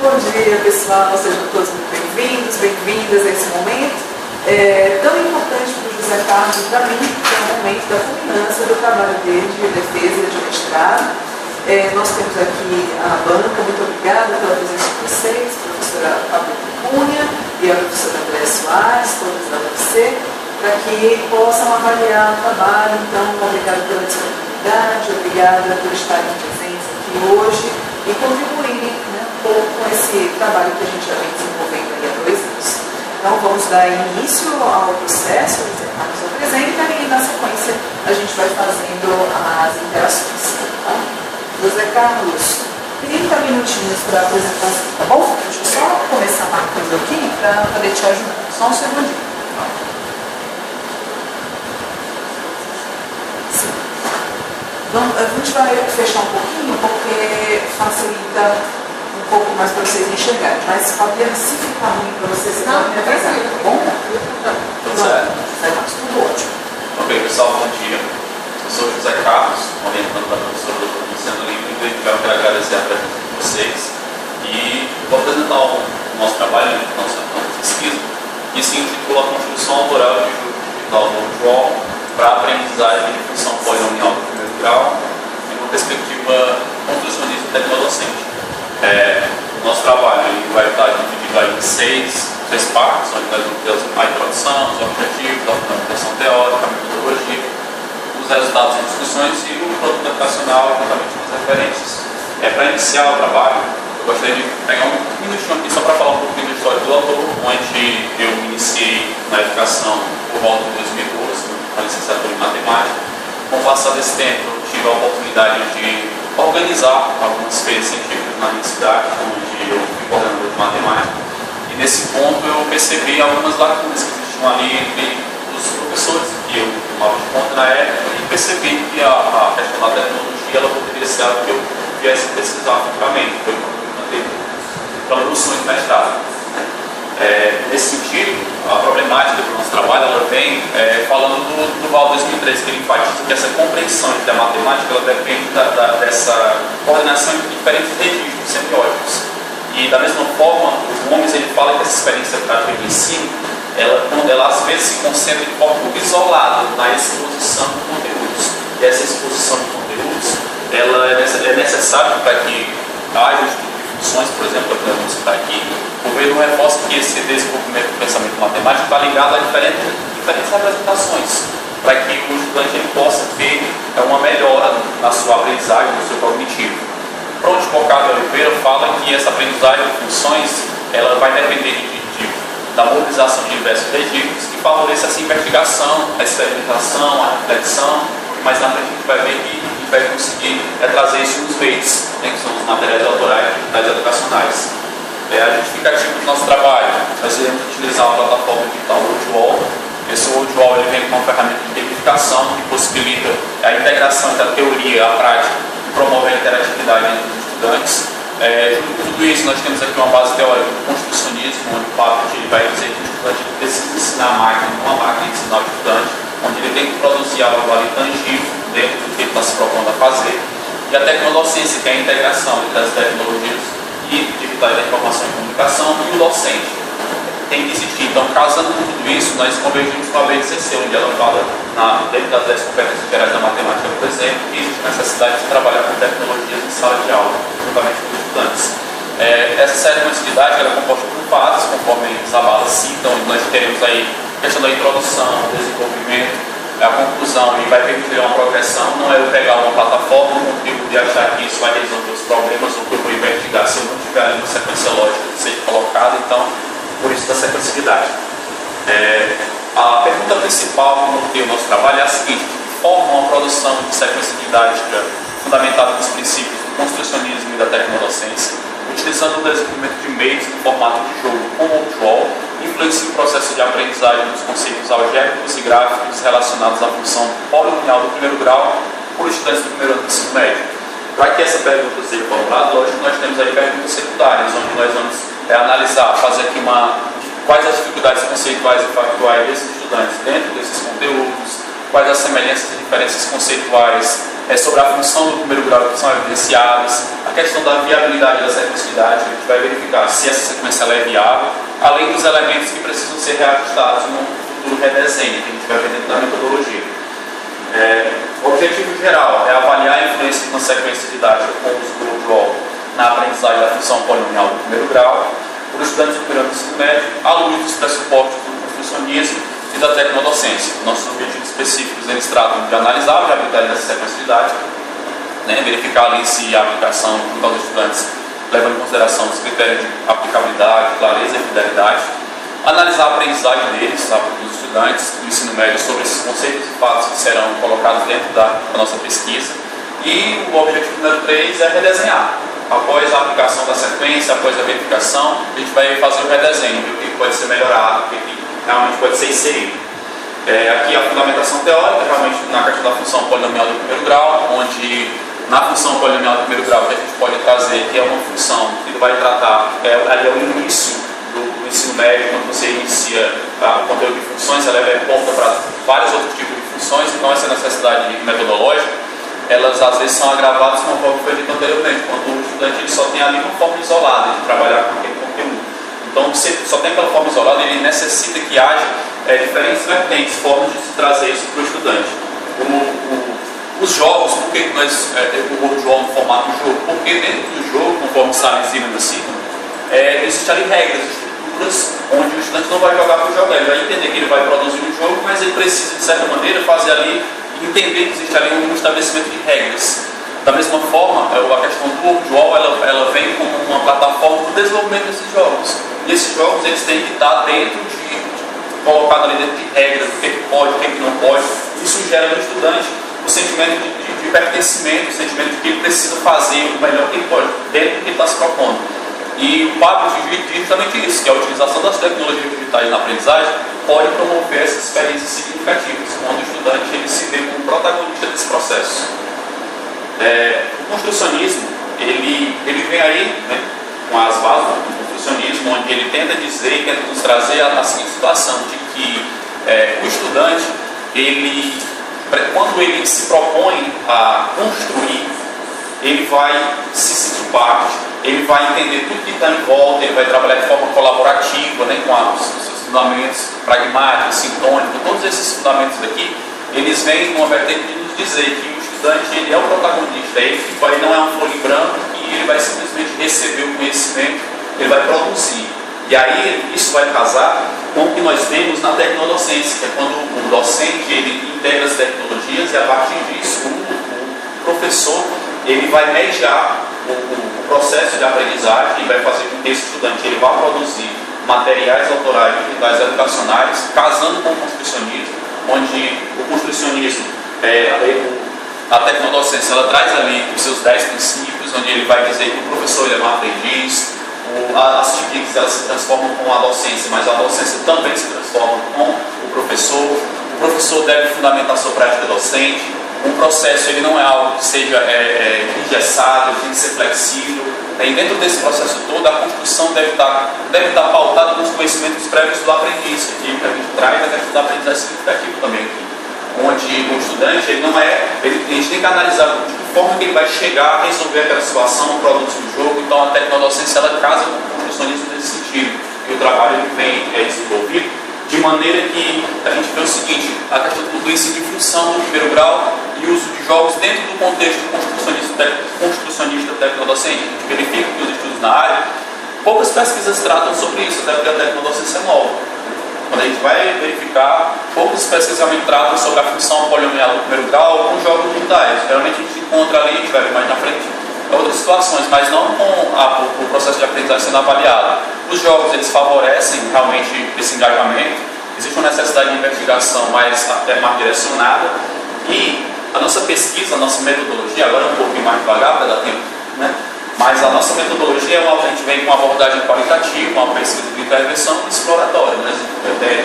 Bom dia, pessoal. Sejam todos muito bem-vindos, bem-vindas a esse momento tão importante para o José Carlos e para mim, que é o momento da culminância do trabalho dele de defesa de mestrado. Nós temos aqui a banca. Muito obrigada pela presença de vocês, a professora Fábio Cunha e a professora André Soares, todas da UFC, para que possam avaliar o trabalho. Então, obrigada pela disponibilidade, obrigada por estarem presentes aqui hoje e contribuírem um pouco com esse trabalho que a gente já vem desenvolvendo aí há 2 anos. Então, vamos dar início ao processo, o José Carlos apresenta e, na sequência, a gente vai fazendo as interações. Tá? José Carlos, 30 minutinhos para a apresentação, tá bom? Deixa eu só começar marcando aqui para poder te ajudar. Só um segundinho. Sim. A gente vai fechar um pouquinho porque facilita um pouco mais para vocês enxergarem. Mas, Fabiana, se ficar ruim para vocês, você pode me avisar, tá bom? Tudo certo. Tudo ótimo. Ok, pessoal, bom dia. Eu sou o José Carlos, orientando da professora doutora Luciana Lima, e eu quero agradecer a presença de vocês. E vou apresentar o nosso trabalho, nossa pesquisa, que se intitula a Construção Autoral de Jogo Digital do João para a aprendizagem de função polinomial do primeiro grau, em uma perspectiva construcionista tecnodocente. O nosso trabalho vai estar dividido em 6 partes, onde nós vamos ter a introdução, os objetivos, a fundamentação teórica, a metodologia, os resultados das discussões e o produto educacional, juntamente com as referências. Para iniciar o trabalho, eu gostaria de pegar um minutinho aqui só para falar um pouquinho da história do autor, onde eu iniciei na educação por volta de 2012, com a licenciatura em matemática. Com o passar desse tempo, eu tive a oportunidade de organizar algumas feiras científicas na minha cidade, onde eu fui coordenador de matemática. E nesse ponto eu percebi algumas lacunas que existiam ali entre os professores que eu tomava de conta na época, e percebi que a questão da tecnologia ela poderia ser algo que eu viesse pesquisar futuramente. Foi quando eu mandei produções de mestrado. Nesse sentido, a problemática do nosso trabalho ela vem falando do Val 2013, que ele enfatiza que essa compreensão entre a matemática ela depende dessa coordenação entre diferentes registros semióticos. E da mesma forma, o Gomes ele fala que essa experiência prática de ensino, ela às vezes se concentra de forma muito isolada na exposição de conteúdos. E essa exposição de conteúdos ela é necessária para que haja estudo de funções, por exemplo, que nós vamos citar aqui. O governo reforça que esse desenvolvimento do pensamento matemático está ligado a diferentes representações, para que o estudante ele possa ter uma melhora na sua aprendizagem, no seu cognitivo. Pronto, Bocado Oliveira fala que essa aprendizagem de funções ela vai depender da mobilização de diversos registros que favoreça essa investigação, a experimentação, a reflexão, mas na frente a gente vai ver que a gente vai conseguir trazer isso nos meios, que são os materiais autorais e atividades educacionais. A justificativa do nosso trabalho, nós iremos utilizar a plataforma digital WorldWall. Esse WorldWall ele vem com uma ferramenta de gamificação que possibilita a integração entre a teoria e a prática e promove a interatividade entre os estudantes. Junto com tudo isso, nós temos aqui uma base teórica do construcionismo, onde o Papert vai dizer que o estudante precisa ensinar a máquina, não a máquina ensinar o estudante, onde ele tem que produzir algo ali tangível dentro do que ele está se propondo a fazer. E a tecnodocência, que é a integração entre as tecnologias e digitais da informação e comunicação e o docente. Tem que existir. Então, casando com tudo isso, nós convergimos com a BNCC, onde ela fala, dentro das 10 competências gerais da matemática, por exemplo, que existe necessidade de trabalhar com tecnologias em sala de aula, juntamente com os estudantes. Essa série de atividade ela é composta por fases, conforme Zabala cita, onde nós teremos aí a questão da introdução, desenvolvimento, a conclusão e vai permitir uma progressão. Não é eu pegar uma plataforma, um conteúdo e achar que isso vai resolver os problemas ou que eu vou investigar se eu não tiver ali uma sequência lógica que seja colocada. Então, por isso da sequencialidade. A pergunta principal que norteia o nosso trabalho é a seguinte: que forma uma produção de sequência didática fundamentada nos princípios do construcionismo e da tecnodocência, utilizando o desenvolvimento de meios em formato de jogo como o WorldWall, influencia o processo de aprendizagem dos conceitos algébricos e gráficos relacionados à função polinomial do primeiro grau por estudantes do primeiro ano do ensino médio. Para que essa pergunta seja formulada, lógico que nós temos aí perguntas secundárias, onde nós vamos analisar, fazer aqui quais as dificuldades conceituais e factuais desses estudantes dentro desses conteúdos, quais as semelhanças e diferenças conceituais sobre a função do primeiro grau que são evidenciadas, a questão da viabilidade da sequencialidade, a gente vai verificar se essa sequência é viável, além dos elementos que precisam ser reajustados no futuro redesenho, que a gente vai ver dentro da metodologia. O objetivo geral é avaliar a influência de uma sequência didática com o uso do Word na aprendizagem da função polinomial do primeiro grau, por estudantes do primeiro ensino médio, à luz dos pressupostos do construcionismo e da tecnodocência. Nossos objetivos específicos, eles tratam de analisar a viabilidade dessa sequência didática, verificar ali se a aplicação junto aos estudantes leva em consideração os critérios de aplicabilidade, clareza e fidelidade, analisar a aprendizagem deles, dos estudantes do ensino médio sobre esses conceitos e fatos que serão colocados dentro da nossa pesquisa. E o objetivo número 3 é redesenhar. Após a aplicação da sequência, após a verificação, a gente vai fazer o redesenho, o que pode ser melhorado, o que realmente pode ser inserido. Aqui a fundamentação teórica, realmente na questão da função polinomial do primeiro grau, onde na função polinomial do primeiro grau que a gente pode trazer, que é uma função que vai tratar, ali é o início do ensino médio, quando você inicia o conteúdo de funções, ela é ponta para vários outros tipos de funções, então essa necessidade metodológica, elas às vezes são agravadas conforme foi dito anteriormente, quando o estudante ele só tem ali uma forma isolada de trabalhar com aquele conteúdo. Então, se só tem aquela forma isolada, ele necessita que haja diferentes vertentes, formas de se trazer isso para o estudante. Os jogos, por que nós o jogo no formato do jogo? Porque dentro do jogo, conforme está em cima do ciclo, existem ali regras, estruturas, onde o estudante não vai jogar por jogar, ele vai entender que ele vai produzir um jogo, mas ele precisa, de certa maneira, fazer ali, entender que existe ali um estabelecimento de regras. Da mesma forma, a questão do Wordwall, ela vem como uma plataforma do desenvolvimento desses jogos. E esses jogos, eles têm que estar dentro colocado ali dentro de regras, o que pode, o que não pode. Isso gera no estudante o sentimento de pertencimento, o sentimento de que ele precisa fazer o melhor que ele pode, dentro do que ele está se propondo. E o Pablo diz justamente isso, que a utilização das tecnologias digitais na aprendizagem pode promover essas experiências significativas, onde o estudante ele se vê como protagonista desse processo. O construcionismo, ele vem aí, com as bases do construcionismo, onde ele tenta dizer e tenta nos trazer a seguinte situação, de que o estudante, quando ele se propõe a construir, ele vai se sentir parte, ele vai entender tudo que está em volta, ele vai trabalhar de forma colaborativa, com os seus fundamentos pragmáticos, sintônicos, todos esses fundamentos aqui, eles vêm numa vertente de nos dizer que o estudante ele é o protagonista, ele não é um folha em branco e ele vai simplesmente receber o conhecimento, ele vai produzir. E aí isso vai casar com o que nós vemos na tecnodocência, que é quando o docente ele integra as tecnologias e a partir disso o professor ele vai mediar o processo de aprendizagem e vai fazer com que esse estudante ele vá produzir materiais autorais e materiais educacionais, casando com o construcionismo, onde o construcionismo, a tecnodocência, ela traz ali os seus 10 princípios, onde ele vai dizer que o professor ele é um aprendiz, as TICs elas se transformam com a docência, mas a docência também se transforma com o professor deve fundamentar sua prática docente. Um processo ele não é algo que seja engessado, ele tem que ser flexível. E dentro desse processo todo, a construção deve estar pautada nos conhecimentos prévios do aprendiz, que a gente traz a questão da aprendizagem significativa também aqui. Onde o estudante, a gente tem que analisar de que forma que ele vai chegar a resolver aquela situação, produzir o jogo. Então a tecnodocência ela casa com o construcionismo nesse sentido. E o trabalho ele vem desenvolvido de maneira que a gente vê o seguinte, a questão do ensino de função do primeiro grau e o uso de jogos dentro do contexto construcionista tecnodocente. A gente verifica que os estudos na área, poucas pesquisas tratam sobre isso, até porque a tecnodocência é nova. Quando a gente vai verificar, poucos pesquisas tratam sobre a função polinomial do primeiro grau com jogos digitais. Geralmente a gente encontra ali, a gente vai ver mais na frente, outras situações, mas não com o processo de aprendizagem sendo avaliado. Os jogos eles favorecem realmente esse engajamento, existe uma necessidade de investigação mais direcionada e a nossa pesquisa, a nossa metodologia, agora um pouquinho mais devagar para dar tempo, mas a nossa metodologia a gente vem com uma abordagem qualitativa, uma pesquisa de intervenção e exploratória.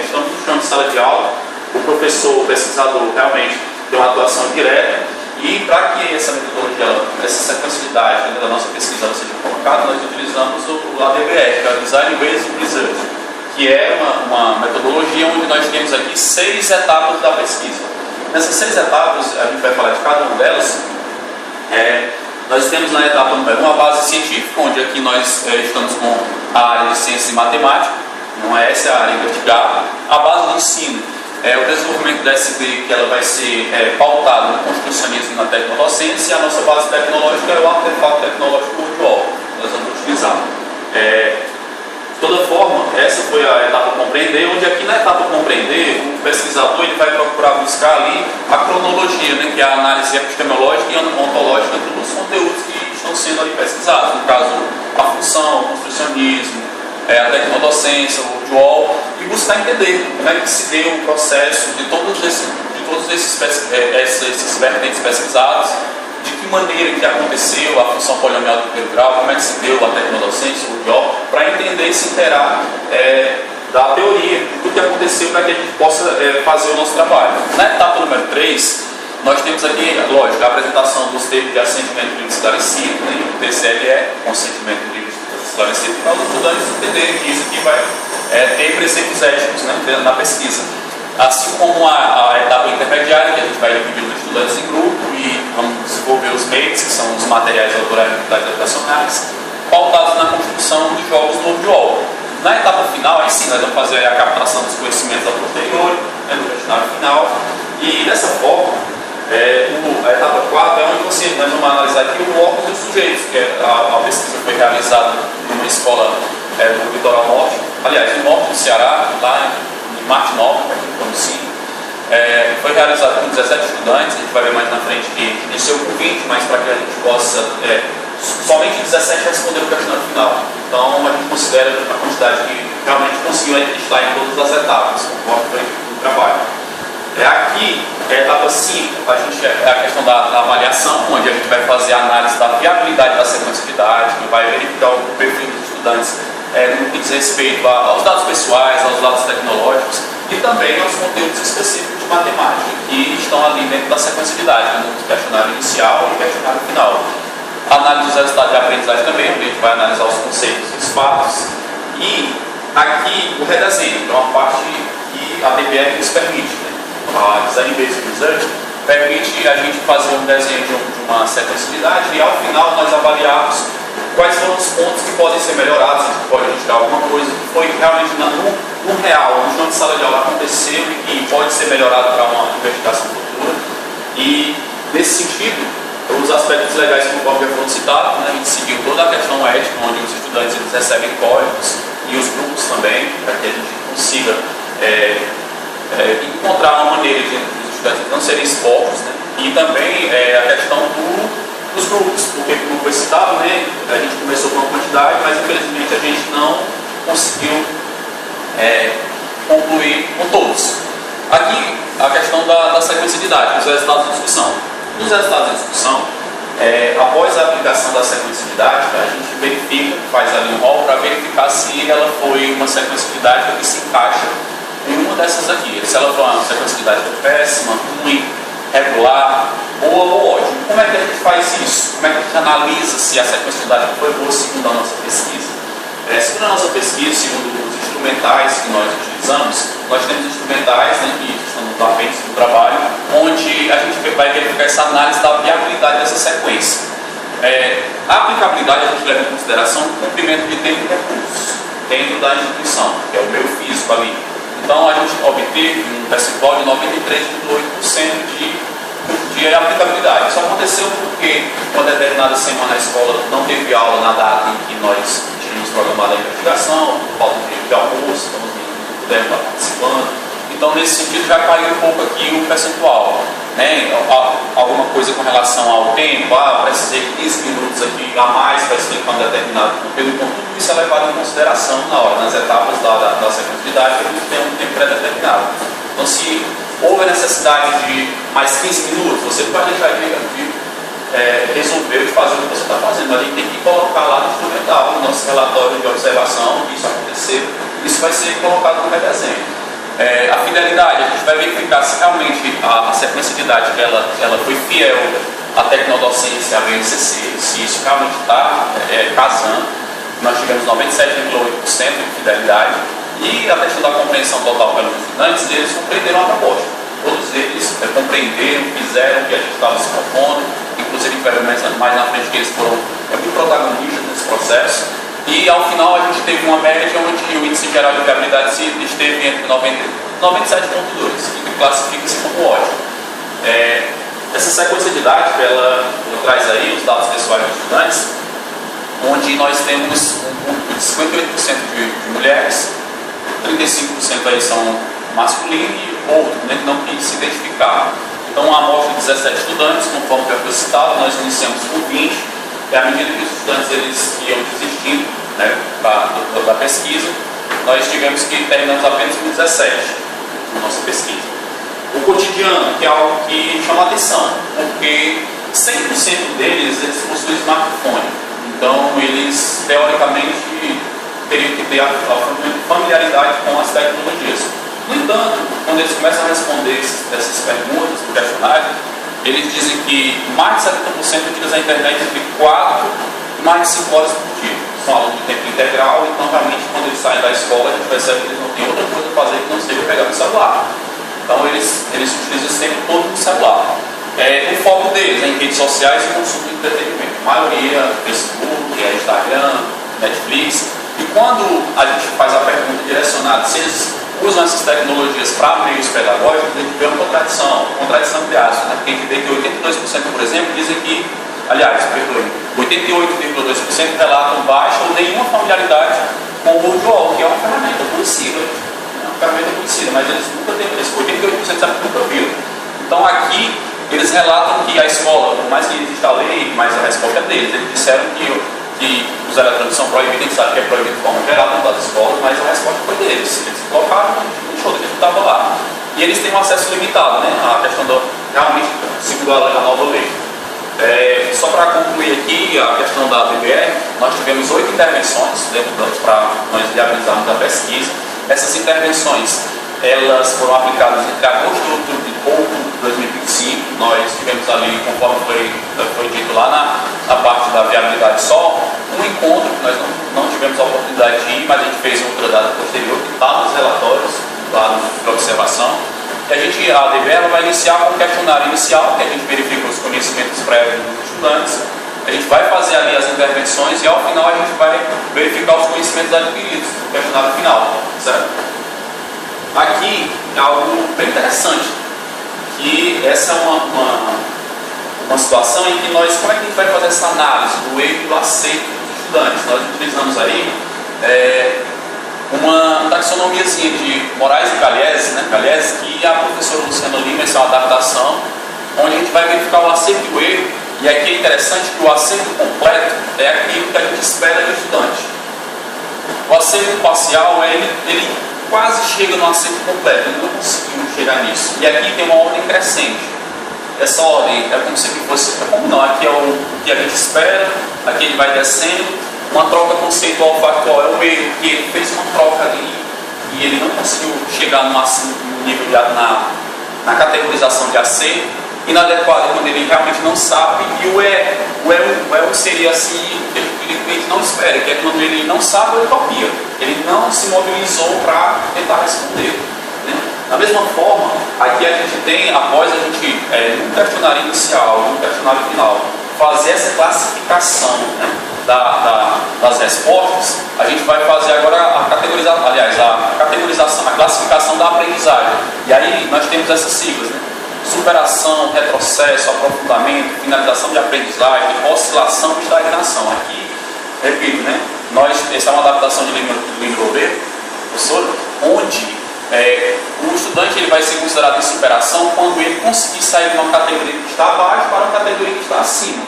Estamos no chão de sala de aula, o professor, o pesquisador realmente tem uma atuação direta e para que essa metodologia, essa sequencialidade da nossa pesquisa seja colocada, nós utilizamos o ADBR, que é o Design Based Research, que é uma metodologia onde nós temos aqui 6 etapas da pesquisa. Nessas 6 etapas, a gente vai falar de cada uma delas, Nós temos na etapa número 1 a base científica, onde aqui nós estamos com a área de ciência e matemática, não é essa a área investigada. A base do ensino é o desenvolvimento da SD, que ela vai ser pautada no construcionismo e na tecnodocência, e a nossa base tecnológica é o artefato tecnológico UOL, que nós vamos utilizar. De toda forma, essa foi a etapa compreender, onde aqui na etapa compreender, o pesquisador ele vai procurar buscar ali a cronologia, né, que é a análise epistemológica e ontológica dos conteúdos que estão sendo ali pesquisados. No caso, a função, o construcionismo, a tecnodocência, o UOL, e buscar entender como é que se deu o processo de todos esses vertentes pesquisados, de que maneira que aconteceu a função polinomial do primeiro grau, como é que se deu a tecnodocência, o UOL, para entender e se inteirar da teoria, do que aconteceu, para que a gente possa fazer o nosso trabalho. Na etapa número 3, nós temos aqui, lógico, a apresentação dos termos de assentimento livre esclarecido, né, o TCLE, consentimento livre esclarecido, para os estudantes entenderem que isso aqui vai ter preceitos éticos, né, na pesquisa. Assim como a etapa intermediária, que a gente vai dividir os estudantes em grupo e vamos desenvolver os MEITs, que são os materiais autorais e educacionais, pautados na construção de jogos no UOL. Na etapa final, aí sim, nós vamos fazer a captação dos conhecimentos a posteriori, né, no questionário final, e dessa forma, a etapa 4 é onde nós vamos analisar aqui o órgão dos sujeitos, que a pesquisa foi realizada numa escola do Litoral Norte, aliás, no norte do Ceará, lá em Marte Nova, aqui no Pamucim. Foi realizado com 17 estudantes, a gente vai ver mais na frente que iniciou com 20, mas para que a gente possa, somente 17 responderam o questionário final. Então a gente considera a quantidade que realmente conseguiu estar em todas as etapas, conforme foi o trabalho. Aqui, a etapa 5, é a questão da avaliação, onde a gente vai fazer a análise da viabilidade da sequência de dados, que vai verificar o perfil dos estudantes no que diz respeito aos dados pessoais, aos dados tecnológicos e também aos conteúdos específicos de matemática que estão ali dentro da sequência de dados, no questionário inicial e no questionário final. A análise dos resultados de aprendizagem também, onde a gente vai analisar os conceitos e os fatos. E aqui o redesenho, que é uma parte que a DBR nos permite, né? A Design Based Research permite a gente fazer um desenho de uma sequência de dados e ao final nós avaliarmos quais foram os pontos que podem ser melhorados, a gente pode indicar alguma coisa que foi realmente no real, no chão de sala de aula aconteceu e que pode ser melhorado para uma investigação futura. E nesse sentido, os aspectos legais, conforme já foram citados, né, a gente seguiu toda a questão ética, onde os estudantes eles recebem códigos e os grupos também, para que a gente consiga encontrar uma maneira de os estudantes não serem expostos, né, e também a questão dos grupos, porque como foi citado, né, a gente começou com uma quantidade, mas infelizmente a gente não conseguiu concluir com todos. Aqui a questão da sequência didática, os resultados de discussão. Nos resultados de discussão, após a aplicação da sequência didática, a gente verifica, faz ali um rol para verificar se ela foi uma sequência didática que se encaixa em uma dessas aqui. Se ela foi uma sequência didática péssima, ruim, regular, boa ou ótima. Como é que a gente faz isso? Como é que a gente analisa se a sequência didática foi boa segundo a nossa pesquisa? Segundo a nossa pesquisa, segundo os instrumentais que nós utilizamos, nós temos instrumentais, né, que estão no apêndice do trabalho, onde a gente vai verificar essa análise da viabilidade dessa sequência. A aplicabilidade a gente leva em consideração o cumprimento de tempo e recursos dentro da instituição, que é o meio físico ali. Então a gente obteve um percentual de 93,8% de aplicabilidade. Isso aconteceu porque uma determinada semana a escola não teve aula na data em que nós tínhamos programado a investigação, por falta de almoço, então não pudemos estar participando. Então, nesse sentido, já caiu um pouco aqui o percentual. Né? Alguma coisa com relação ao tempo, precisei de 15 minutos aqui a mais para explicar um determinado conteúdo. Então, tudo isso é levado em consideração na hora, nas etapas da sequência didática, que a gente tem um tempo pré-determinado. Então, se houve a necessidade de mais 15 minutos, você pode deixar de resolver de fazer o que você está fazendo, mas a gente tem que colocar lá no instrumental, no nosso relatório de observação, que isso aconteceu, isso vai ser colocado no redesenho. A fidelidade, a gente vai verificar se realmente a sequência didática ela foi fiel à tecnodocência, à BNCC, se isso realmente está casando. Nós tivemos 97,8% de fidelidade e a questão da compreensão total pelos estudantes, eles compreenderam a proposta. Todos eles compreenderam, fizeram o que a gente estava se propondo, inclusive a gente vai ver mais na frente que eles foram muito protagonistas nesse processo. E ao final a gente teve uma média onde o índice geral de viabilidade esteve entre 90 e 97,2, que classifica-se como ótimo. Essa sequência didática, ela traz aí os dados pessoais dos estudantes, onde nós temos um público de 58% de mulheres, 35% aí são masculinos e outros, né, que não quis se identificar. Então, uma amostra de 17 estudantes, conforme já foi citado, nós iniciamos com 20, e à medida que os estudantes eles iam desistindo, né, da pesquisa, nós tivemos que terminamos apenas com 17 na nossa pesquisa. O cotidiano, que é algo que chama a atenção, porque 100% deles eles possuem smartphone. Então, eles, teoricamente, teriam que ter a familiaridade com as tecnologias. No entanto, quando eles começam a responder essas perguntas do questionário, eles dizem que mais de 70% utilizam a internet entre 4 e mais de 5 horas por dia. São alunos de tempo integral, então, realmente, quando eles saem da escola, a gente percebe que eles não têm outra coisa a fazer que não seja pegar no celular. Então, eles utilizam esse tempo todo no celular. O foco deles é em redes sociais e consumo de entretenimento. A maioria, Facebook, Instagram, Netflix. E quando a gente faz a pergunta direcionada se eles usam essas tecnologias para meios pedagógicos, a gente vê uma contradição de aspas, né? Porque a gente vê que 82%, por exemplo, dizem que, aliás, 88,2% relatam baixa ou nenhuma familiaridade com o Wordwall, que é uma ferramenta conhecida. Mas eles nunca têm, 88% sabe que nunca viram. Então aqui eles relatam que a escola, por mais que exista a lei, mas a resposta é deles. Eles disseram que os eletrônicos são proibidos, a gente sabe que é proibido de forma geral dentro das escolas, mas a resposta foi deles. Eles colocaram no show que a gente estava lá. E eles têm um acesso limitado, né? A questão realmente, segundo a nova lei. Só para concluir aqui a questão da DBR, nós tivemos 8 intervenções para nós viabilizarmos a pesquisa. Essas intervenções elas foram aplicadas entre agosto e outubro de 2025. Nós tivemos ali, conforme foi dito lá na parte da viabilidade, só um encontro, que nós não tivemos a oportunidade de ir, mas a gente fez outra data posterior, que está nos relatórios, lá de observação. E a DBR vai iniciar com um questionário inicial, que a gente verifica os conhecimentos prévios dos estudantes. A gente vai fazer ali as intervenções e ao final a gente vai verificar os conhecimentos adquiridos no questionário final, certo? Aqui é algo bem interessante, que essa é uma situação em que como é que a gente vai fazer essa análise do erro e do acerto dos estudantes? Nós utilizamos aí uma taxonomiazinha de Moraes e Calhese, né? Calhese, que a professora Luciana Lima, essa é uma adaptação, onde a gente vai verificar o acerto e o erro. E aqui é interessante que o acerto completo é aquilo que a gente espera do estudante. O acerto parcial, ele quase chega no acerto completo, ele não conseguiu chegar nisso. E aqui tem uma ordem crescente. Essa ordem é como se fosse, aqui é o que a gente espera, aqui ele vai descendo. Uma troca conceitual factual é um erro, que ele fez uma troca ali e ele não conseguiu chegar no nível na categorização de acerto. Inadequado quando ele realmente não sabe, e o erro seria assim, que a gente não espera, que é quando ele não sabe ou ele copia. Ele não se mobilizou para tentar responder. Né? Da mesma forma, aqui a gente tem, após a gente, no questionário inicial, no questionário final, fazer essa classificação, né, das respostas, a gente vai fazer agora a classificação da aprendizagem. E aí nós temos essas siglas, né? Superação, retrocesso, aprofundamento, finalização de aprendizagem, oscilação e estagnação. Aqui, repito, né? Essa é uma adaptação de Lima Loureiro, professor, onde o estudante ele vai ser considerado em superação quando ele conseguir sair de uma categoria que está abaixo para uma categoria que está acima.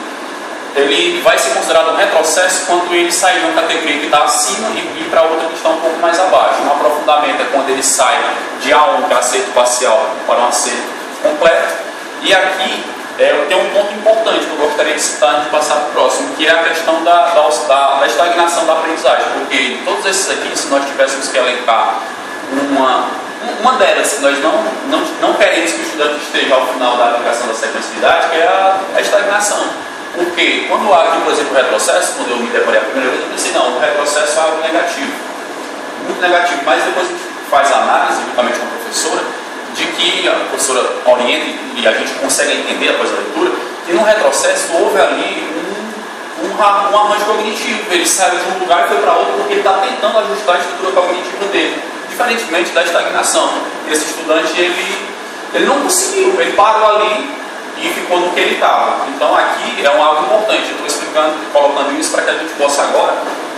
Ele vai ser considerado um retrocesso quando ele sair de uma categoria que está acima e ir para outra que está um pouco mais abaixo. Um aprofundamento é quando ele sai de A1 para acerto parcial para um acerto completo. E aqui tem um ponto importante que eu gostaria de citar antes de passar para o próximo, que é a questão da estagnação da aprendizagem, porque em todos esses aqui, se nós tivéssemos que elencar uma delas que nós não queremos que o estudante esteja ao final da aplicação da sequência didática, é a estagnação. Porque quando há aqui, por exemplo, o retrocesso, quando eu me deparei a primeira vez, eu pensei, não, o retrocesso é algo negativo, muito negativo, mas depois a gente faz a análise, juntamente com a professora, de que a professora orienta e a gente consegue entender após a leitura, E no retrocesso houve ali um arranjo cognitivo. Ele saiu de um lugar e foi para outro porque ele está tentando ajustar a estrutura cognitiva dele, diferentemente da estagnação. Esse estudante, ele não conseguiu, ele parou ali e ficou no que ele estava. Então aqui é algo importante, eu estou explicando, colocando isso para que a gente possa agora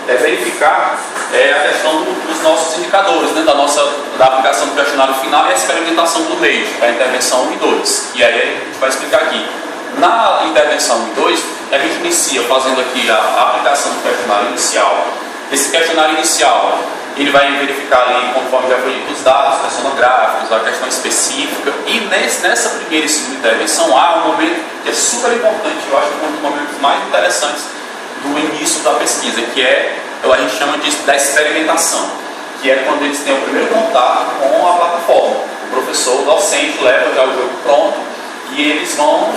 verificar a questão dos nossos indicadores, né, da aplicação do questionário final e a experimentação do MEI, a intervenção 1 e 2. E aí a gente vai explicar aqui. Na intervenção 1 e 2, a gente inicia fazendo aqui a aplicação do questionário inicial. Esse questionário inicial, ele vai verificar ali, conforme já foi dito, os dados sonográficos, a questão específica. E nessa primeira e segunda intervenção há um momento que é super importante, eu acho que é um dos momentos mais interessantes do início da pesquisa, que a gente chama da experimentação, que é quando eles têm o primeiro contato com a plataforma. O professor, o docente, leva já o jogo pronto e eles vão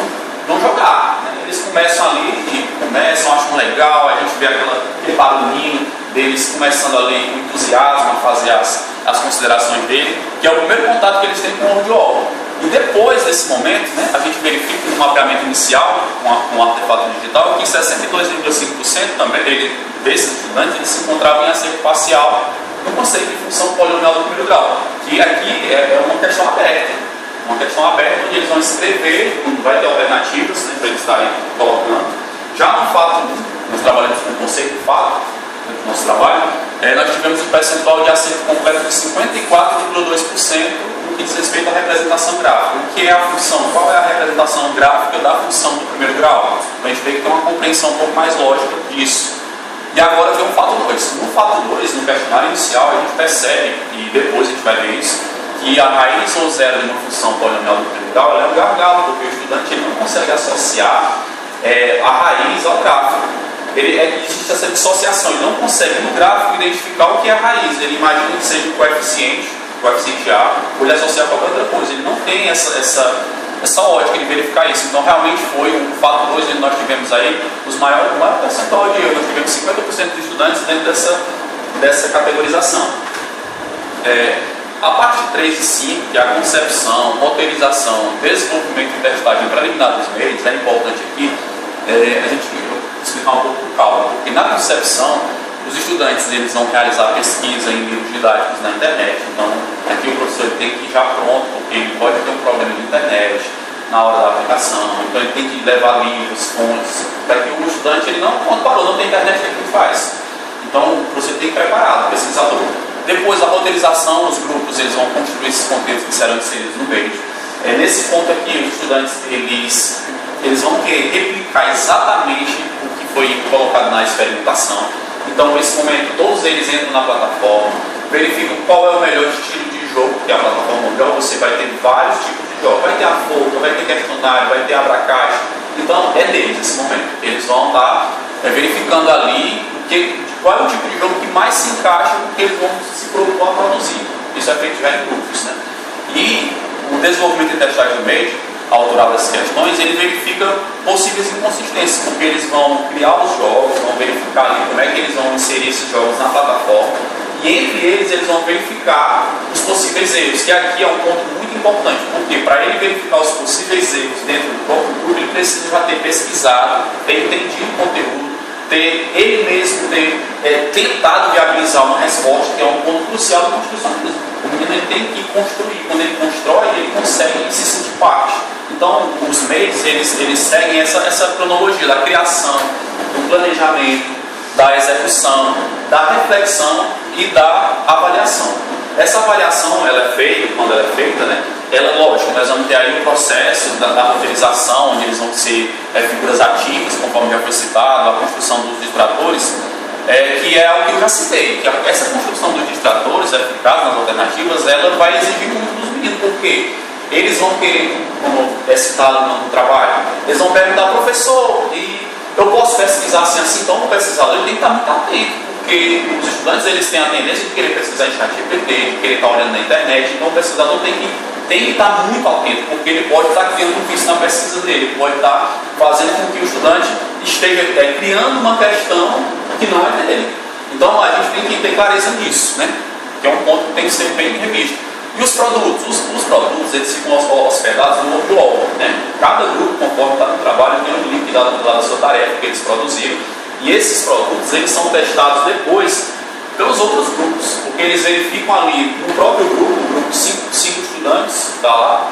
jogar, né? Eles começam ali, acham legal, a gente vê aquele barulhinho deles começando ali com entusiasmo a fazer as considerações dele, que é o primeiro contato que eles têm com o audiólogo. E depois desse momento, né, a gente verifica no mapeamento inicial com o artefato digital que 62,5% também desses estudantes eles se encontravam em acerto parcial no conceito de função polinomial do primeiro grau, que aqui é uma questão aberta. Uma questão aberta onde eles vão escrever, vai ter alternativas, né, para eles estarem colocando. Já no fato 1, nós trabalhamos com o conceito de fato, no nosso trabalho, nós tivemos um percentual de acerto completo de 54,2% no que diz respeito à representação gráfica. O que é a função? Qual é a representação gráfica da função do primeiro grau? Então a gente vê que tem uma compreensão um pouco mais lógica disso. E agora vem o fato 2. No fato 2, no questionário inicial, a gente percebe, e depois a gente vai ver isso, que a raiz ou zero de uma função polinomial do primeiro grau é um gargalo, porque o estudante ele não consegue associar a raiz ao gráfico. Existe essa dissociação, ele não consegue no gráfico identificar o que é a raiz. Ele imagina que seja o coeficiente A, ou ele associar qualquer outra coisa. Ele não tem essa ótica de verificar isso. Então realmente foi o fato 2, onde nós tivemos aí o maior percentual de erro. Nós tivemos 50% de estudantes dentro dessa categorização. A parte 3 e 5, que é a concepção, roteirização, desenvolvimento e testagem preliminar dos meios, é importante aqui a gente explicar um pouco com calma, porque na concepção os estudantes eles vão realizar pesquisa em livros didáticos na internet. Então aqui o professor tem que ir já pronto, porque ele pode ter um problema de internet na hora da aplicação, então ele tem que levar livros, fontes, para que o estudante, ele quando parou, não tem internet, o que ele faz? Então você tem que preparar o pesquisador. Depois a roteirização, os grupos eles vão construir esses conteúdos que serão inseridos no meio. Nesse ponto aqui, os estudantes eles vão querer replicar exatamente o que foi colocado na experimentação. Então nesse momento todos eles entram na plataforma, verificam qual é o melhor estilo de jogo, porque a plataforma móvel você vai ter vários tipos de jogos, vai ter a folga, vai ter questionário, vai ter abra-caixa. Então é deles esse momento. Eles vão estar verificando ali qual é o tipo de jogo que mais se encaixa com o que eles vão se propor a produzir. Isso é feito já em grupos, né? E o desenvolvimento e testagem do meio, autoral dessas questões, ele verifica possíveis inconsistências, porque eles vão criar os jogos, vão verificar ali como é que eles vão inserir esses jogos na plataforma, e entre eles vão verificar os possíveis erros, que aqui é um ponto muito importante, porque para ele verificar os possíveis erros dentro do próprio grupo, ele precisa já ter pesquisado, ter entendido o conteúdo, ele mesmo ter tentado viabilizar uma resposta, que é um ponto crucial da construção. O menino ele tem que construir, quando ele constrói, ele consegue se sentir parte. Então, os meios, eles seguem essa cronologia da criação, do planejamento, da execução, da reflexão e da avaliação. Essa avaliação, ela é feita, quando ela é feita, né? Ela, lógico, nós vamos ter aí o processo da roteirização, onde eles vão ser figuras ativas, conforme já foi citado, a construção dos distratores, que é algo que eu já citei, que essa construção dos distratores eficazes nas alternativas, ela vai exigir muito dos meninos, porque eles vão querer, como é citado no trabalho, eles vão perguntar, professor, e eu posso pesquisar assim, então o pesquisador ele tem que estar muito atento, porque os estudantes eles têm a tendência de querer pesquisar em ChatGPT, de querer estar olhando na internet, então o pesquisador tem que estar muito atento, porque ele pode estar criando um vício na pesquisa dele, pode estar fazendo com que o estudante esteja criando uma questão que não é dele. Então a gente tem que ter clareza nisso, né? Que é um ponto que tem que ser bem revisto. E os produtos? Os produtos, eles ficam hospedados no workflow, né? Cada grupo, conforme está no trabalho, tem um link dado da sua tarefa que eles produziram. E esses produtos, eles são testados depois pelos outros grupos, porque eles verificam ali no próprio grupo, o grupo de 5 estudantes, está lá.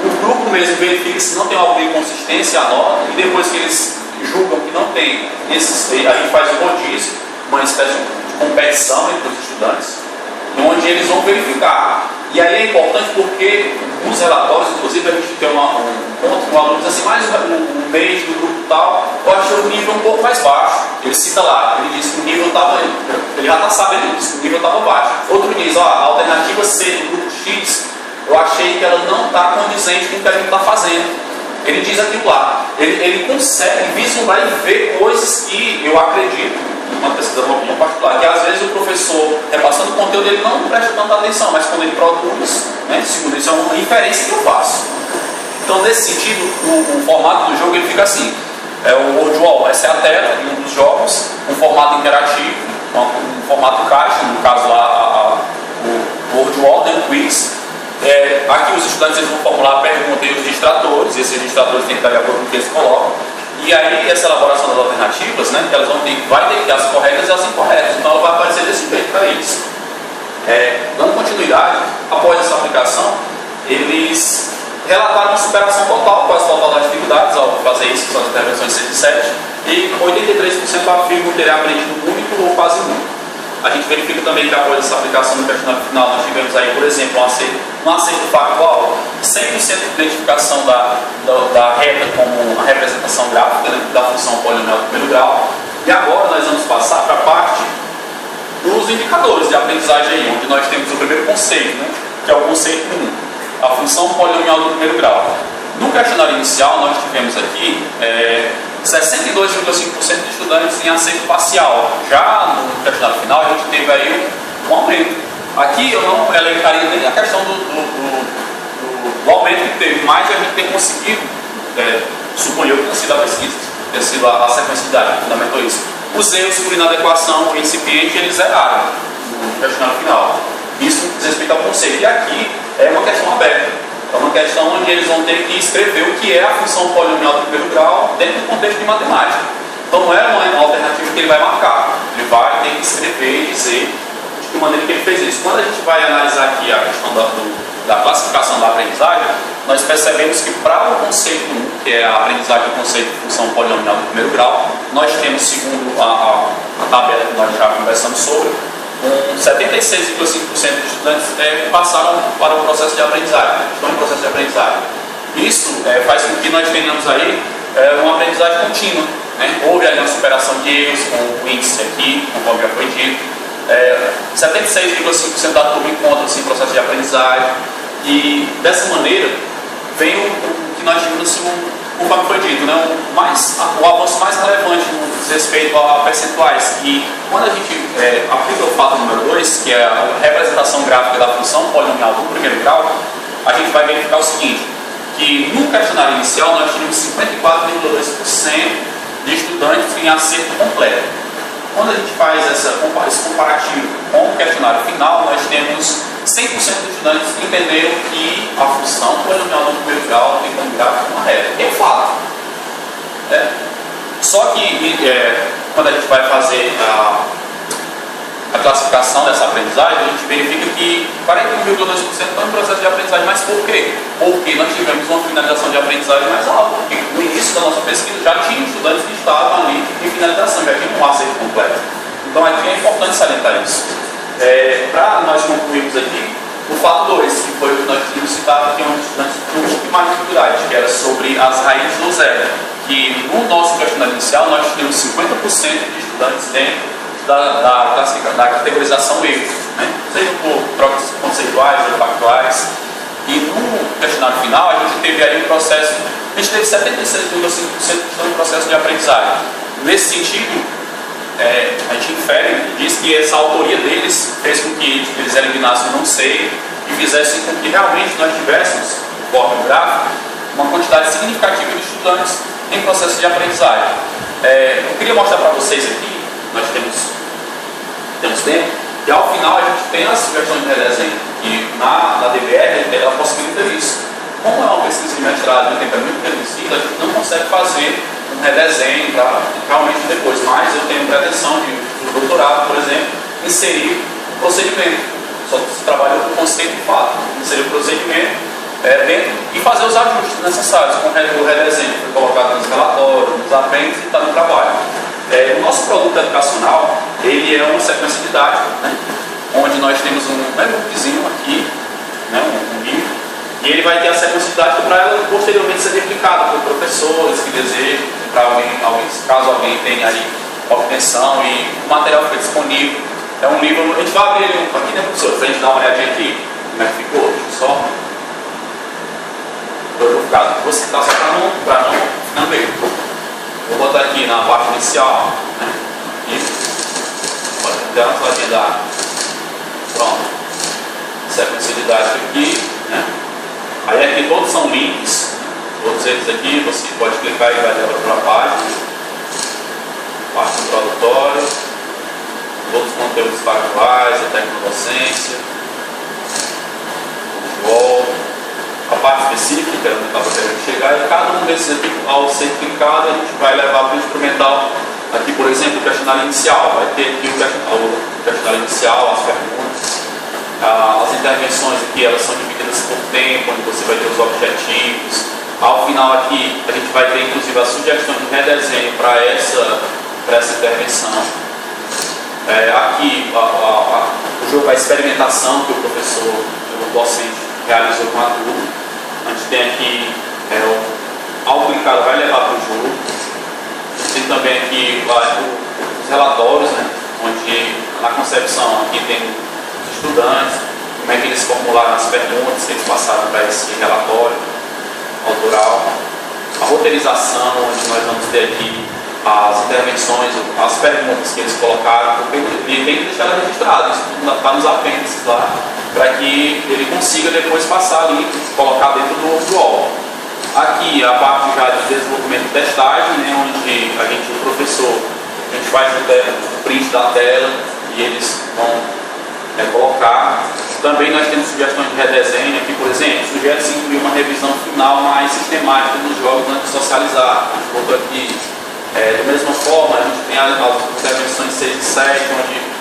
O grupo mesmo verifica se não tem alguma inconsistência, anota, e depois que eles julgam que não tem, a gente faz um rodízio, uma espécie de competição entre os estudantes, onde eles vão verificar. E aí é importante porque nos relatórios, inclusive, a gente tem um ponto que o aluno diz assim, mas o mês do grupo tal, eu achei o nível um pouco mais baixo. Ele cita lá, ele diz que o nível estava, ele já está sabendo, ele diz que o nível estava baixo. Outro diz, ó, a alternativa C do grupo X, eu achei que ela não está condizente com o que a gente está fazendo. Ele diz aquilo lá. Ele consegue vislumbrar e ver coisas que eu acredito, uma pesquisa de uma opinião particular, que às vezes o professor, repassando o conteúdo, ele não presta tanta atenção, mas quando ele produz, né, segundo isso, é uma inferência que eu faço. Então, nesse sentido, o formato do jogo ele fica assim: é o World Wall, essa é a tela de um dos jogos, um formato interativo, um formato caixa, no caso lá o World Wall, né, o quiz. Aqui os estudantes eles vão formular a pergunta e os distratores, e esses distratores têm que estar de acordo com o que eles colocam. E aí essa elaboração das alternativas, né, que elas vai ter que ter as corretas e as incorretas, então ela vai aparecer desse jeito para eles. Dando continuidade, após essa aplicação, eles relataram uma superação total, quase total das dificuldades ao fazer isso, que são as intervenções 107, e 83% afirmam terem aprendido muito ou quase muito. A gente verifica também que após essa aplicação no questionário final, nós tivemos aí, por exemplo, um acerto factual, 100% de identificação da reta como uma representação gráfica, né, da função polinomial do primeiro grau. E agora nós vamos passar para a parte dos indicadores de aprendizagem aí, onde nós temos o primeiro conceito, né, que é o conceito 1, a função polinomial do primeiro grau. No questionário inicial, nós tivemos aqui 62,5% de estudantes em acerto parcial. Já no questionário final, a gente teve aí um aumento. Aqui eu não elencaria nem a questão do aumento que teve, mas a gente tem conseguido, suponho que tenha sido a pesquisa, ter sido a sequência de dados que fundamentou isso. Os erros por inadequação incipiente, eles zeraram no questionário final. Isso diz respeito ao conceito. E aqui é uma questão aberta. É uma questão onde eles vão ter que escrever o que é a função polinomial do primeiro grau dentro do contexto de matemática. Então não é uma alternativa que ele vai marcar. Ele vai ter que escrever e dizer de que maneira que ele fez isso. Quando a gente vai analisar aqui a questão da classificação da aprendizagem, nós percebemos que para o conceito 1, que é a aprendizagem do conceito de função polinomial do primeiro grau, nós temos, segundo a tabela que nós já conversamos sobre, 76,5% de estudantes passaram para o processo de aprendizagem, estão em processo de aprendizagem. Isso faz com que nós tenhamos aí uma aprendizagem contínua, né? Houve ali uma superação de erros com o índice aqui, conforme já foi dito. 76,5% da turma encontra-se em processo de aprendizagem, e dessa maneira vem o que nós vimos assim, conforme foi dito, né? O avanço mais relevante no diz respeito a percentuais, e quando a gente aplica o fato número 2, que é a representação gráfica da função polinomial do primeiro grau, a gente vai verificar o seguinte, que no questionário inicial nós tínhamos 54,2% de estudantes em acerto completo. Quando a gente faz esse comparativo com o questionário final, nós temos 100% dos estudantes que entenderam que a função polinomial do primeiro grau tem como gráfico uma reta. É fato. Só que quando a gente vai fazer a classificação dessa aprendizagem, a gente verifica que 41,2% estão em processo de aprendizagem. Mas por quê? Porque nós tivemos uma finalização de aprendizagem mais alta. Porque no início da nossa pesquisa já tinha estudantes que estavam ali em finalização, já tinham um acerto completo. Então aqui é importante salientar isso. Para nós concluirmos aqui, o fato 2, que foi o que nós tínhamos citado, que é um dos estudantes com um pouco mais de dificuldade, que era sobre as raízes do zero. Que no nosso questionário inicial nós tínhamos 50% de estudantes dentro da categorização erros, né? Seja por trocas conceituais ou factuais. E no questionário final a gente teve aí um processo, a gente teve 76,5% que estão em processo de aprendizagem. Nesse sentido, a gente infere e diz que essa autoria deles fez com que eles eliminassem o não sei e fizessem com que realmente nós tivéssemos, conforme o gráfico, uma quantidade significativa de estudantes em processo de aprendizagem. Eu queria mostrar para vocês aqui, nós temos tempo, e ao final a gente tem as sugestões de redesenho, que na DBR, ela possibilita isso. Como é uma pesquisa de mestrado e o tempo é muito reduzido, a gente não consegue fazer um redesenho para realmente depois, mas eu tenho pretensão de, no doutorado, por exemplo, inserir o procedimento. Só que se trabalha com o conceito de fato, inserir o procedimento dentro e fazer os ajustes necessários, com o redesenho que foi colocado nos relatórios, nos apêndices e está no trabalho. O nosso produto educacional, ele é uma sequência didática, né, onde nós temos um e-bookzinho aqui, né, um livro, e ele vai ter a sequência didática para ela posteriormente ser replicada por professores que desejam, para caso alguém tenha aí obtenção, e o material foi disponível. É um livro, a gente vai abrir ele aqui, né, professor? Para a gente dar uma olhadinha aqui, como é que ficou, só. Eu vou ficar, vou citar só para não ver. Vou botar aqui na parte inicial, né, e pode dar uma sladinha da. Pronto. Sequência didática aqui, né? Aí aqui todos são links, todos eles aqui, você pode clicar e vai levar para a página, parte introdutória, todos os conteúdos factuais, a tecnodocência, o UOL, a parte específica, que eu estava querendo chegar, e cada um desses aqui, ao ser clicado, a gente vai levar para o instrumental, aqui por exemplo, o questionário inicial, vai ter aqui o questionário inicial, as perguntas. As intervenções aqui, elas são divididas por tempo, onde você vai ter os objetivos. Ao final aqui, a gente vai ter inclusive a sugestão de redesenho para essa intervenção. Aqui, a experimentação que o professor, o docente, realizou com a turma. A gente tem aqui, ao clicar, vai levar para o jogo. Tem também aqui os relatórios, né, onde na concepção aqui tem estudantes, como é que eles formularam as perguntas que eles passaram para esse relatório autoral, a roteirização, onde nós vamos ter aqui as intervenções, as perguntas que eles colocaram, e tem que deixar ela registrada, isso está nos apêndices lá, para que ele consiga depois passar ali, colocar dentro do UOL. Aqui a parte já de desenvolvimento e testagem, né, onde o professor, a gente faz o print da tela e eles vão colocar. Também nós temos sugestões de redesenho aqui, por exemplo, sugere-se incluir uma revisão final mais sistemática dos jogos antes de socializar. Outro aqui, da mesma forma, a gente tem as intervenções 6 e 7, onde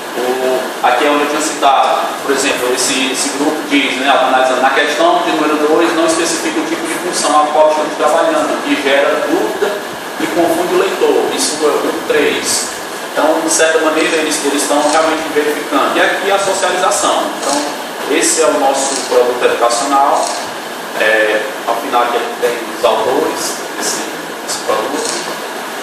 aqui é onde eu tinha citado, por exemplo, esse grupo diz, né, analisando na questão de número 2, não especifica o tipo de função a qual estamos trabalhando, que gera dúvida e confunde o leitor. Isso é o grupo 3. Então, de certa maneira, eles estão realmente verificando. E aqui a socialização. Então, esse é o nosso produto educacional. Ao final aqui tem os autores desse produto,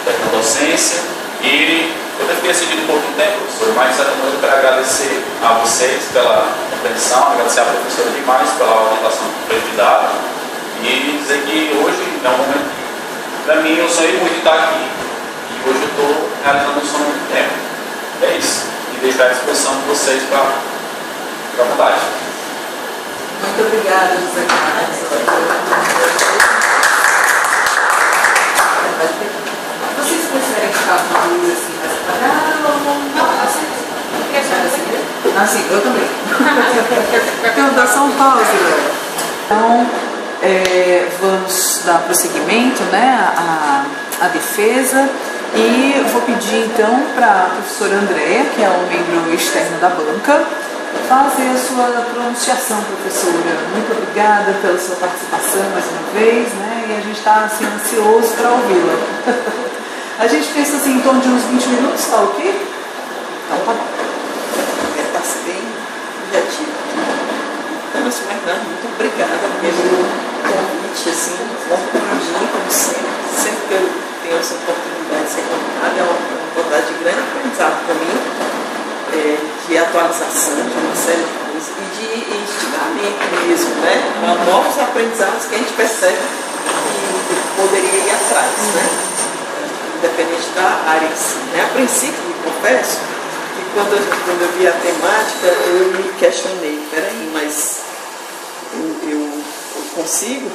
tecnodocência. E eu devo ter seguido um pouco de tempo, professor, mas de certa maneira eu quero agradecer a vocês pela compreensão, agradecer à professora demais pela orientação que foi me dada. E dizer que hoje é um momento, para mim, eu sonhei muito de estar aqui. Hoje eu estou realizando um sonho há muito tempo. É isso. E deixar à disposição de vocês para a vontade. Muito obrigada, José Carlos. Vocês preferem ficar com a luz assim mais apagada ou assim? Assim, eu também. Perguntar só um pause, galera. Então, vamos dar prosseguimento, né, à defesa. E vou pedir então para a professora Andréa, que é um membro externo da banca, fazer a sua pronunciação, professora. Muito obrigada pela sua participação mais uma vez, né? E a gente está assim, ansioso para ouvi-la. A gente pensa assim, em torno de uns 20 minutos, tá ok? Então tá bom. Está bem objetivo. Então, muito obrigada pelo convite, assim, bom para mim, como sempre. Sempre que eu tenho essa oportunidade de ser convidada, é uma oportunidade de grande aprendizado para mim, de atualização de uma série de coisas e de instigamento mesmo, né? Novos aprendizados que a gente percebe que poderia ir atrás, né? Independente da área em si, né? A princípio, me confesso que quando eu vi a temática, eu me questionei, peraí, mas eu consigo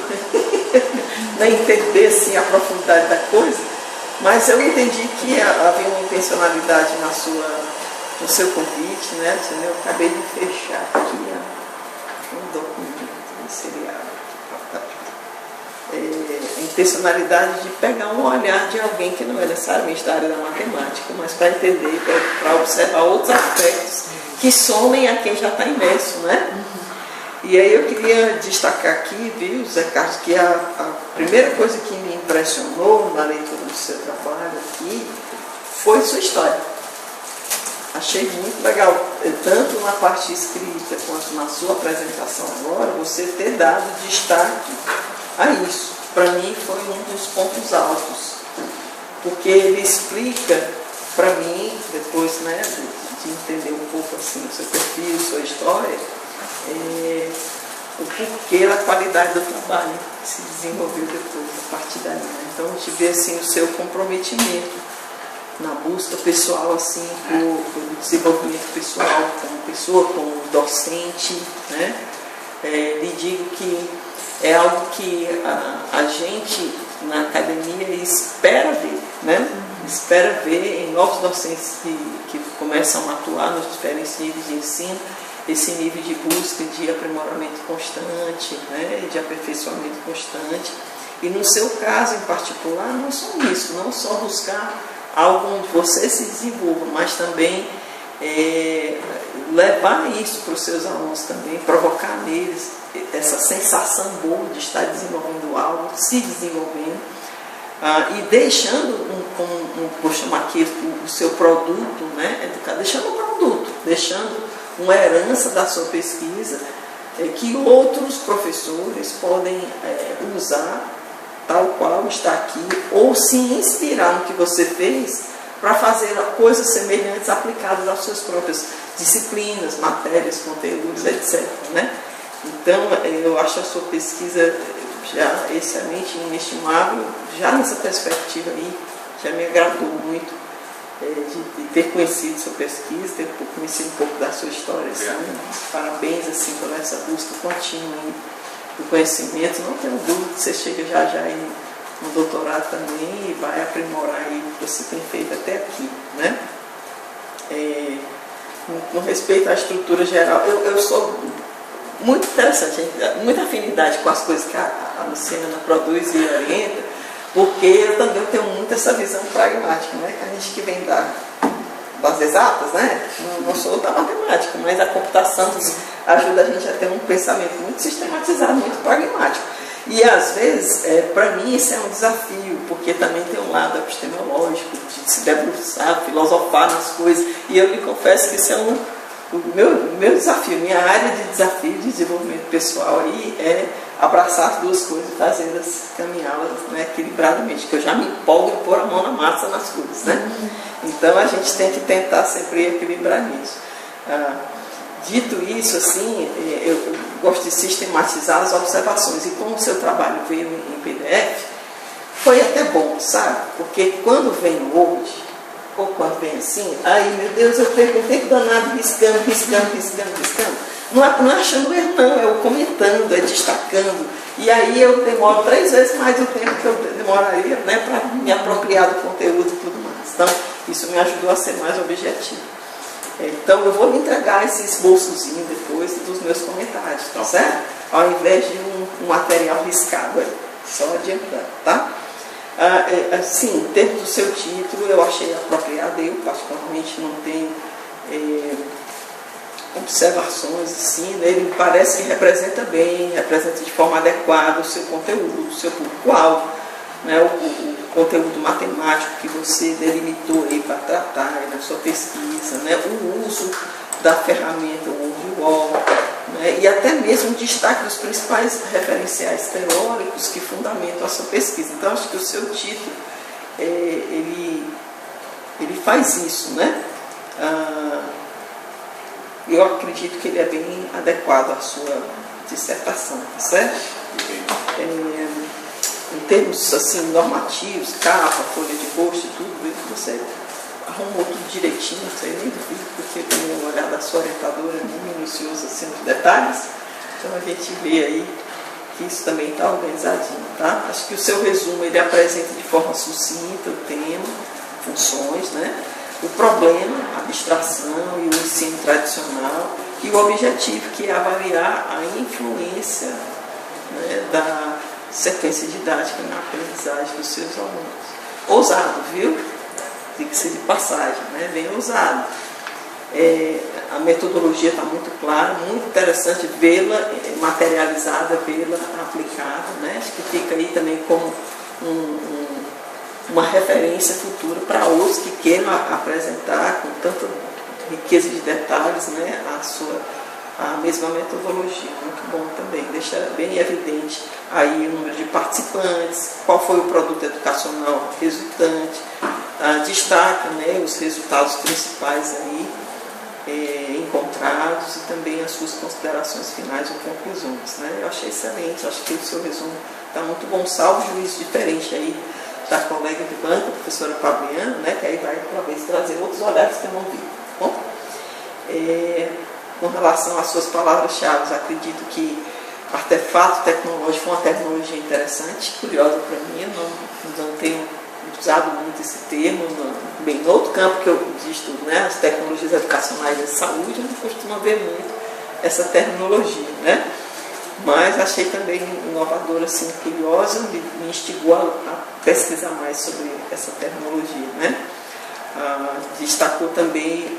né, entender assim, a profundidade da coisa, mas eu entendi que havia uma intencionalidade no seu convite, né? Eu acabei de fechar aqui um documento, seria a intencionalidade de pegar um olhar de alguém que não é necessariamente da área da matemática, mas para entender, para observar outros aspectos que somem a quem já está imerso, né? E aí eu queria destacar aqui, viu, Zé Carlos, que a primeira coisa que me impressionou na leitura do seu trabalho aqui foi sua história. Achei muito legal, tanto na parte escrita quanto na sua apresentação agora, você ter dado destaque a isso. Para mim foi um dos pontos altos, porque ele explica para mim, depois, né, de entender um pouco assim o seu perfil, sua história, o porquê da qualidade do trabalho que se desenvolveu depois, a partir daí. Né? Então a gente vê assim, o seu comprometimento na busca pessoal, assim, por desenvolvimento pessoal, como pessoa, como docente, né? Lhe digo que é algo que a gente na academia espera ver, né? Espera ver em novos docentes que começam a atuar nos diferentes níveis de ensino, esse nível de busca de aprimoramento constante, né? De aperfeiçoamento constante. E no seu caso em particular, não só isso, não só buscar algo onde você se desenvolva, mas também levar isso para os seus alunos também, provocar neles essa sensação boa de estar desenvolvendo algo, se desenvolvendo, e deixando, vou chamar aqui o seu produto, né, deixando um produto, deixando uma herança da sua pesquisa, que outros professores podem usar, tal qual está aqui, ou se inspirar no que você fez para fazer coisas semelhantes aplicadas às suas próprias disciplinas, matérias, conteúdos, etc. Né? Então, eu acho a sua pesquisa já excelente, inestimável, já nessa perspectiva aí, já me agradou muito de ter conhecido sua pesquisa, ter conhecido um pouco da sua história. Assim, parabéns assim, por essa busca contínua aí do conhecimento. Não tenho dúvida que você chega já aí no doutorado também e vai aprimorar aí o que você tem feito até aqui, né? Com respeito à estrutura geral, eu sou muito interessante, muita afinidade com as coisas que a Luciana produz e orienta, porque eu também tenho muito essa visão pragmática, né? Que a gente que vem das exatas, né? Não sou da matemática, mas a computação ajuda a gente a ter um pensamento muito sistematizado, muito pragmático. E às vezes, para mim, isso é um desafio, porque também tem um lado epistemológico, de se debruçar, filosofar nas coisas, e eu lhe confesso que isso é o meu desafio, minha área de desafio de desenvolvimento pessoal aí é abraçar as duas coisas e fazê-las, caminhá-las, né, equilibradamente, que eu já me empolgo em pôr a mão na massa nas coisas, né? Então a gente tem que tentar sempre equilibrar nisso. Dito isso, assim, eu gosto de sistematizar as observações, e como o seu trabalho veio em PDF, foi até bom, sabe? Porque quando vem o Word, ou quando vem assim, aí, meu Deus, eu perco um tempo danado riscando. Não é achando erro, não, é o comentando, é destacando. E aí eu demoro 3 vezes mais do tempo que eu demoraria, né, para me apropriar do conteúdo e tudo mais. Então, isso me ajudou a ser mais objetivo. Então, eu vou lhe entregar esse esboçozinho depois dos meus comentários, tá certo? Ao invés de um material riscado aí, só adiantando, tá? Assim, em termos do seu título, eu achei apropriado, eu particularmente não tenho observações assim, né? Ele parece que representa bem, representa de forma adequada o seu conteúdo, o seu público-alvo, né? O conteúdo matemático que você delimitou aí para tratar aí na sua pesquisa, né? O uso da ferramenta WordWall, né? E até mesmo o destaque dos principais referenciais teóricos que fundamentam a sua pesquisa. Então, acho que o seu título, ele faz isso, né? Eu acredito que ele é bem adequado à sua dissertação, tá certo? Em termos assim, normativos, capa, folha de post, tudo, você arrumou tudo direitinho, não sei nem duvido, porque eu tenho uma olhada da sua orientadora, muito minuciosa assim, nos detalhes. Então a gente vê aí que isso também está organizadinho, tá? Acho que o seu resumo ele apresenta de forma sucinta o tema, funções, né? O problema, a abstração e o ensino tradicional, e o objetivo, que é avaliar a influência, né, da sequência didática na aprendizagem dos seus alunos. Ousado, viu? Tem que ser de passagem, né? Bem ousado. A metodologia está muito clara, muito interessante vê-la materializada, vê-la aplicada, né? Acho que fica aí também como uma referência futura para outros que queiram apresentar com tanta riqueza de detalhes, né, a mesma metodologia. Muito bom também, deixa bem evidente aí o número de participantes, qual foi o produto educacional resultante, destaca, né, os resultados principais aí encontrados e também as suas considerações finais ou conclusões, né? Eu achei excelente, acho que o seu resumo está muito bom, salvo juízo diferente aí da colega de banco, a professora Fabiana, né, que aí vai talvez trazer outros olhares que eu não vi. Bom, com relação às suas palavras-chave, acredito que artefato tecnológico é uma tecnologia interessante, curiosa para mim, eu não tenho usado muito esse termo, bem, no outro campo que eu estudo, né, as tecnologias educacionais de saúde, eu não costumo ver muito essa terminologia, né? Mas achei também inovadora, assim, curiosa, me instigou a pesquisar mais sobre essa terminologia, né? Destacou também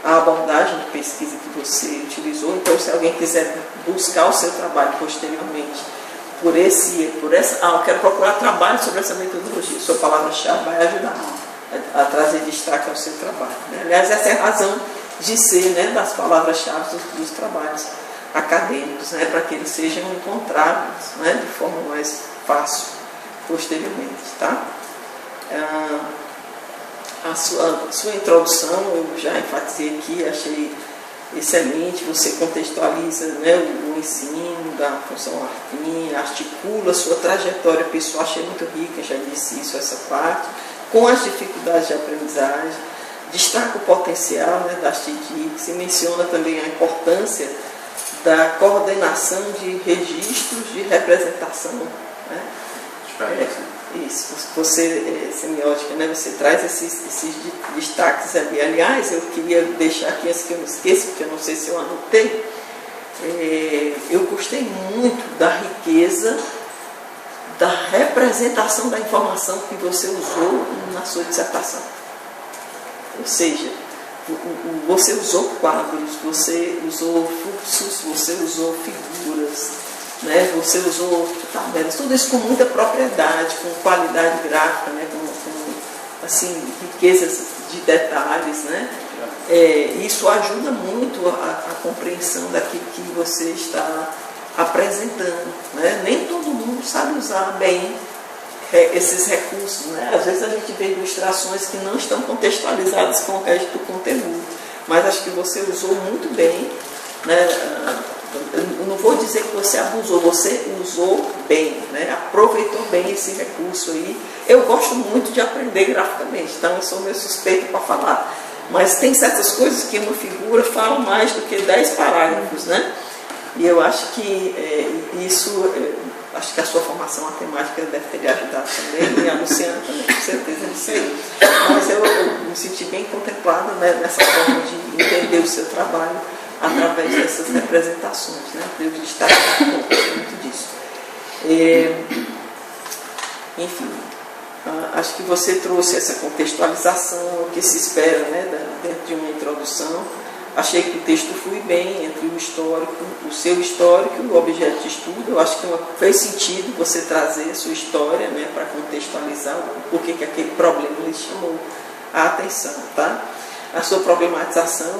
a abordagem de pesquisa que você utilizou. Então, se alguém quiser buscar o seu trabalho posteriormente eu quero procurar trabalho sobre essa metodologia, sua palavra-chave vai ajudar a trazer destaque ao seu trabalho, né? Aliás, essa é a razão de ser, né, das palavras-chave dos trabalhos acadêmicos, né, para que eles sejam encontrados, né, de forma mais fácil posteriormente, tá? A sua introdução eu já enfatizei aqui, achei excelente, você contextualiza, né, o ensino da função afim, articula a sua trajetória pessoal, achei muito rica, já disse isso, essa parte, com as dificuldades de aprendizagem, destaca o potencial, né, das TICs, e menciona também a importância da coordenação de registros de representação, né? Isso, você, semiótica, né? Você traz esses destaques ali. Aliás, eu queria deixar aqui, antes que eu me esqueça, porque eu não sei se eu anotei, eu gostei muito da riqueza da representação da informação que você usou na sua dissertação. Ou seja, você usou quadros, você usou fluxos, você usou figuras, né? Você usou tabelas, tudo isso com muita propriedade, com qualidade gráfica, né? com assim, riquezas de detalhes, né? Isso ajuda muito a compreensão daquilo que você está apresentando, né? Nem todo mundo sabe usar bem esses recursos, né? Às vezes a gente vê ilustrações que não estão contextualizadas com o resto do conteúdo, mas acho que você usou muito bem, né? Eu não vou dizer que você abusou, você usou bem, né? Aproveitou bem esse recurso aí. Eu gosto muito de aprender graficamente, então eu sou meio suspeito para falar, mas tem certas coisas que uma figura fala mais do que 10 parágrafos, né? E eu acho que acho que a sua formação matemática deve ter lhe ajudado também, e a Luciana também, com certeza, nisso aí. Mas eu me senti bem contemplada, né, nessa forma de entender o seu trabalho através dessas representações, né? Eu destaco muito disso. Enfim, acho que você trouxe essa contextualização, o que se espera, né, dentro de uma introdução. Achei que o texto flui bem entre o histórico, o seu histórico e o objeto de estudo. Eu acho que fez sentido você trazer a sua história, né, para contextualizar o que aquele problema lhe chamou a atenção, tá? A sua problematização,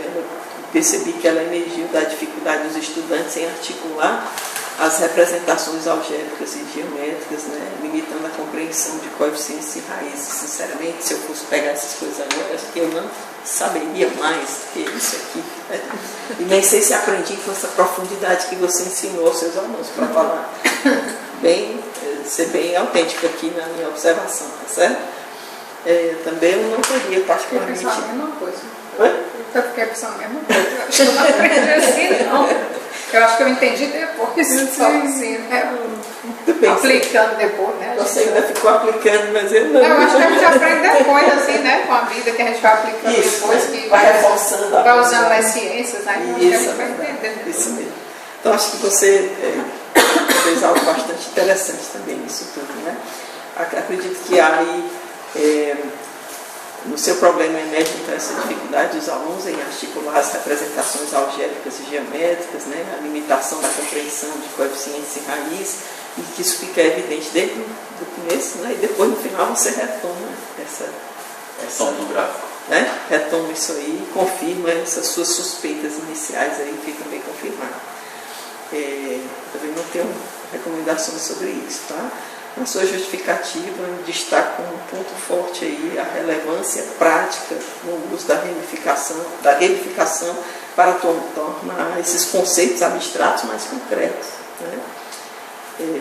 eu percebi que ela emergiu da dificuldade dos estudantes em articular as representações algébricas e geométricas, né, limitando a compreensão de coeficientes e raízes. Sinceramente, se eu fosse pegar essas coisas agora, acho que eu não saberia mais que isso aqui, né? E nem sei se aprendi com essa profundidade que você ensinou aos seus alunos, para falar ser bem autêntico aqui na minha observação, tá certo? Também eu não teria particularmente... Eu pensava a mesma coisa. Oi? Eu fiquei pensando a mesma coisa. Eu acho que eu não aprendi assim, não. Eu acho que eu entendi depois, só assim, né? Muito bem. Aplicando depois, né? Você ainda ficou aplicando, mas eu não. Eu acho que a gente aprende depois, assim, né? Com a vida que a gente vai aplicando Isso, depois, né? que Vai reforçando a vai usando coisa. as ciências, né? Então, acho que a Isso, gente vai entender depois. isso mesmo. Então acho que você fez algo bastante interessante também nisso tudo, né? Acredito que há aí, no seu problema emerge então essa dificuldade dos alunos em articular as representações algébricas e geométricas, né? A limitação da compreensão de coeficientes em raiz, e que isso fica evidente desde o começo, né? E depois no final você retoma no gráfico. né? Retoma isso aí e confirma essas suas suspeitas iniciais aí, ficam bem confirmadas. Também não tenho recomendações sobre isso, tá? Na sua justificativa, destaca como um ponto forte aí a relevância prática no uso da reificação para tornar esses conceitos abstratos mais concretos, né?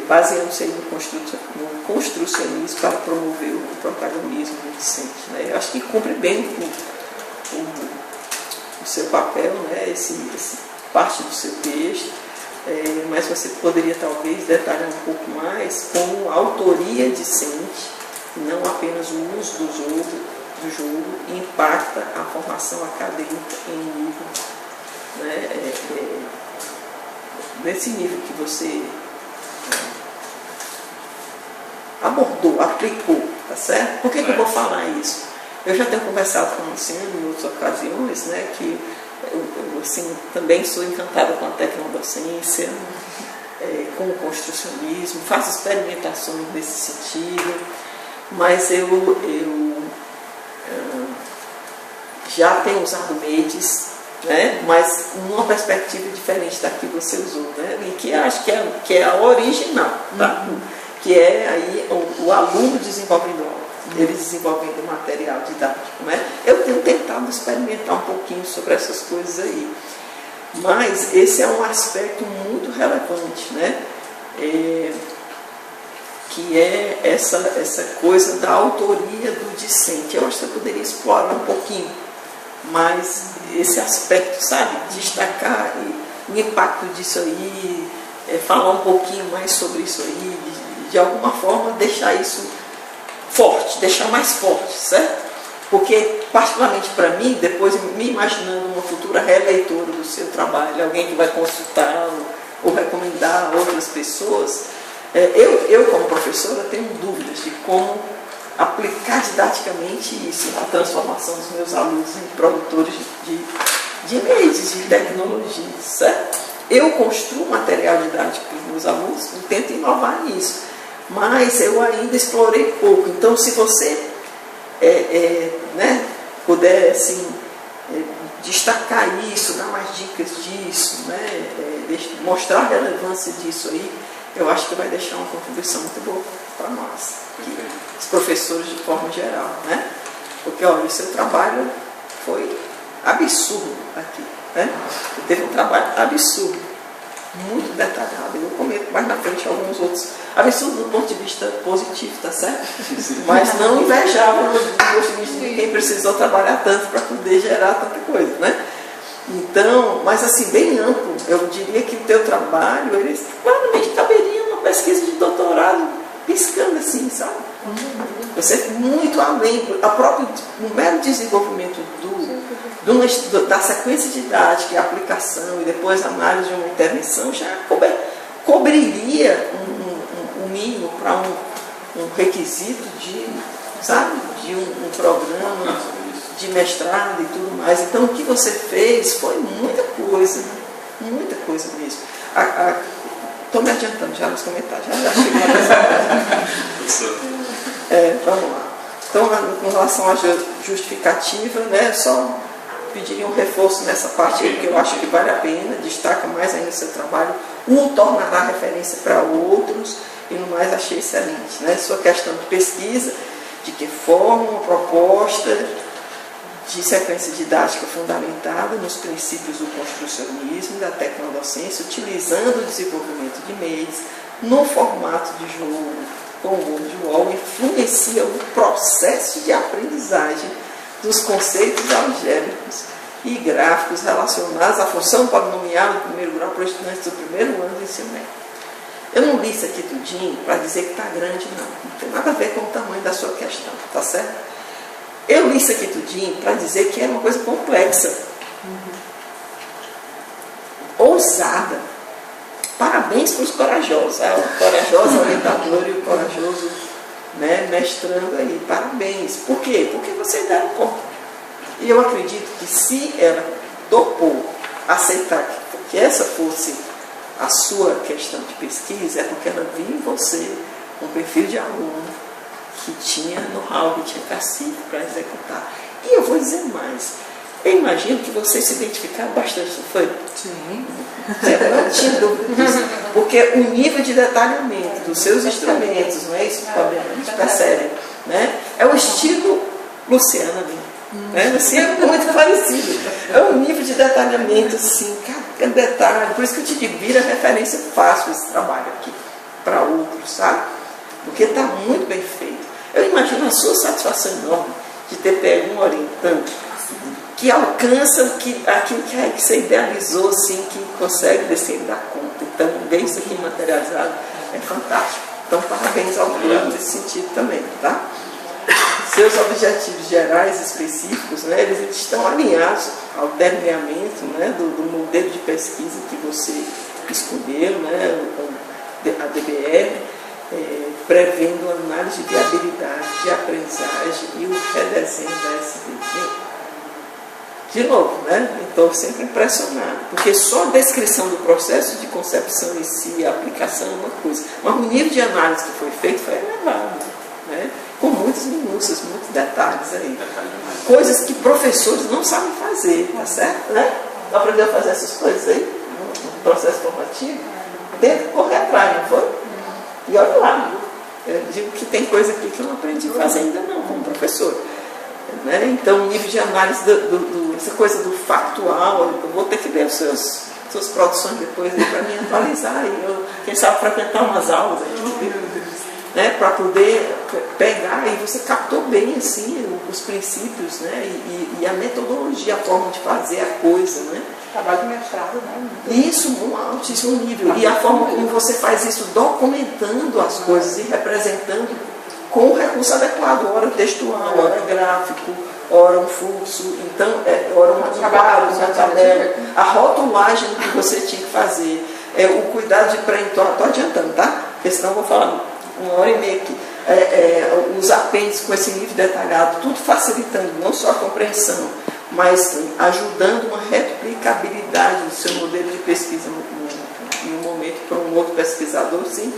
Baseando-se aí no construcionismo para promover o protagonismo do discente, né? Eu acho que cumpre bem o seu papel, né? Esse parte do seu texto. Mas você poderia talvez detalhar um pouco mais como a autoria discente, não apenas o uso do jogo, impacta a formação acadêmica em nível, né, nesse nível que você abordou, aplicou, tá certo? Por que eu vou falar isso? Eu já tenho conversado com o senhor em outras ocasiões, né, que eu assim, também sou encantada com a tecnodocência, com o construcionismo, faço experimentações nesse sentido, mas eu já tenho usado MEDIS, né, mas numa perspectiva diferente da que você usou, né, e que acho que é a original, tá? Que é aí o aluno desenvolvendo aula, ele desenvolvendo material didático, né? Eu tenho tentado experimentar um pouquinho sobre essas coisas aí, mas esse é um aspecto muito relevante, né? Que é essa coisa da autoria do discente. Eu acho que eu poderia explorar um pouquinho mais esse aspecto, sabe? Destacar o impacto disso aí, falar um pouquinho mais sobre isso aí, de alguma forma deixar isso forte, deixar mais forte, certo? Porque, particularmente para mim, depois me imaginando uma futura releitora do seu trabalho, alguém que vai consultar ou recomendar a outras pessoas, eu como professora tenho dúvidas de como aplicar didaticamente isso na transformação dos meus alunos em produtores de redes, de tecnologia, certo? Eu construo material didático para os meus alunos e tento inovar nisso, mas eu ainda explorei pouco. Então, se você né, puder assim, destacar isso, dar mais dicas disso, né, mostrar a relevância disso aí, eu acho que vai deixar uma contribuição muito boa para nós, os professores de forma geral, né? Porque, olha, o seu trabalho foi absurdo aqui, né? Teve um trabalho absurdo, muito detalhado. Eu comento mais na frente alguns outros absurdos do ponto de vista positivo, tá certo? Mas não invejável do ponto de vista de quem precisou trabalhar tanto para poder gerar tanta coisa, né? Então, mas assim, bem amplo, eu diria que o teu trabalho, ele claramente caberia uma pesquisa de doutorado, piscando assim, sabe? Você é muito além, o mero desenvolvimento da sequência didática e aplicação e depois a análise de uma intervenção já cobriria um mínimo para um requisito de, sabe, de um programa de mestrado e tudo mais. Então o que você fez foi muita coisa mesmo. Estou me adiantando já nos comentários, já chegou vamos lá. Então, com relação à justificativa, né, só pediria um reforço nessa parte aí, que eu acho que vale a pena, destaca mais ainda o seu trabalho, o tornará referência para outros, e no mais achei excelente, né? Sua questão de pesquisa, de que forma uma proposta de sequência didática fundamentada nos princípios do construcionismo e da tecnodocência, utilizando o desenvolvimento de meios no formato de jogo com o WordWall, influencia o processo de aprendizagem dos conceitos algébricos e gráficos relacionados à função polinomial do primeiro grau para estudantes do primeiro ano do ensino médio. Eu não li isso aqui tudinho para dizer que está grande, não tem nada a ver com o tamanho da sua questão, tá certo? Eu li isso aqui tudinho para dizer que é uma coisa complexa, ousada. Parabéns para os corajosos, o corajoso orientador e o corajoso, né, mestrando aí, parabéns. Por quê? Porque vocês deram conta. E eu acredito que se ela topou aceitar que essa fosse a sua questão de pesquisa, é porque ela viu em você um perfil de aluno que tinha know-how, que tinha cacife para executar. E eu vou dizer mais, eu imagino que vocês se identificaram bastante, não foi? Sim. Eu não tinha dúvida disso, porque o nível de detalhamento dos seus instrumentos, não é isso que a gente percebe, né? É o estilo Luciana mesmo. Né? Assim, é muito parecido. É um nível de detalhamento assim, cada detalhe. Por isso que eu te digo, vira referência fácil esse trabalho aqui para outros, sabe? Porque está muito bem feito. Eu imagino a sua satisfação enorme de ter pego um orientante que alcança aquilo que você idealizou, assim, que consegue descer da conta. Então, ver isso aqui materializado é fantástico. Então, parabéns ao grupo nesse sentido também, tá? Seus objetivos gerais específicos, né, eles estão alinhados ao delineamento, né, do modelo de pesquisa que você escolheu, né, a DBL, prevendo análise de viabilidade, de aprendizagem e o redesenho da SDG. De novo, né, estou sempre impressionado, porque só a descrição do processo de concepção em si, a aplicação é uma coisa, mas o nível de análise que foi feito foi elevado, né? Com muitas minúcias, muitos detalhes aí. Coisas que professores não sabem fazer, tá certo? Né? Aprendeu a fazer essas coisas aí no processo formativo? Teve que correr atrás, não foi? E olha lá, eu digo que tem coisa aqui que eu não aprendi a fazer ainda não, como professor. Né? Então, o nível de análise, essa coisa do factual, eu vou ter que ver suas produções depois para me atualizar. E eu, quem sabe, frequentar umas aulas aqui. Né, para poder pegar, e você captou bem assim os princípios, né, e a metodologia, a forma de fazer a coisa, né? Trabalho de mestrado, né? Isso, num altíssimo nível. E a forma como você faz isso, documentando as coisas e representando com o recurso adequado, ora textual, ora gráfico, ora um fluxo, então, ora um quadro, uma tabela, a rotulagem que você tinha que fazer, o cuidado de pré-entorno, estou adiantando, tá? Porque senão eu vou falar 1h30 aqui, os apêndices com esse nível detalhado, tudo facilitando não só a compreensão, mas ajudando uma replicabilidade do seu modelo de pesquisa em um momento para um outro pesquisador, sim,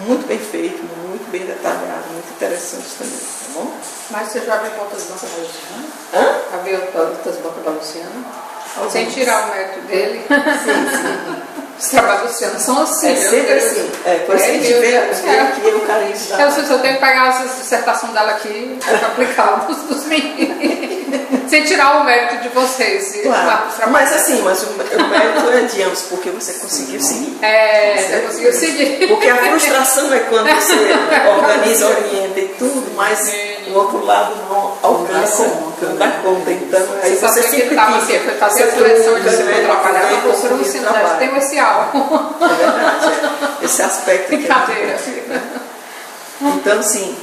muito bem feito, muito bem detalhado, muito interessante também, tá bom? Mas você já abriu contas bancas da Luciana? Hã? Abriu contas bancas da Luciana? Sem tirar o mérito dele? Sim. Os trabalhos do Luciano são assim. É sempre assim. Por isso que a gente vê aqui o carinho da... Eu tenho que pegar essa dissertação dela aqui para aplicar nos meninos. Sem tirar o mérito de vocês. Claro. Mas assim, o mérito é de ambos, porque você conseguiu seguir. Você conseguiu seguir. Porque a frustração é quando você organiza, orienta e tudo, mas o outro lado não alcança, não dá conta. Então, aí você sempre foi fazer a correção de se atrapalhar com a professora Luciana. Tem esse álbum. É verdade, esse aspecto aqui. Brincadeira. Então, assim,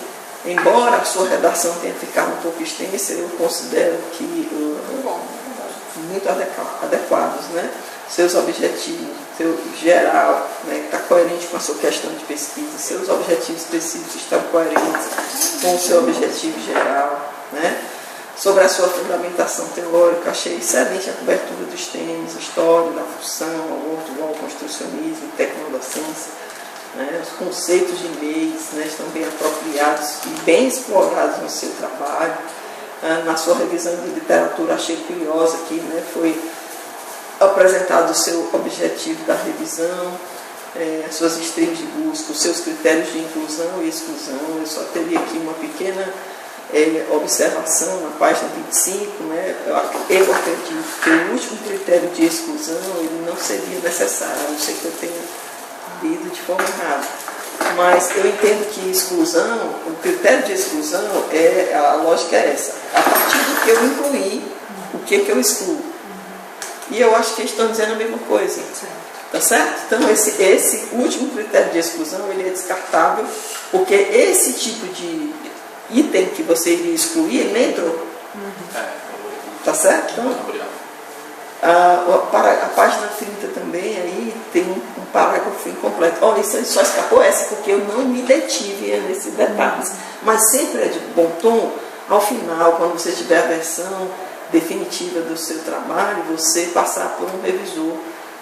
embora a sua redação tenha ficado um pouco extensa, eu considero que muito adequados, né? Seus objetivos, seu geral, né? Está coerente com a sua questão de pesquisa, seus objetivos específicos estão coerentes com o seu objetivo geral, né? Sobre a sua fundamentação teórica, achei excelente a cobertura dos temas, história da função, ao construcionismo, tecnodocência. Né, os conceitos de leis, né, estão bem apropriados e bem explorados no seu trabalho. Na sua revisão de literatura, achei curiosa que, né, foi apresentado o seu objetivo da revisão, as suas streams de busca, os seus critérios de inclusão e exclusão. Eu só teria aqui uma pequena observação na página 25, né, eu acredito que o último critério de exclusão ele não seria necessário, a não ser que eu tenha lido de forma errada. Mas eu entendo que exclusão, o critério de exclusão, a lógica é essa. A partir do que eu incluí, o que eu excluo. E eu acho que eles estão dizendo a mesma coisa. Tá certo? Então, esse último critério de exclusão, ele é descartável, porque esse tipo de item que você iria excluir, ele nem entrou. Tá certo? Então, a página 30 também, aí tem um parágrafo incompleto. Olha, isso só escapou essa porque eu não me detive nesses detalhes. Mas sempre é de bom tom, ao final, quando você tiver a versão definitiva do seu trabalho, você passar por um revisor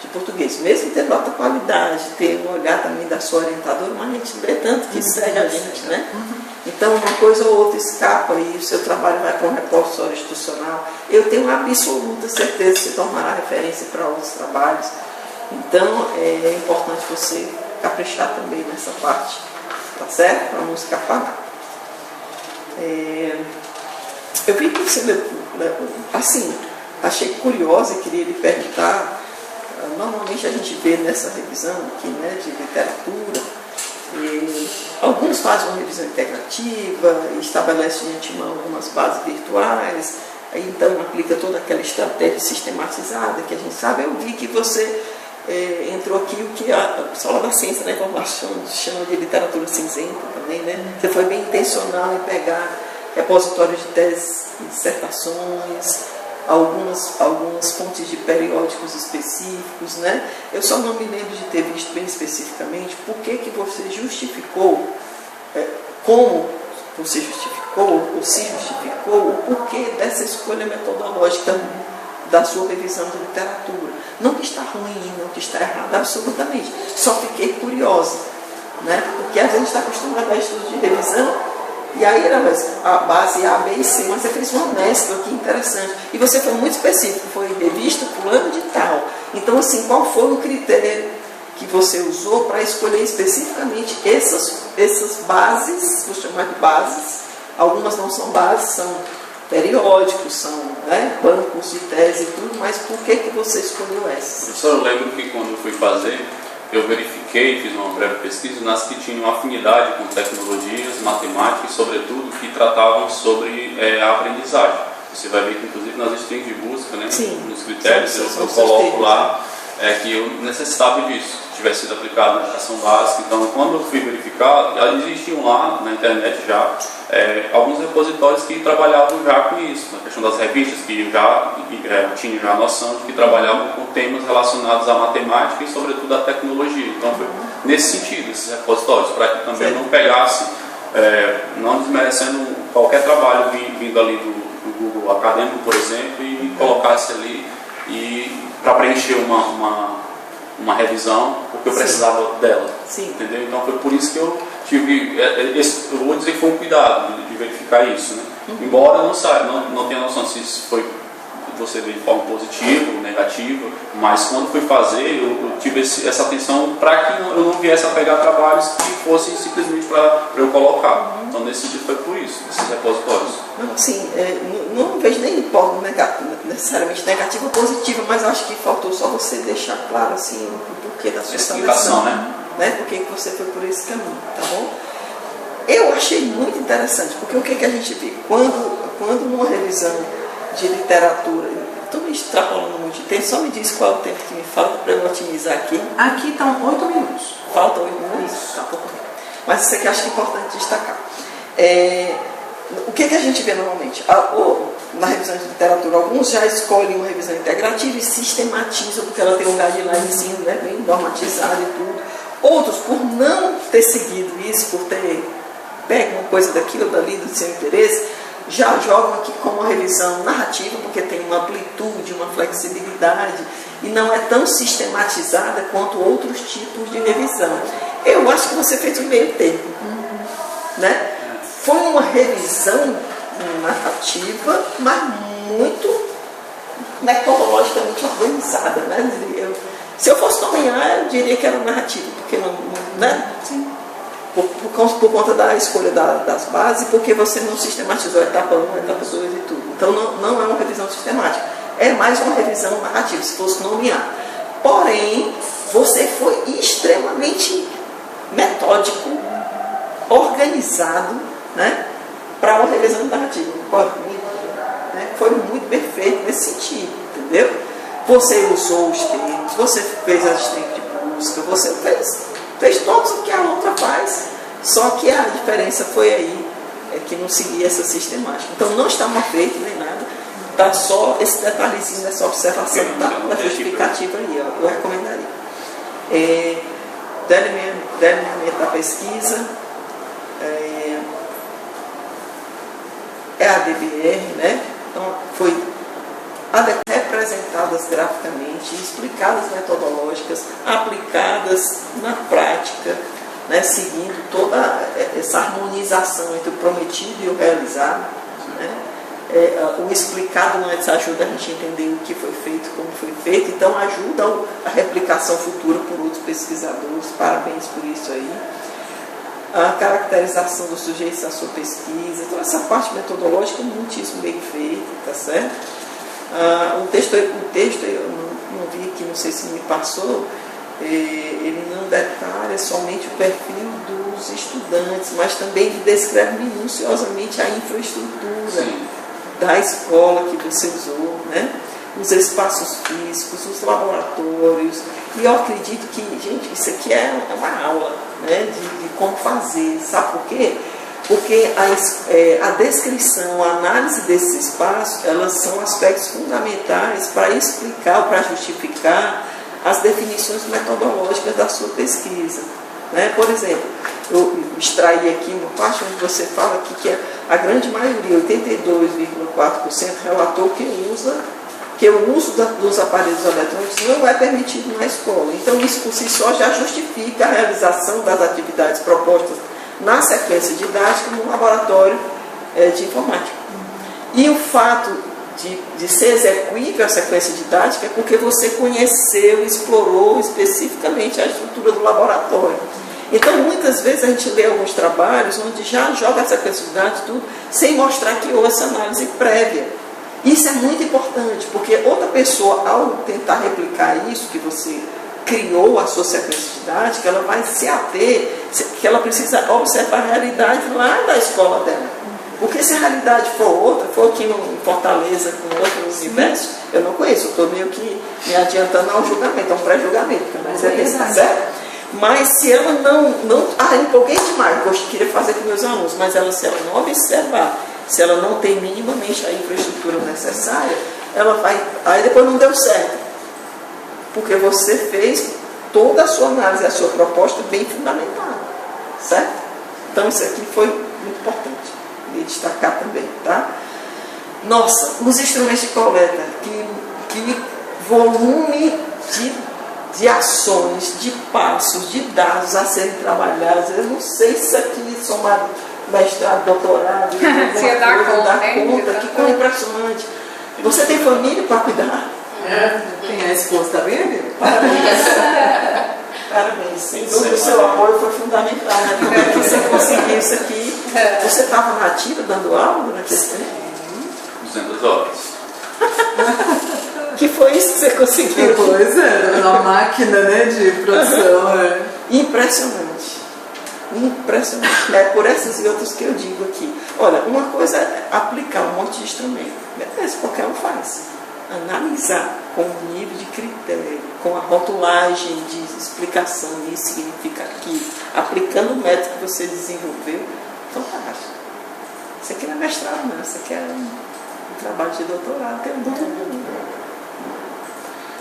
de português, mesmo tendo alta qualidade, ter um olhar também da sua orientadora, mas a gente lê tanto que segue a gente, né? Então, uma coisa ou outra escapa e o seu trabalho vai para um repositório institucional. Eu tenho absoluta certeza que se tornará referência para outros trabalhos. Então, é importante você caprichar também nessa parte, tá certo? Para não escapar nada. Eu vi que você, assim, achei curiosa e queria lhe perguntar. Normalmente a gente vê nessa revisão aqui, né, de literatura, alguns fazem uma revisão integrativa, estabelecem de antemão algumas bases virtuais, aí então aplica toda aquela estratégia sistematizada que a gente sabe. Eu vi que você entrou aqui o que a Sala da Ciência da Informação chama de literatura cinzenta também, né? Você foi bem intencional em pegar repositórios de teses e dissertações, algumas fontes de periódicos específicos, né? Eu só não me lembro de ter visto bem especificamente por que você justificou, como você justificou, ou se justificou, o porquê dessa escolha metodológica da sua revisão de literatura. Não que está ruim, não que está errado, absolutamente. Só fiquei curiosa, né? Porque às vezes a gente está acostumado a estudos de revisão, e aí era a base A, B e C, mas você fez uma mescla aqui interessante. E você foi muito específico, foi revista fulano de tal. Então, assim, qual foi o critério que você usou para escolher especificamente essas bases, vou chamar de bases, algumas não são bases, são periódicos, são, né, bancos de tese e tudo, mas por que você escolheu essas? Professor, eu lembro que quando eu fui fazer, eu verifiquei, fiz uma breve pesquisa nas que tinham afinidade com tecnologias, matemática e, sobretudo, que tratavam sobre a aprendizagem. Você vai ver que, inclusive, nas strings de busca, né, nos critérios, eu coloco lá que eu necessitava disso, que tivesse sido aplicado na educação básica. Então, quando eu fui verificar, existiam lá na internet já alguns repositórios que trabalhavam já com isso, na questão das revistas, que eu já tinha já a noção de que trabalhavam com temas relacionados à matemática e, sobretudo, à tecnologia. Então, foi nesse sentido, esses repositórios, para que também não pegasse, não desmerecendo qualquer trabalho vindo ali do Google acadêmico, por exemplo, e colocasse ali para preencher uma revisão, porque eu precisava dela. Entendeu? Então, foi por isso que eu tive, eu vou dizer que foi um cuidado de verificar isso, né? Embora eu não tenha noção se isso foi você vê de forma positiva ou negativa, mas quando fui fazer, eu tive essa atenção para que eu não viesse a pegar trabalhos que fossem simplesmente para eu colocar. Então, nesse sentido, foi por isso, esses repositórios. Não, assim, não vejo nem hipótese necessariamente negativa ou positiva, mas acho que faltou só você deixar claro assim, o porquê da sua explicação, né? Por que você foi por esse caminho, tá bom? Eu achei muito interessante, porque o que a gente vê? Quando numa revisão de literatura, estou me extrapolando muito de tempo, só me diz qual é o tempo que me falta para eu otimizar aqui. Aqui estão 8 minutos. Faltam 8 minutos? Isso. Tá pouco. Mas isso aqui eu acho que é importante destacar. O que a gente vê normalmente? Na revisão de literatura, alguns já escolhem uma revisão integrativa e sistematizam, porque ela tem um guidelinezinho, né, bem normatizado e tudo. Outros, por não ter seguido isso, por ter pego uma coisa daquilo, dali, do seu interesse, já jogam aqui como uma revisão narrativa, porque tem uma amplitude, uma flexibilidade, e não é tão sistematizada quanto outros tipos de revisão. Eu acho que você fez o meio termo, né? Foi uma revisão narrativa, mas muito metodologicamente organizada, né? Se eu fosse nomear, eu diria que era narrativa, porque não, né? Sim. Por conta da escolha das bases, porque você não sistematizou a etapa 1, a etapa 2 e tudo. Então não é uma revisão sistemática, é mais uma revisão narrativa, se fosse nomear. Porém, você foi extremamente metódico, organizado, né, para uma revisão narrativa. Foi muito perfeito nesse sentido, entendeu? você usou os termos, você fez assistente de busca, você fez todos o que a outra faz, só que a diferença foi aí, que não seguia essa sistemática. Então não está mal feito nem nada, está só esse detalhezinho dessa observação da justificativa aí, eu recomendaria. Delineamento da pesquisa, a DBR, né? Então foi representadas graficamente, explicadas metodológicas, aplicadas na prática, né? Seguindo toda essa harmonização entre o prometido e o realizado, né? O explicado antes ajuda a gente a entender o que foi feito, como foi feito, então ajuda a replicação futura por outros pesquisadores, parabéns por isso aí. A caracterização dos sujeitos à sua pesquisa, toda essa parte metodológica muitíssimo bem feita, tá certo? O texto eu não vi aqui, não sei se me passou, ele não detalha somente o perfil dos estudantes, mas também ele descreve minuciosamente a infraestrutura da escola que você usou, né? Os espaços físicos, os laboratórios, e eu acredito que, gente, isso aqui é uma aula, né, de como fazer, sabe por quê? Porque a descrição, a análise desses espaços, elas são aspectos fundamentais para explicar ou para justificar as definições metodológicas da sua pesquisa, né? Por exemplo, eu extraí aqui uma parte onde você fala aqui que a grande maioria, 82,4%, relatou que o uso dos aparelhos eletrônicos não é permitido na escola. Então, isso por si só já justifica a realização das atividades propostas na sequência didática no laboratório de informática. E o fato de ser execuível a sequência didática é porque você conheceu, explorou especificamente a estrutura do laboratório. Então, muitas vezes a gente lê alguns trabalhos onde já joga a sequência didática tudo, sem mostrar que houve essa análise prévia. Isso é muito importante, porque outra pessoa, ao tentar replicar isso que você criou, a sua sequência didática, ela vai se ater, que ela precisa observar a realidade lá da escola dela. Porque se a realidade for outra, for aqui em Fortaleza, com outro universo, eu não conheço, eu estou meio que me adiantando ao julgamento, a um pré-julgamento, que eu não sei se está certo. Mas se ela empolguei demais, eu queria fazer com meus alunos, mas se ela não observar, se ela não tem minimamente a infraestrutura necessária, ela vai, aí depois não deu certo, porque você fez toda a sua análise, a sua proposta bem fundamentada, certo? Então isso aqui foi muito importante, queria destacar também, tá? Nossa, os instrumentos de coleta, que volume de ações, de passos, de dados a serem trabalhados, eu não sei se isso aqui somado mestrado, doutorado, se ia dar conta, que coisa impressionante. Você tem família para cuidar? Tem a esposa, está vendo? Parabéns. Parabéns. Sem dúvida, o seu apoio foi fundamental, né? Como é que você conseguiu isso aqui? Você estava na ativa dando aula durante esse tempo? 200 horas. Que foi isso que você conseguiu? Pois uma máquina, né, de produção. Impressionante. Impressionante. É por essas e outras que eu digo aqui. Olha, uma coisa é aplicar um monte de instrumento. Beleza, qualquer um faz. Analisar com o nível de critério, com a rotulagem de explicação, isso significa aquilo, aplicando o método que você desenvolveu, fantástico. Isso aqui não é mestrado, não. Isso aqui é um trabalho de doutorado. Tem um doutorado.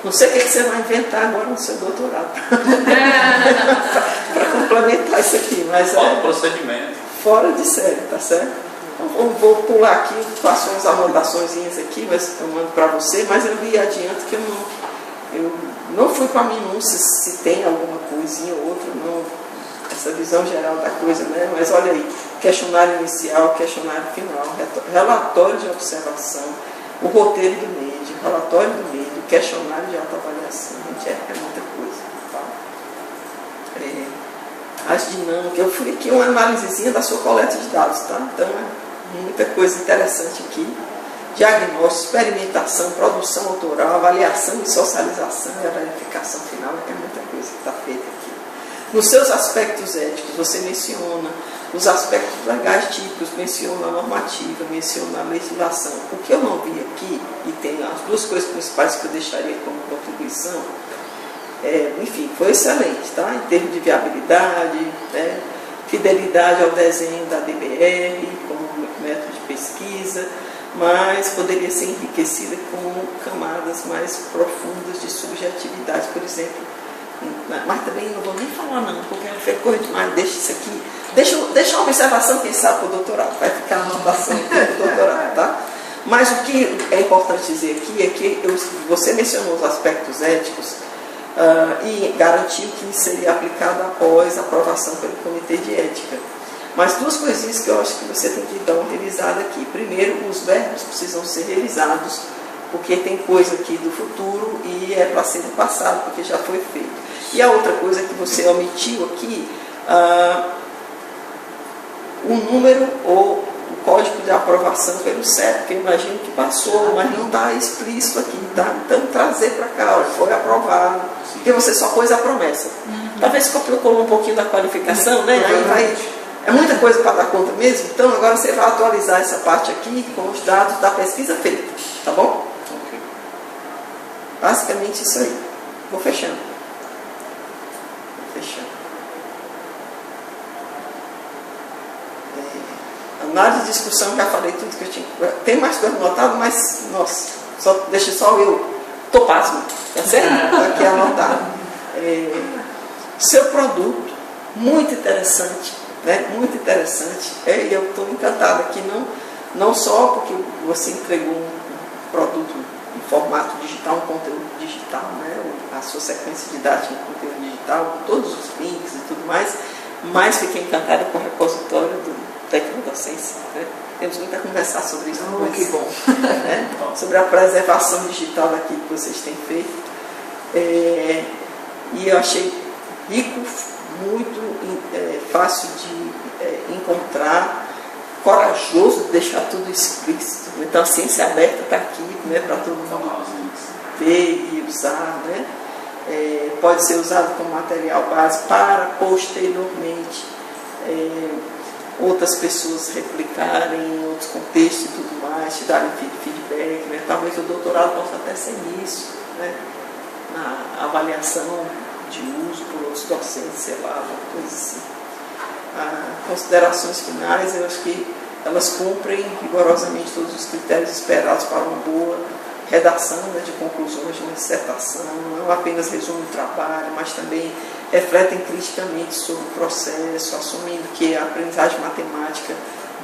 Não sei o que você vai inventar agora no seu doutorado para complementar isso aqui, mas fora o procedimento. Fora de série, tá certo? Então, vou pular aqui, faço umas anotações aqui, mas eu mando para você, mas eu vi adiante que eu não fui para a minúcia se tem alguma coisinha ou outra, não, essa visão geral da coisa, né? Mas olha aí, questionário inicial, questionário final, relatório de observação, o roteiro do MED, relatório do MED, questionário de autoavaliação, gente, é muita coisa. Tá? As dinâmicas, eu fui aqui uma análisezinha da sua coleta de dados, tá? Então é muita coisa interessante aqui. Diagnóstico, experimentação, produção autoral, avaliação e socialização e a verificação final, é muita coisa que está feita aqui. Nos seus aspectos éticos, você menciona os aspectos legais típicos, menciona a normativa, menciona a legislação. O que eu não vi aqui, e tem as duas coisas principais que eu deixaria como contribuição, enfim, foi excelente, tá? Em termos de viabilidade, né? Fidelidade ao desenho da DBR como método de pesquisa, mas poderia ser enriquecida com camadas mais profundas de subjetividade, por exemplo. Mas também não vou nem falar não, porque foi coisa demais, deixa isso aqui. Deixa uma observação, quem sabe, para o doutorado, vai ficar a anotação aqui do doutorado, tá? Mas o que é importante dizer aqui é que você mencionou os aspectos éticos e garantiu que seria aplicado após a aprovação pelo Comitê de Ética. Mas duas coisinhas que eu acho que você tem que dar uma revisada aqui. Primeiro, os verbos precisam ser revisados, porque tem coisa aqui do futuro e é para ser do passado, porque já foi feito. E a outra coisa que você omitiu aqui, o número ou o código de aprovação pelo CEP, que eu imagino que passou, mas não está explícito aqui, tá? Então trazer para cá, foi aprovado, porque você só pôs a promessa. Talvez colocou um pouquinho da qualificação, né? Aí vai, é muita coisa para dar conta mesmo, então agora você vai atualizar essa parte aqui com os dados da pesquisa feita, tá bom? Ok. Basicamente isso aí. Vou fechando. Análise de discussão, já falei tudo que eu tinha. Tem mais coisa anotada, mas, nossa, deixa só eu. Tô pasmo, tá certo? Aqui anotado. Seu produto, muito interessante, né? Muito interessante. E eu estou encantada aqui, não só porque você entregou um produto em formato digital, um conteúdo digital, né? A sua sequência didática em conteúdo digital, com todos os links e tudo mais, mas fiquei encantada com o repositório do Tecnodocência, né? Temos muito a conversar sobre isso. Que bom. Né? Sobre a preservação digital daquilo que vocês têm feito. E eu achei rico, muito fácil de encontrar, corajoso de deixar tudo explícito. Então a ciência aberta está aqui, né, para todo mundo ver e usar. Né? Pode ser usado como material base para posteriormente outras pessoas replicarem em outros contextos e tudo mais, te darem feedback, né? Talvez o doutorado possa até ser nisso, né? Na avaliação de uso por outros docentes, sei lá, uma coisa assim. Considerações finais, eu acho que elas cumprem rigorosamente todos os critérios esperados para uma boa redação, né, de conclusões de uma dissertação, não apenas resumo o trabalho, mas também refletem criticamente sobre o processo, assumindo que a aprendizagem matemática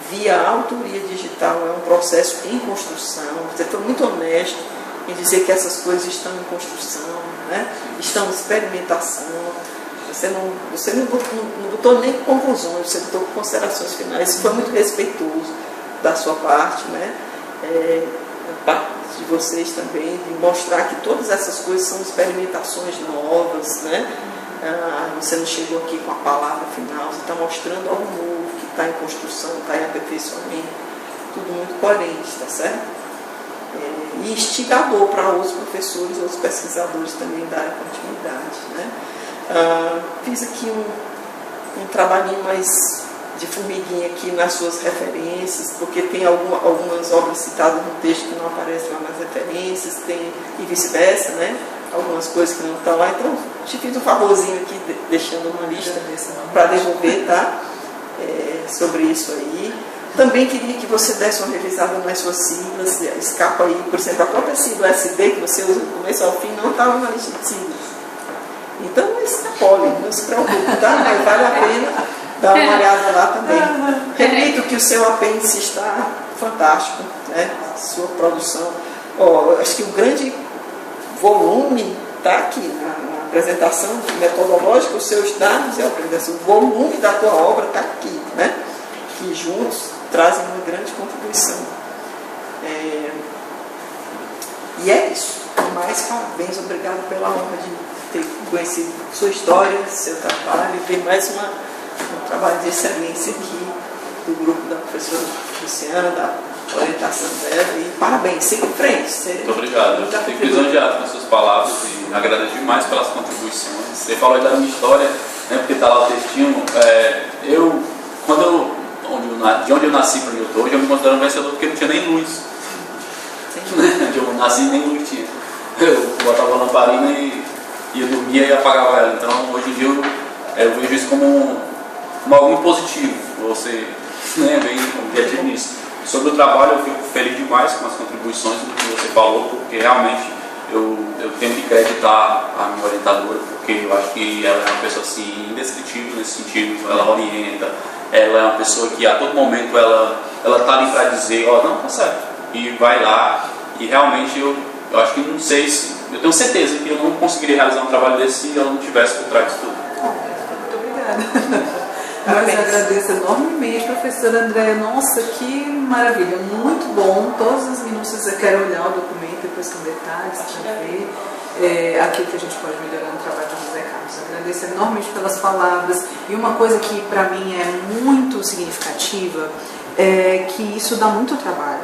via autoria digital é um processo em construção. Você foi muito honesto em dizer que essas coisas estão em construção, né? Estão em experimentação. Você não botou nem conclusões, você botou considerações finais. Isso foi muito respeitoso da sua parte, né? Da parte de vocês também, de mostrar que todas essas coisas são experimentações novas, né? Você não chegou aqui com a palavra final, você está mostrando algo novo, que está em construção, está em aperfeiçoamento, tudo muito coerente, tá certo? E instigador para outros professores, outros pesquisadores também darem continuidade, né? Fiz aqui um trabalhinho mais de formiguinha aqui nas suas referências, porque tem algumas obras citadas no texto que não aparecem lá nas referências, e vice-versa, né? Algumas coisas que não estão lá, então te fiz um favorzinho aqui, deixando uma lista para devolver, tá? Sobre isso aí. Também queria que você desse uma revisada nas suas siglas, escapa aí, por exemplo, a própria sigla SD que você usa do começo ao fim não estava na lista de siglas. Então, extrapole, não se preocupe, tá? Mas vale a pena dar uma olhada lá também. Repito que o seu apêndice está fantástico, né? A sua produção. Acho que o grande volume está aqui na apresentação metodológica, os seus dados e a apresentação. O volume da tua obra está aqui, né? Que juntos trazem uma grande contribuição. E é isso. Mais parabéns, obrigado pela honra de ter conhecido sua história, seu trabalho, e ver mais um trabalho de excelência aqui do grupo da professora Luciana, da orientação dela, e parabéns, siga em frente. Muito obrigado. Fico lisonjeado com as suas palavras e agradeço demais pelas contribuições. Você falou da minha história, né, porque está lá o textinho. Eu de onde eu nasci para onde eu estou, hoje eu me considero um vencedor porque não tinha nem luz. Onde eu nasci nem luz tinha. Eu botava a lamparina e eu dormia e apagava ela. Então hoje em dia eu vejo isso como algo positivo. Você bem objetivo nisso. Sobre o trabalho, eu fico feliz demais com as contribuições do que você falou, porque realmente eu tenho que acreditar a minha orientadora, porque eu acho que ela é uma pessoa assim, indescritível nesse sentido. Ela orienta, ela é uma pessoa que a todo momento ela está ali para dizer, ó, não, tá certo, e vai lá, e realmente eu acho que não sei se, eu tenho certeza que eu não conseguiria realizar um trabalho desse se ela não tivesse por trás de tudo. Muito obrigada. Mas agradeço enormemente, professora Andréia. Nossa, que maravilha, muito bom. Todas as minúcias eu quero olhar o documento depois com detalhes para ver aquilo que a gente pode melhorar no trabalho do José Carlos. Agradeço enormemente pelas palavras. E uma coisa que para mim é muito significativa é que isso dá muito trabalho.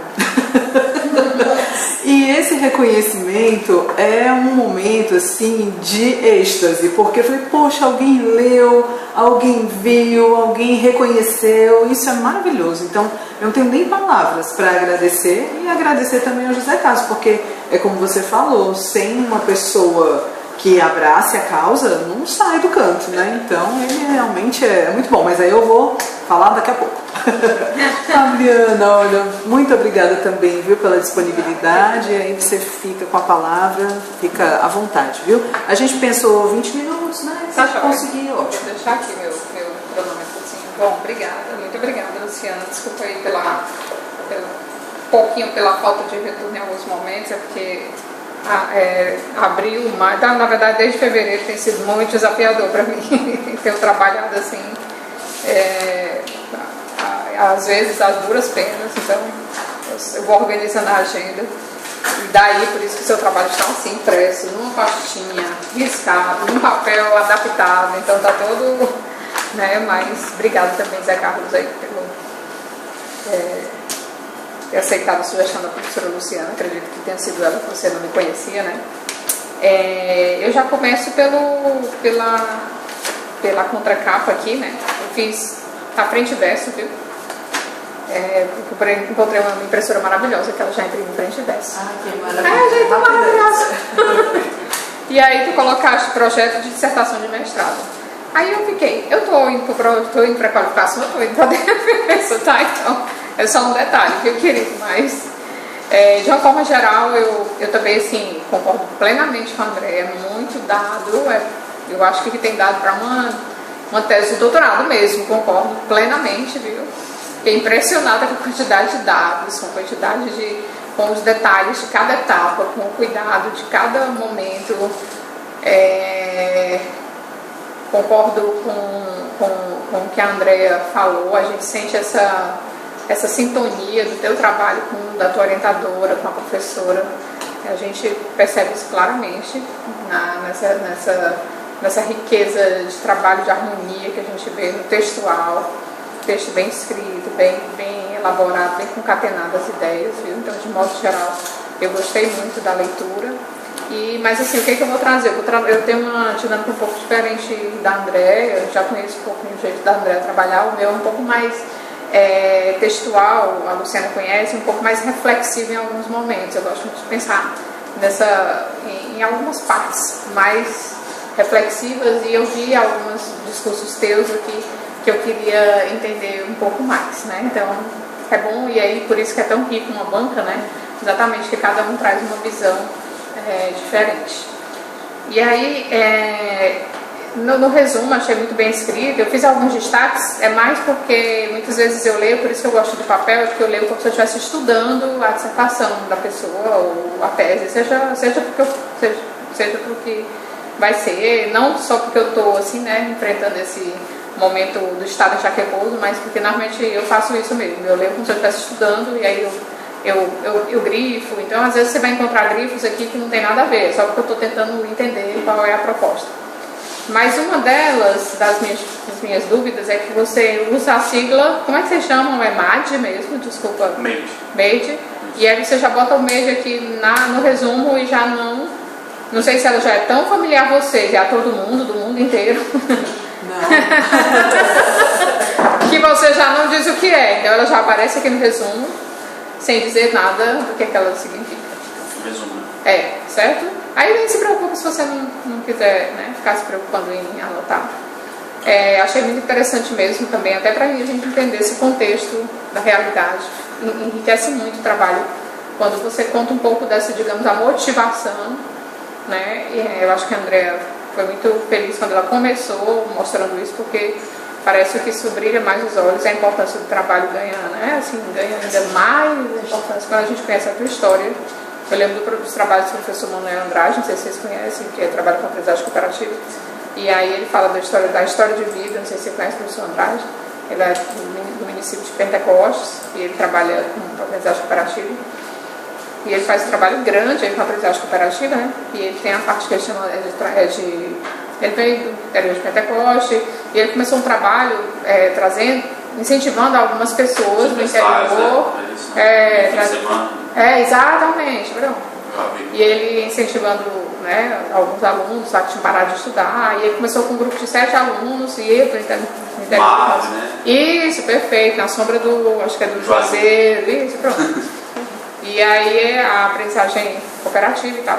E esse reconhecimento é um momento assim de êxtase, porque eu falei, poxa, alguém leu, alguém viu, alguém reconheceu, isso é maravilhoso. Então eu não tenho nem palavras para agradecer, e agradecer também ao José Carlos, porque é como você falou, sem uma pessoa que abrace a causa, não sai do canto, né? Então ele realmente é muito bom, mas aí eu vou falar daqui a pouco. Fabiana, olha, muito obrigada também, viu, pela disponibilidade. Aí você fica com a palavra, fica à vontade, viu? A gente pensou 20 minutos, né? Tá, conseguir, ótimo. Vou deixar aqui meu cronômetrozinho. Bom, obrigada, muito obrigada, Luciana. Desculpa aí pela falta de retorno em alguns momentos, é porque abril, maio, na verdade desde fevereiro tem sido muito desafiador para mim. Tenho trabalhado assim, às vezes às duras penas, então eu vou organizando a agenda, e daí por isso que o seu trabalho está assim, impresso, numa pastinha, riscado, num papel adaptado, então está todo, né, mas obrigada também, Zé Carlos, aí pelo ter aceitado a sugestão da professora Luciana. Acredito que tenha sido ela, que você não me conhecia, né? Eu já começo pela contracapa aqui, né? Eu fiz tá frente e verso, viu? Encontrei uma impressora maravilhosa que ela já imprimiu frente e verso. Ah, que maravilha. Gente, maravilhosa. E aí tu colocaste projeto de dissertação de mestrado. Aí eu fiquei, eu tô indo para qualificação, eu tô indo para defesa, tá? Então, é só um detalhe, viu, querido? Mas, de uma forma geral, eu também, assim, concordo plenamente com a Andréia, muito dado, eu acho que tem dado para uma tese de doutorado mesmo, concordo plenamente, viu? Fiquei impressionada com a quantidade de dados, com os detalhes de cada etapa, com o cuidado de cada momento. Concordo com o que a Andréia falou, a gente sente essa sintonia do teu trabalho da tua orientadora, com a professora. A gente percebe isso claramente nessa riqueza de trabalho, de harmonia que a gente vê no textual, texto bem escrito, bem elaborado, bem concatenado as ideias, viu? Então, de modo geral, eu gostei muito da leitura. Mas assim, o que eu vou trazer? Eu tenho uma dinâmica um pouco diferente da Andréia, eu já conheço um pouco o jeito da Andréia trabalhar, o meu é um pouco mais textual, a Luciana conhece, um pouco mais reflexivo em alguns momentos. Eu gosto muito de pensar em algumas partes mais reflexivas, e eu vi alguns discursos teus aqui que eu queria entender um pouco mais, né? Então, é bom, e aí por isso que é tão rico uma banca, né? Exatamente, que cada um traz uma visão diferente. E aí, no resumo, achei muito bem escrito. Eu fiz alguns destaques, mais porque muitas vezes eu leio, por isso que eu gosto do papel, porque eu leio como se eu estivesse estudando a dissertação da pessoa ou a tese, seja porque vai ser, não só porque eu estou assim, né, enfrentando esse momento do estado enxaquecoso, mas porque normalmente eu faço isso mesmo. Eu leio como se eu estivesse estudando, e aí eu grifo. Então às vezes você vai encontrar grifos aqui que não tem nada a ver, só porque eu estou tentando entender qual é a proposta. Mas uma delas, das minhas dúvidas, é que você usa a sigla, como é que vocês chamam? É MAD mesmo? Desculpa. MAD. E aí você já bota o MAD aqui no resumo, e já não sei se ela já é tão familiar a vocês e a todo mundo, do mundo inteiro. Não. Que você já não diz o que é, então ela já aparece aqui no resumo, sem dizer nada do que ela significa. Resumo. Certo? Aí nem se preocupe se você não quiser, né, ficar se preocupando em anotar. Achei muito interessante mesmo também, até para a gente entender esse contexto da realidade. Enriquece muito o trabalho quando você conta um pouco dessa, digamos, a motivação, né? E eu acho que a Andrea foi muito feliz quando ela começou mostrando isso, porque parece que isso brilha mais os olhos, a importância do trabalho ganha, né? Assim, ganha ainda mais importância quando a gente conhece a tua história. Eu lembro dos trabalhos do professor Manuel Andrade, não sei se vocês conhecem, que trabalha com aprendizagem cooperativa. E aí ele fala da história de vida, não sei se você conhece o professor Andrade, ele é do município de Pentecostes, e ele trabalha com aprendizagem cooperativa. E ele faz um trabalho grande aí com a aprendizagem cooperativa, né? E ele tem a parte que ele chama ele veio do interior de Pentecostes, e ele começou um trabalho incentivando algumas pessoas do interior. Exatamente, Bruno. E ele incentivando, né, alguns alunos que tinham parado de estudar, e ele começou com um grupo de 7 alunos, e ele Marcos, né? Isso, perfeito, na sombra acho que é do Juazeiro, isso, pronto. E aí a aprendizagem cooperativa e tal.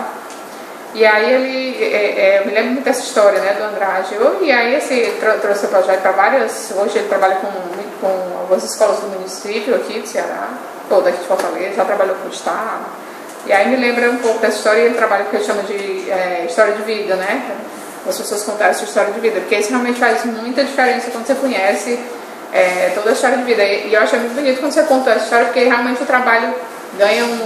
E aí eu me lembro muito dessa história, né, do Andrade. E aí ele trouxe o projeto para várias. Hoje ele trabalha com algumas escolas do município aqui do Ceará, ou daqui de Fortaleza, já trabalhou com o Estado. E aí me lembra um pouco dessa história, e ele trabalha com o que ele chama de história de vida, né? As pessoas contarem a sua história de vida, porque isso realmente faz muita diferença quando você conhece toda a história de vida. E eu acho muito bonito quando você conta essa história, porque realmente o trabalho ganha uma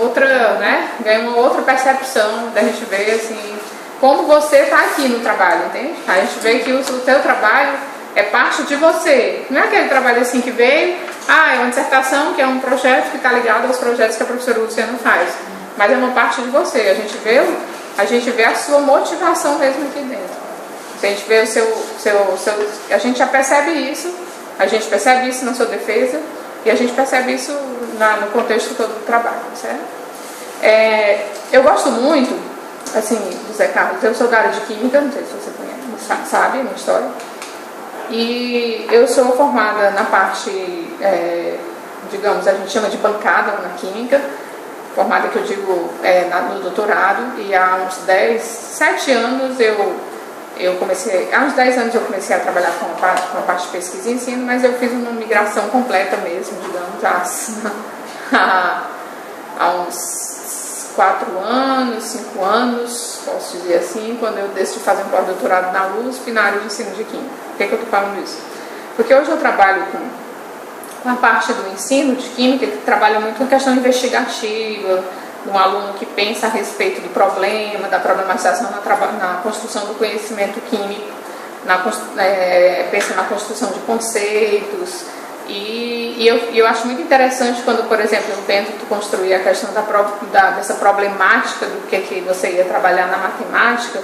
outra percepção da gente ver assim, como você está aqui no trabalho, entende? A gente vê que o teu trabalho é parte de você, não é aquele trabalho assim que veio, é uma dissertação, que é um projeto que está ligado aos projetos que a professora Luciana faz, mas é uma parte de você, a gente vê a sua motivação mesmo aqui dentro, a gente vê a gente já percebe isso, a gente percebe isso na sua defesa, e a gente percebe isso no contexto todo do trabalho, certo? Eu gosto muito, assim, do Zé Carlos. Eu sou da área de Química, não sei se você conhece, sabe a minha história. E eu sou formada na parte, digamos, a gente chama de bancada na Química, formada que eu digo no doutorado, e há uns 7 anos há uns 10 anos eu comecei a trabalhar com a parte de pesquisa e ensino, mas eu fiz uma migração completa mesmo, digamos, há uns 4 anos, 5 anos, posso dizer assim, quando eu decidi fazer um pós-doutorado na USP, na área de ensino de Química. Por que eu estou falando isso? Porque hoje eu trabalho com a parte do ensino de Química, que trabalha muito com a questão investigativa, um aluno que pensa a respeito do problema, da problematização na construção do conhecimento químico, pensa na construção de conceitos. E eu acho muito interessante quando, por exemplo, eu tento construir a questão dessa problemática do que você ia trabalhar na matemática,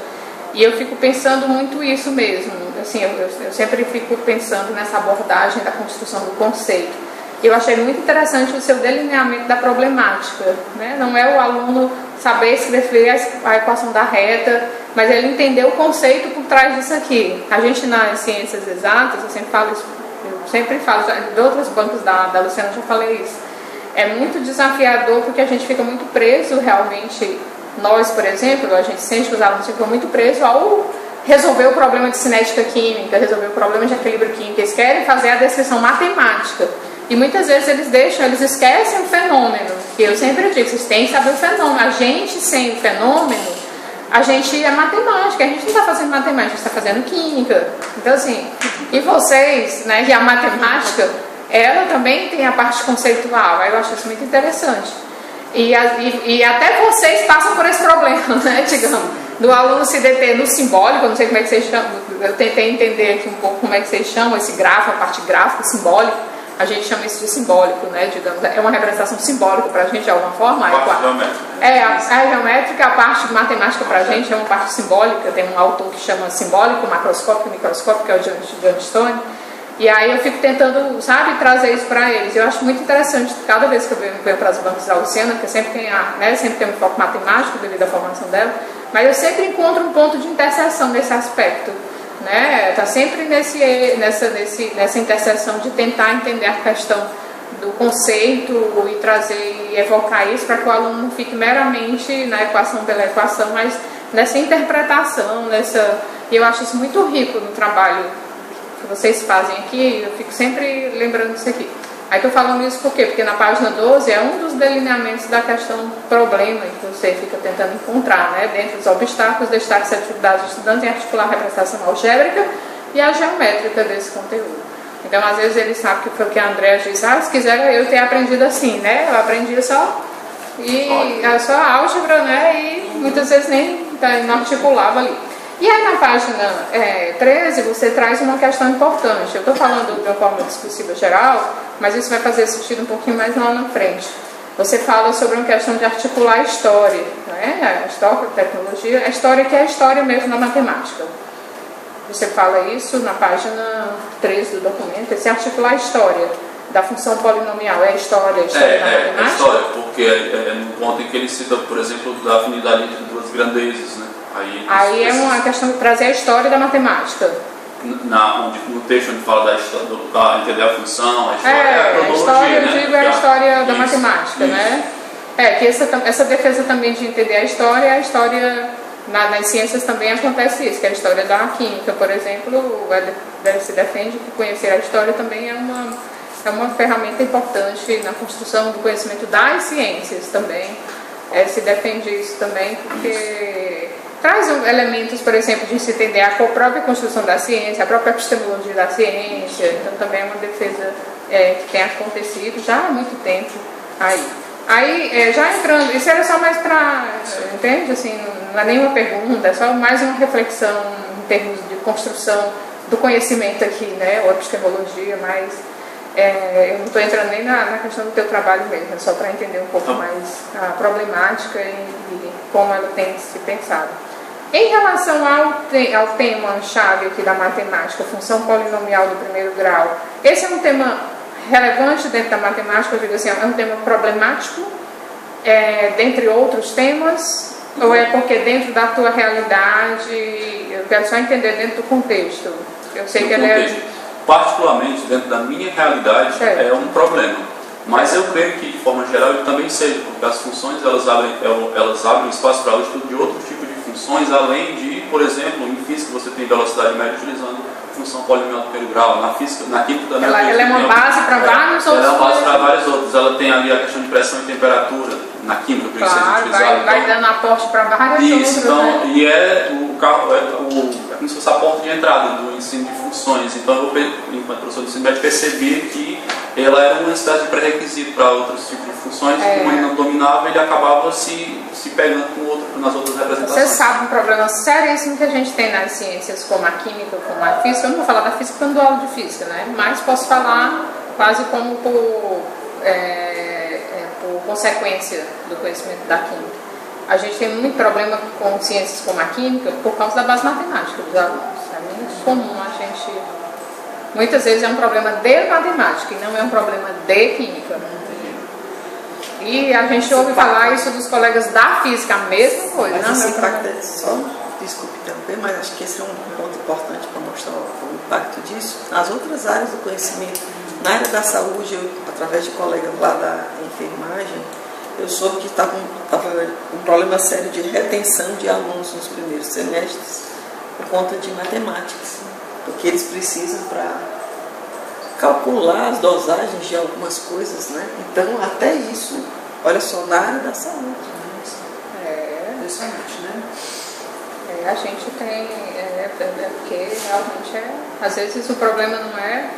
e eu fico pensando muito isso mesmo. Assim, eu sempre fico pensando nessa abordagem da construção do conceito. Eu achei muito interessante o seu delineamento da problemática, né? Não é o aluno saber escrever a equação da reta, mas ele entender o conceito por trás disso aqui. A gente nas ciências exatas, eu sempre falo, de outros bancos da Luciana eu já falei isso, é muito desafiador porque a gente fica muito preso realmente, nós, por exemplo, a gente sente que os alunos ficam muito presos ao resolver o problema de cinética química, resolver o problema de equilíbrio químico, eles querem fazer a descrição matemática. E muitas vezes eles esquecem o fenômeno, que eu sempre digo, vocês têm que saber o fenômeno. A gente, sem o fenômeno, a gente é matemática, a gente não está fazendo matemática, a gente está fazendo química. Então, assim, e vocês, né, e a matemática, ela também tem a parte conceitual, eu acho isso muito interessante. E até vocês passam por esse problema, né, digamos, do aluno se deter no simbólico, eu não sei como é que vocês chamam, eu tentei entender aqui um pouco como é que vocês chamam esse grafo, a parte gráfica, simbólica. A gente chama isso de simbólico, né? Digamos, é uma representação simbólica para a gente de alguma forma. A geométrica, a parte matemática para a gente é uma parte simbólica. Tem um autor que chama simbólico, macroscópico, microscópico, que é o John Stone. E aí eu fico tentando, trazer isso para eles. Eu acho muito interessante, cada vez que eu venho para as bancas da Luciana, porque sempre tem um foco matemático devido à formação dela, mas eu sempre encontro um ponto de interseção nesse aspecto né? Está sempre nessa interseção de tentar entender a questão do conceito e trazer e evocar isso para que o aluno não fique meramente na equação pela equação, mas nessa interpretação, e eu acho isso muito rico no trabalho que vocês fazem aqui, eu fico sempre lembrando disso aqui. Aí estou falando isso por quê? Porque na página 12 é um dos delineamentos da questão problema que você fica tentando encontrar, né? Dentro dos obstáculos, destaque-se a dificuldade do estudante em articular a representação algébrica e a geométrica desse conteúdo. Então, às vezes, ele sabe que foi o que a Andréa disse, se quiser eu ter aprendido assim, né? Eu aprendi só álgebra, né? E muitas vezes nem não articulava ali. E aí, na página 13, você traz uma questão importante. Eu estou falando de uma forma discursiva geral, mas isso vai fazer sentido um pouquinho mais lá na frente. Você fala sobre uma questão de articular a história, né? A história, a tecnologia, a história que é a história mesmo na matemática. Você fala isso na página 13 do documento, esse articular a história da função polinomial, é a história da matemática? É a história, porque é no ponto em que ele cita, por exemplo, da afinidade entre duas grandezas, né? Aí é uma questão de trazer a história da matemática. No texto onde fala da história, entender a função, a história, a cronologia, a história, né? Eu digo, é a história da matemática, né? Que essa defesa também de entender a história, nas ciências também acontece isso, que a história da química, por exemplo, se defende que conhecer a história também é uma ferramenta importante na construção do conhecimento das ciências também. Se defende isso também, porque traz elementos, por exemplo, de se entender a própria construção da ciência, a própria epistemologia da ciência. Então também é uma defesa que tem acontecido já há muito tempo aí. Já entrando, isso era só mais para, entende? Assim, não é nenhuma pergunta, é só mais uma reflexão em termos de construção do conhecimento aqui, né? Ou epistemologia, mas eu não estou entrando nem na questão do teu trabalho mesmo, é só para entender um pouco mais a problemática e como ela tem se pensado. Em relação ao tema-chave aqui da matemática, função polinomial do primeiro grau, esse é um tema relevante dentro da matemática, eu digo assim, é um tema problemático, dentre outros temas, ou é porque dentro da tua realidade, eu quero só entender dentro do contexto, eu sei que ele particularmente dentro da minha realidade, é um problema. Mas eu creio que, de forma geral, ele também seja, porque as funções elas abrem espaço para o estudo de outro tipo de funções, além de, por exemplo, em física você tem velocidade média utilizando função polinomial do primeiro grau. Na física, na química também. Ela é uma base para vários outros. Ela é uma base para vários outros. Ela tem ali a questão de pressão e temperatura na química, por isso é utilizado. Vai dando aporte para várias outras. Isso, então, e é como se fosse a porta de entrada do ensino de funções. Então, eu, enquanto professor de ensino médio, percebi que ela era uma espécie de pré-requisito para outros tipos de funções, e como ele não dominava, ele acabava se pegando nas outras representações. Você sabe um problema seríssimo que a gente tem nas ciências, como a química, como a física. Eu não vou falar da física porque eu não dou aula de física, né? Mas posso falar quase como por consequência do conhecimento da química. A gente tem muito problema com ciências como a química por causa da base matemática dos alunos. É muito comum a gente... Muitas vezes é um problema de matemática e não é um problema de química. E a gente ouve falar isso dos colegas da física, a mesma coisa. Mas esse impacto é só, desculpe interromper, mas acho que esse é um ponto importante para mostrar o impacto disso. Nas outras áreas do conhecimento, na área da saúde, eu, através de colegas lá da enfermagem, eu soube que estava um problema sério de retenção de alunos nos primeiros semestres por conta de matemáticas, porque eles precisam para calcular as dosagens de algumas coisas, né? Então, até isso, olha só, na área da saúde. Impressionante, né? A gente tem, porque realmente às vezes o problema não é.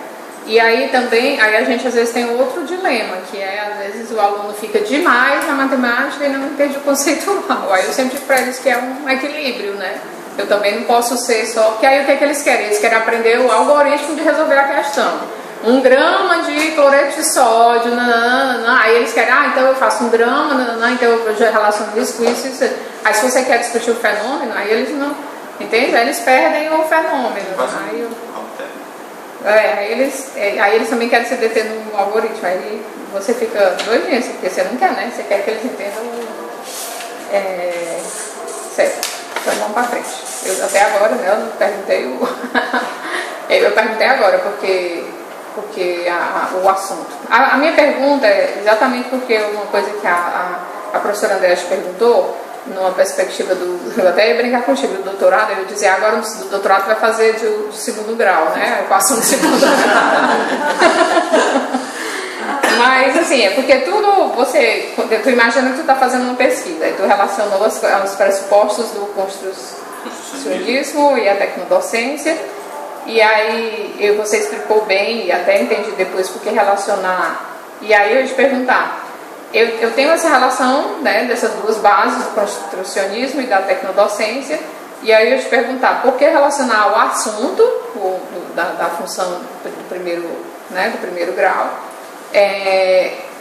E aí também, a gente às vezes tem outro dilema, que às vezes o aluno fica demais na matemática e não entende o conceitual. Aí eu sempre digo para eles que é um equilíbrio, né? Eu também não posso ser só... Porque aí o que é que eles querem? Eles querem aprender o algoritmo de resolver a questão. 1 grama de cloreto de sódio, aí eles querem, então eu faço 1 grama, então eu já relaciono isso com isso, isso. Aí se você quer discutir o fenômeno, aí eles não... Entende? Aí eles perdem o fenômeno. Aí eles também querem se deter no algoritmo. Aí você fica doidinho, porque você não quer, né? Você quer que eles entendam certo. Então vamos para frente. Até agora, né, eu não perguntei eu perguntei agora porque o assunto. A minha pergunta é exatamente porque uma coisa que a professora Andréa perguntou, numa perspectiva eu até ia brincar contigo, do doutorado, eu ia dizer, agora do doutorado vai fazer de segundo grau, né? Eu passo no segundo grau. Mas assim, é porque tu imagina que tu está fazendo uma pesquisa, e tu relacionou aos pressupostos do construcionismo e a tecnodocência, e aí você explicou bem, e até entendi depois por que relacionar, e aí eu ia te perguntar, eu tenho essa relação, né, dessas duas bases, do construcionismo e da tecnodocência, e aí eu ia te perguntar, por que relacionar o assunto da função do primeiro grau,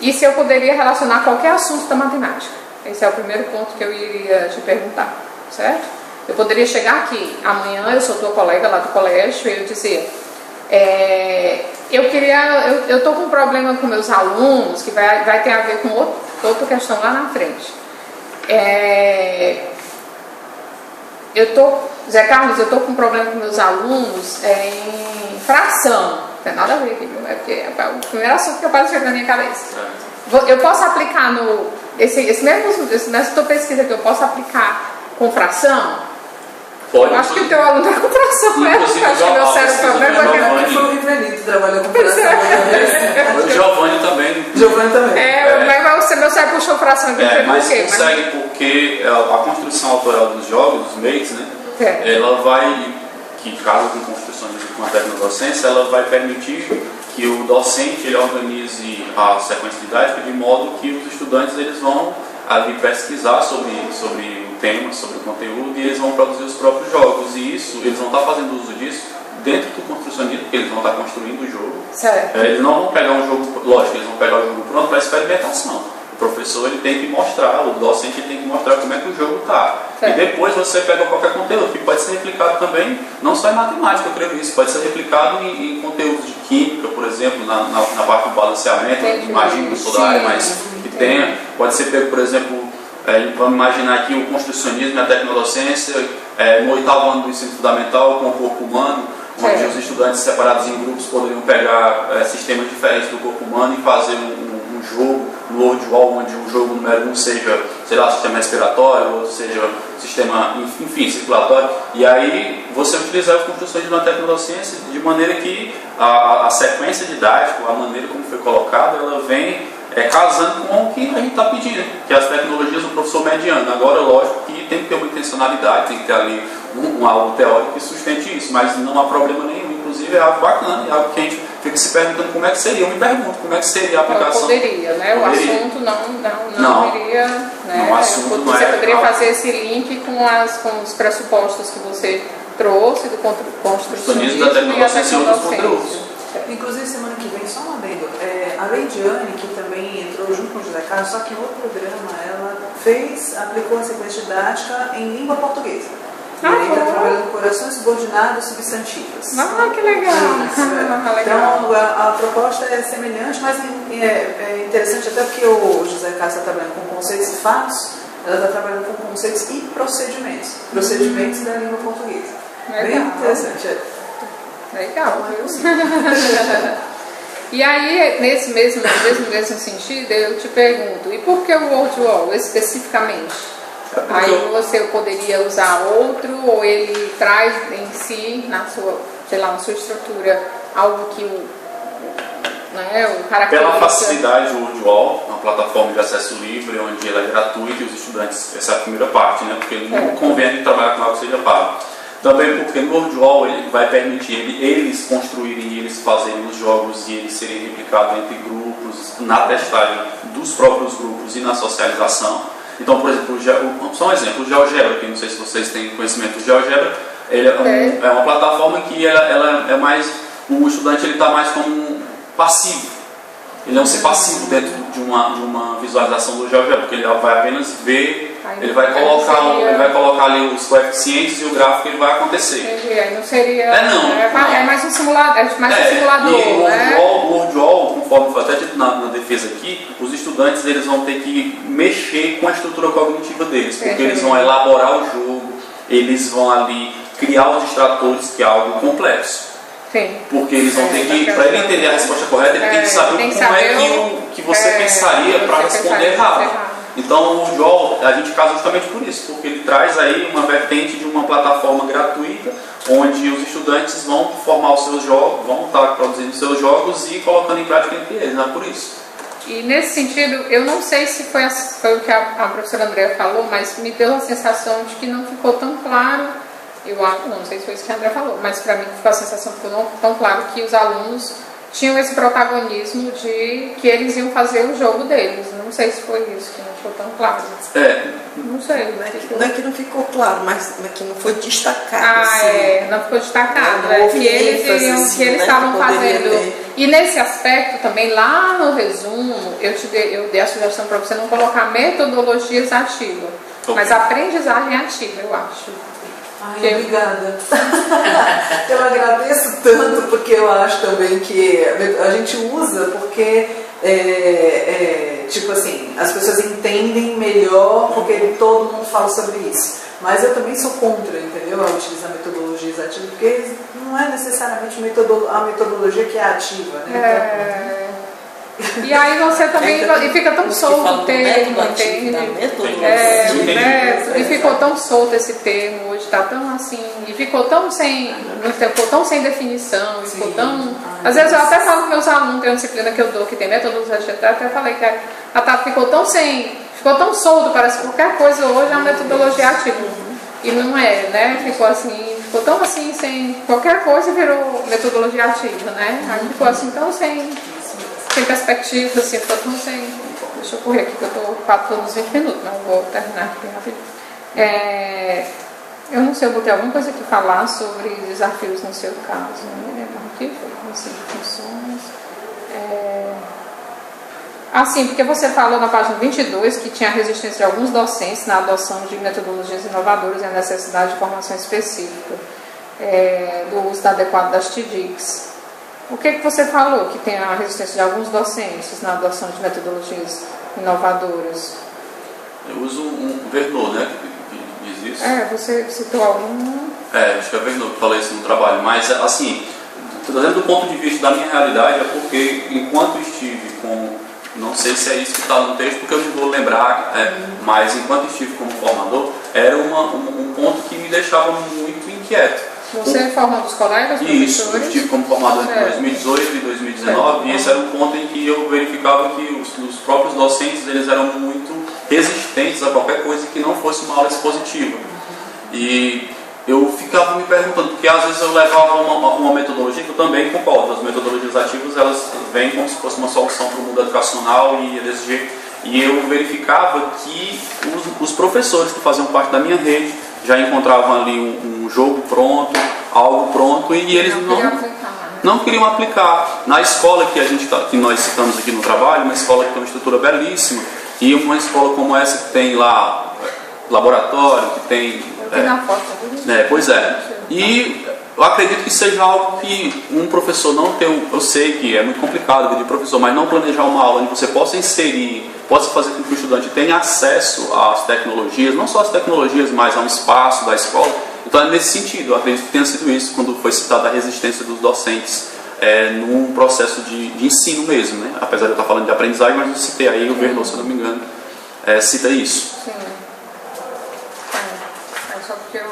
e se eu poderia relacionar qualquer assunto da matemática? Esse é o primeiro ponto que eu iria te perguntar, certo? Eu poderia chegar aqui, amanhã eu sou tua colega lá do colégio, e eu dizer, eu estou com um problema com meus alunos, que vai ter a ver com outra questão lá na frente. Zé Carlos, eu estou com um problema com meus alunos em fração. Não tem nada a ver aqui, viu? É porque é o primeiro assunto que apareceu na minha cabeça. Eu posso aplicar nessa tua pesquisa que eu posso aplicar com fração? Pode, eu acho que o teu aluno está com fração, né? Eu acho que meu cérebro problema é que foi o Rivelito que trabalhou com fração. O Giovanni também. Mas meu cérebro puxou fração aqui. Mas consegue porque a construção autoral dos jogos, dos makes, né? Ela vai, que caso com construções com a tecnodocência, ela vai permitir que o docente ele organize a sequência didática de modo que os estudantes eles vão ali pesquisar sobre o tema, sobre o conteúdo, e eles vão produzir os próprios jogos, e isso, eles vão estar fazendo uso disso dentro do construcionismo, porque eles vão estar construindo o jogo. Certo. Eles não vão pegar um jogo, lógico, eles vão pegar o jogo pronto para experimentação. O professor ele tem que mostrar, o docente ele tem que mostrar como é que o jogo está. E depois você pega qualquer conteúdo, que pode ser replicado também, não só em matemática, eu creio isso, pode ser replicado em conteúdos de química, por exemplo, na parte do balanceamento, imagino que eu sou da área, mas que tenha, pode ser pego, por exemplo, vamos imaginar aqui o construcionismo e a tecnodocência, no 8º ano do ensino fundamental, com o corpo humano, onde os estudantes separados em grupos poderiam pegar sistemas diferentes do corpo humano e fazer um jogo no World, onde o jogo número 1 seja, sei lá, sistema respiratório, o outro seja sistema, enfim, circulatório, e aí você utilizar as construções de uma tecnodocência de maneira que a sequência didática, a maneira como foi colocada, ela vem casando com o que a gente está pedindo, que é as tecnologias do professor mediano. Agora, lógico que tem que ter uma intencionalidade, tem que ter ali algo teórico que sustente isso, mas não há problema nenhum, inclusive é algo bacana, é algo que a gente fica se perguntando como é que seria. Eu me pergunto como é que seria a aplicação. Não poderia, né? O assunto não iria, né? Você poderia fazer esse link com os pressupostos que você trouxe do construcionismo da tecnologia e outros conteúdos. Inclusive, semana que vem, só um adendo, a Leidiane, que também entrou junto com o José Carlos, só que em outro programa, ela aplicou a sequência didática em língua portuguesa. E aí está trabalhando corações subordinados substantivas. Que legal! Então, a proposta é semelhante, mas é interessante até porque o José Carlos está trabalhando com conceitos e fatos, ela está trabalhando com conceitos e procedimentos. Procedimentos da língua portuguesa. Legal. Bem interessante. Legal, viu? E aí, nesse mesmo sentido, eu te pergunto, e por que o World Wall especificamente? Aí você poderia usar outro, ou ele traz em si, na sua estrutura, algo que o caracteriza... Pela facilidade do World Wall, uma plataforma de acesso livre, onde ela é gratuita e os estudantes, essa é a primeira parte, né? Porque não convém trabalhar com algo que seja pago. Também porque no World Wall ele vai permitir eles construírem e eles fazerem os jogos e eles serem replicados entre grupos, na testagem dos próprios grupos e na socialização. Então, por exemplo, só um exemplo, o GeoGebra, que não sei se vocês têm conhecimento do GeoGebra, ele é uma plataforma que ela é mais, o estudante está mais como um passivo. Ele é um ser passivo dentro de uma visualização do GeoGebra, porque ele vai apenas ver, ele vai colocar ali os coeficientes e o gráfico ele vai acontecer. Entendi, aí não seria... É mais um simulador, e né? o World Wall, conforme foi até dito na defesa aqui, os estudantes eles vão ter que mexer com a estrutura cognitiva deles, porque eles vão elaborar o jogo, eles vão ali criar os distratores, que é algo complexo. Sim. Porque eles vão ter que, para ele entender a resposta correta, ele tem que saber como que você pensaria para responder errado. Então o Joel, a gente casa justamente por isso, porque ele traz aí uma vertente de uma plataforma gratuita, onde os estudantes vão formar os seus jogos, vão estar produzindo os seus jogos e colocando em prática entre eles, não é por isso. E nesse sentido, eu não sei se foi o que a professora Andrea falou, mas me deu a sensação de que não ficou tão claro, eu não sei se foi isso que a Andrea falou, mas para mim ficou a sensação que ficou tão claro que os alunos tinham esse protagonismo de que eles iam fazer o jogo deles. Não sei se foi isso, que não ficou tão claro. Não sei. Não é que não ficou claro, mas que não foi destacado. Não ficou destacado. Que eles estavam fazendo. E nesse aspecto também, lá no resumo, eu dei a sugestão para você não colocar metodologias ativas, mas aprendizagem ativa, eu acho. Ai, obrigada. Eu agradeço tanto, porque eu acho também que a gente usa porque, tipo assim, as pessoas entendem melhor porque todo mundo fala sobre isso. Mas eu também sou contra, entendeu? A utilizar metodologias ativas, porque não é necessariamente a metodologia que é ativa, né? E aí você também e fica tão solto o termo, entende? E ficou tão solto esse termo hoje, tá tão assim, e ficou tão sem definição, e ficou tão. Às vezes eu até falo com meus alunos, tem uma disciplina que eu dou que tem metodologia ativa, até falei que a Tata ficou tão solto, parece que qualquer coisa hoje é uma metodologia ativa. E não é, né? Ficou tão assim, sem qualquer coisa virou metodologia ativa, né? Aí ficou assim tão sem perspectiva, assim, ficou tão sem. Deixa eu correr aqui que eu estou ocupado nos 20 minutos, mas eu vou terminar aqui rapidinho. Eu não sei, eu botei alguma coisa aqui falar sobre desafios no seu caso, né? Aqui foi assim, funções. Sim, porque você falou na página 22 que tinha resistência de alguns docentes na adoção de metodologias inovadoras e a necessidade de formação específica do uso adequado das TDICs. O que você falou que tem a resistência de alguns docentes na adoção de metodologias inovadoras? Eu uso um Vernot, né, que diz isso. Você citou algum? Acho que é Vernot que falou isso no trabalho, mas assim, trazendo do ponto de vista da minha realidade, é porque enquanto estive como, não sei se é isso que está no texto, porque eu não vou lembrar, mas enquanto estive como formador, era um ponto que me deixava muito inquieto. Você formou os colegas, professores? Isso, eu estive como formador em 2018 e 2019, e esse era um ponto em que eu verificava que os próprios docentes eles eram muito resistentes a qualquer coisa que não fosse uma aula expositiva. E eu ficava me perguntando, porque às vezes eu levava uma metodologia que eu também concordo, as metodologias ativas elas vêm como se fosse uma solução para o mundo educacional e desse jeito. E eu verificava que os professores que faziam parte da minha rede já encontravam ali um jogo pronto, algo pronto, e eles não queriam aplicar. Na escola que nós citamos aqui no trabalho, uma escola que tem uma estrutura belíssima, e uma escola como essa que tem lá laboratório, que tem... pois é. E eu acredito que seja algo que um professor não tem... Eu sei que é muito complicado a vida de professor, mas não planejar uma aula onde você possa inserir, possa fazer com que o estudante tenha acesso às tecnologias, não só às tecnologias, mas a um espaço da escola. Então é nesse sentido, eu acredito que tenha sido isso quando foi citada a resistência dos docentes num processo de ensino mesmo, né? Apesar de eu estar falando de aprendizagem, mas eu citei aí o Vernot, se eu não me engano, cita isso. Sim. Só porque eu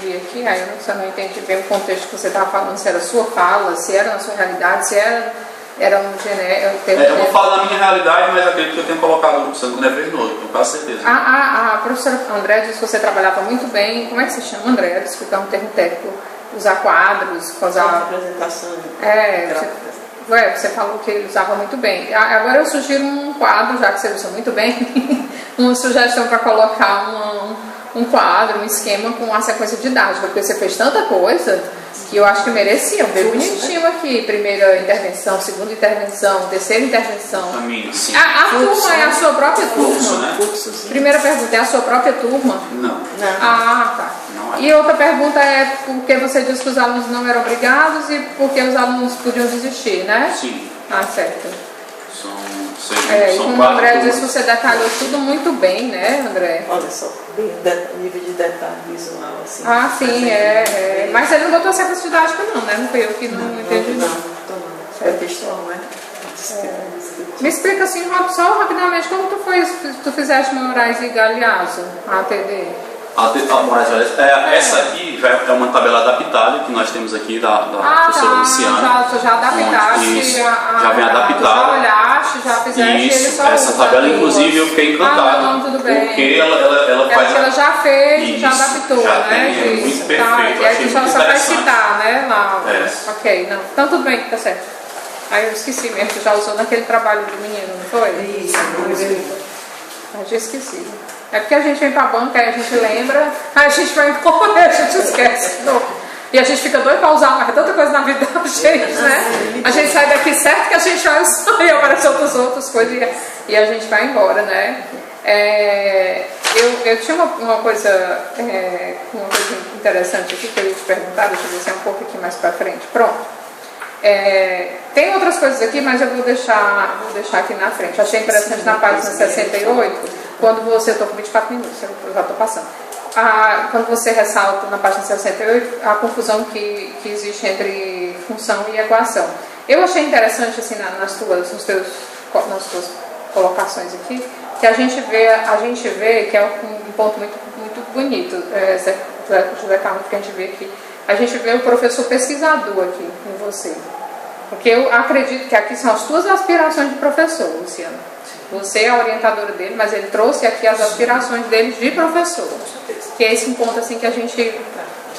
vi aqui, aí eu não entendi bem o contexto que você estava falando, se era a sua fala, se era na sua realidade, se era um genérico. Eu vou falar da minha realidade, mas acredito que eu tenho colocado o sangue no Vernot, com quase certeza. A professora André disse que você trabalhava muito bem. Como é que se chama, André? Desculpa, é um termo técnico. Usar quadros, usar apresentação. Você falou que ele usava muito bem. Agora eu sugiro um quadro, já que você usa muito bem, uma sugestão para colocar um quadro, um esquema com uma sequência didática, porque você fez tanta coisa que eu acho que merecia, bem bonitinho aqui. Primeira intervenção, segunda intervenção, terceira intervenção. A minha, sim. A turma é a sua própria turma? Né? Primeira pergunta, é a sua própria turma? Não. Tá. Não é. E outra pergunta é por que você disse que os alunos não eram obrigados e por que os alunos podiam desistir, né? Sim. Certo. São E como o André disse, você detalhou tudo muito bem, né, André? Olha só, bem, nível de detalhe visual, assim. Ah, sim, Mas ele não botou séculos didático não, né? Não foi eu que não entendi. Não. É textual, né? Me explica assim, só rapidamente, como tu fizeste Moraes e Galeazzo, a ATD? Essa aqui já é uma tabela adaptada que nós temos aqui da professora Luciana. Já adaptaste, já vem adaptada. Já olhaste, já fizeste. Isso, essa tabela, inclusive, eu fiquei encantado. Não, tudo bem. Porque ela faz. Ela já fez, isso, já adaptou, já né? Tem, muito perfeito. E aí tu só vai citar, né? Lá. Ok, não. Então tudo bem, tá certo. Aí eu esqueci mesmo, tu já usou naquele trabalho do menino, não foi? Isso, eu já esqueci. É porque a gente vem pra banca, aí a gente lembra, aí a gente vai correr, a gente esquece. E a gente fica doido pra usar mais tanta coisa na vida da gente, né? A gente sai daqui certo que a gente olha só e aparece outras coisas e a gente vai embora, né? Eu tinha uma coisa interessante aqui que eu ia te perguntar, deixa eu ver se é um pouco aqui mais pra frente. Pronto. Tem outras coisas aqui, mas eu vou deixar aqui na frente. Achei interessante na página 68, quando você... Estou com 24 minutos, eu já estou passando. Quando você ressalta na página 68 a confusão que existe entre função e equação. Eu achei interessante assim, nas tuas colocações aqui, que a gente vê que é um ponto muito bonito, José Carlos, que a gente vê aqui. A gente vê o professor pesquisador aqui em você. Porque eu acredito que aqui são as tuas aspirações de professor, Luciano. Você é a orientadora dele, mas ele trouxe aqui as aspirações dele de professor. Que é esse um ponto assim que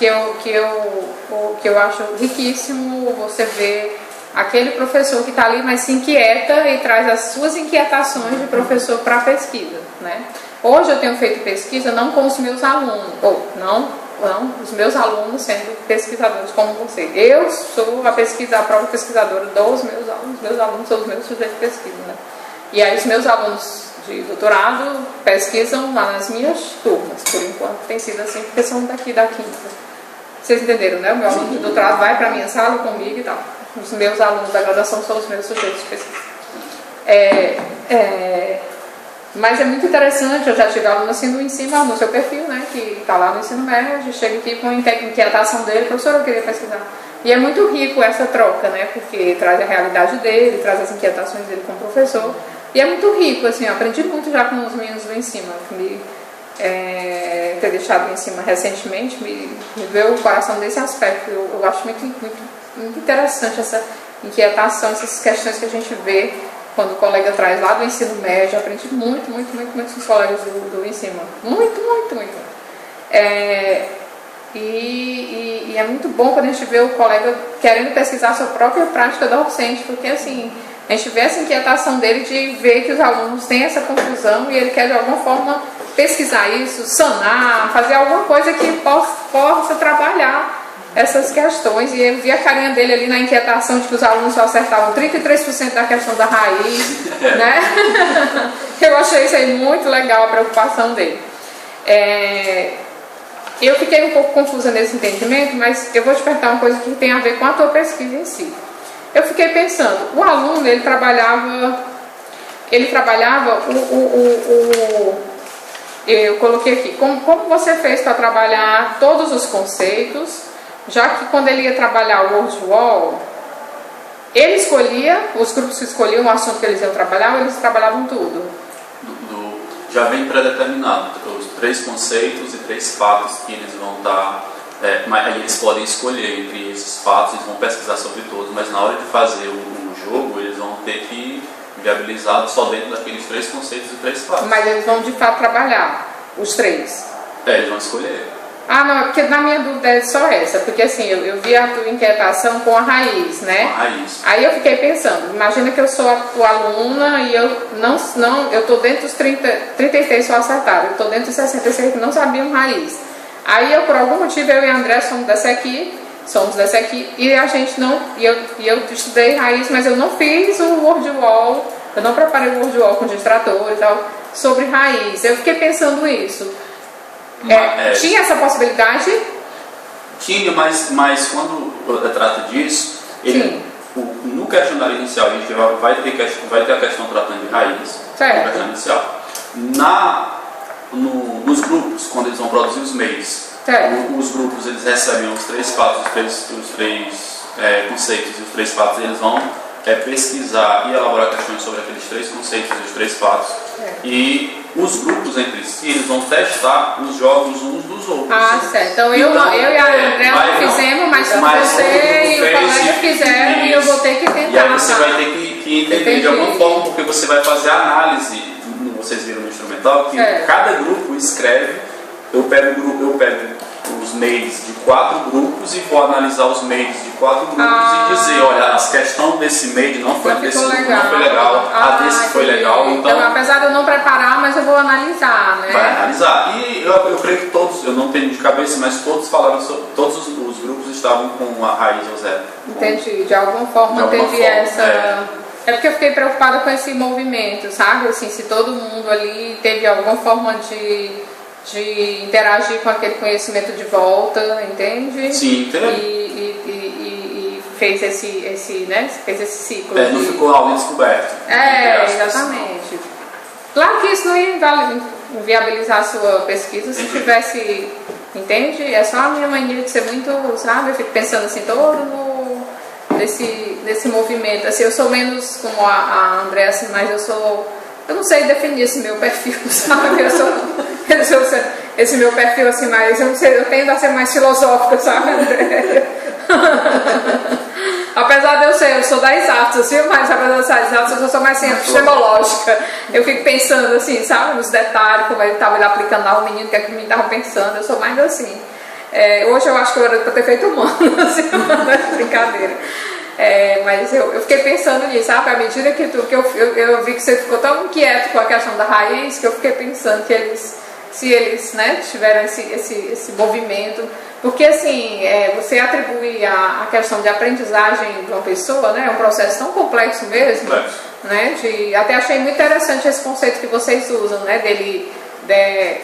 eu acho riquíssimo, você vê aquele professor que está ali, mas se inquieta e traz as suas inquietações de professor para a pesquisa, né? Hoje eu tenho feito pesquisa não com os meus alunos, não os meus alunos sendo pesquisadores como você. Eu sou a própria pesquisadora dos meus alunos são os meus sujeitos de pesquisa, né? E aí os meus alunos de doutorado pesquisam lá nas minhas turmas, por enquanto tem sido assim, porque são daqui da quinta. Vocês entenderam, né? O meu aluno de doutorado vai para a minha sala comigo e tal. Os meus alunos da graduação são os meus sujeitos de pesquisa. Mas é muito interessante, eu já tive aluno assim no ensino, no seu perfil, né, que está lá no ensino médio, chega aqui com a inquietação dele, professor, eu queria pesquisar. E é muito rico essa troca, né, porque traz a realidade dele, traz as inquietações dele como professor. E é muito rico, assim, eu aprendi muito já com os meninos do ensino, ter deixado em cima recentemente, me veio o coração desse aspecto. Eu acho muito interessante essa inquietação, essas questões que a gente vê quando o colega traz lá do ensino médio. Eu aprendi muito com os colegas do ensino. Muito. E é muito bom quando a gente vê o colega querendo pesquisar a sua própria prática docente, porque assim, a gente vê essa inquietação dele de ver que os alunos têm essa confusão e ele quer de alguma forma pesquisar isso, sanar, fazer alguma coisa que possa trabalhar essas questões. E eu vi a carinha dele ali na inquietação de que os alunos só acertavam 33% da questão da raiz, né? Eu achei isso aí muito legal, a preocupação dele. Eu fiquei um pouco confusa nesse entendimento, mas eu vou te perguntar uma coisa que tem a ver com a tua pesquisa em si. Eu fiquei pensando, o aluno, ele trabalhava eu coloquei aqui, como você fez para trabalhar todos os conceitos, já que quando ele ia trabalhar o WordWall, ele escolhia, os grupos escolhiam o assunto que eles iam trabalhar, ou eles trabalhavam tudo? Já vem pré-determinado, os 3 conceitos e 3 fatos que eles vão dar, mas eles podem escolher entre esses fatos, eles vão pesquisar sobre todos, mas na hora de fazer o jogo, eles vão ter que viabilizar só dentro daqueles 3 conceitos e 3 fatos. Mas eles vão de fato trabalhar, os 3? Eles vão escolher. Não, é porque na minha dúvida é só essa, porque assim, eu vi a tua inquietação com a raiz, né? Com a raiz. Aí eu fiquei pensando, imagina que eu sou a tua aluna e eu eu estou dentro dos 33 só acertaram, eu estou dentro dos 66 que não sabiam raiz. Aí eu, por algum motivo, eu e a André somos dessa aqui, e a gente não, e eu estudei raiz, mas eu não fiz o WordWall, eu não preparei o WordWall com distrator e tal, sobre raiz. Eu fiquei pensando isso. Tinha essa possibilidade? Tinha, mas quando trata disso, no questionário inicial a gente vai ter a questão tratando de raiz, certo. no questionário inicial. Nos grupos, quando eles vão produzir os meios, os grupos eles recebem os 3 fatos, os três conceitos e os 3 fatos, eles vão pesquisar e elaborar questões sobre aqueles 3 conceitos e os 3 fatos. E os grupos entre si, eles vão testar os jogos uns dos outros. Ah, certo. Então eu e a André não fizemos, mas você e o colega fizeram e eu vou ter que tentar. E aí você vai ter que entender de alguma forma, porque você vai fazer a análise, vocês viram no instrumental, que cada grupo escreve, eu pego os mails de 4 grupos e vou analisar os mails de 4 grupos e dizer, olha, a questão desse mail não foi desse grupo, não foi legal, a desse foi legal. Então, apesar de eu não preparar, mas eu vou analisar, né? Vai analisar. E eu creio que todos, eu não tenho de cabeça, mas todos falaram sobre, todos os grupos estavam com a raiz ou zero. Entendi, de alguma forma teve essa... É porque eu fiquei preocupada com esse movimento, sabe? Assim, se todo mundo ali teve alguma forma de interagir com aquele conhecimento de volta, entende? Sim, entendo. E fez esse ciclo. Não ficou algo descoberto. Exatamente. Claro que isso não ia inviabilizar a sua pesquisa se tivesse, entende? É só a minha mania de ser muito, sabe? Eu fico pensando assim, todo nesse movimento. Assim, eu sou menos como a André, assim, mas eu não sei definir esse meu perfil, sabe? Esse meu perfil assim, mas eu não sei, eu tendo a ser mais filosófica, sabe, André? Apesar de eu sou da exatas, viu? Mas apesar de eu ser da exatas, eu sou mais assim, epistemológica. Eu fico pensando assim, sabe, nos detalhes, como ele estava aplicando lá, o menino que é que me estava pensando, eu sou mais assim. Hoje eu acho que eu era para ter feito humano, assim, brincadeira. Mas eu fiquei pensando nisso, sabe? À medida que eu vi que você ficou tão inquieto com a questão da raiz, que eu fiquei pensando que se eles né, tiveram esse movimento, porque assim, você atribui a questão de aprendizagem de uma pessoa, né? É um processo tão complexo mesmo, né? Até achei muito interessante esse conceito que vocês usam, né?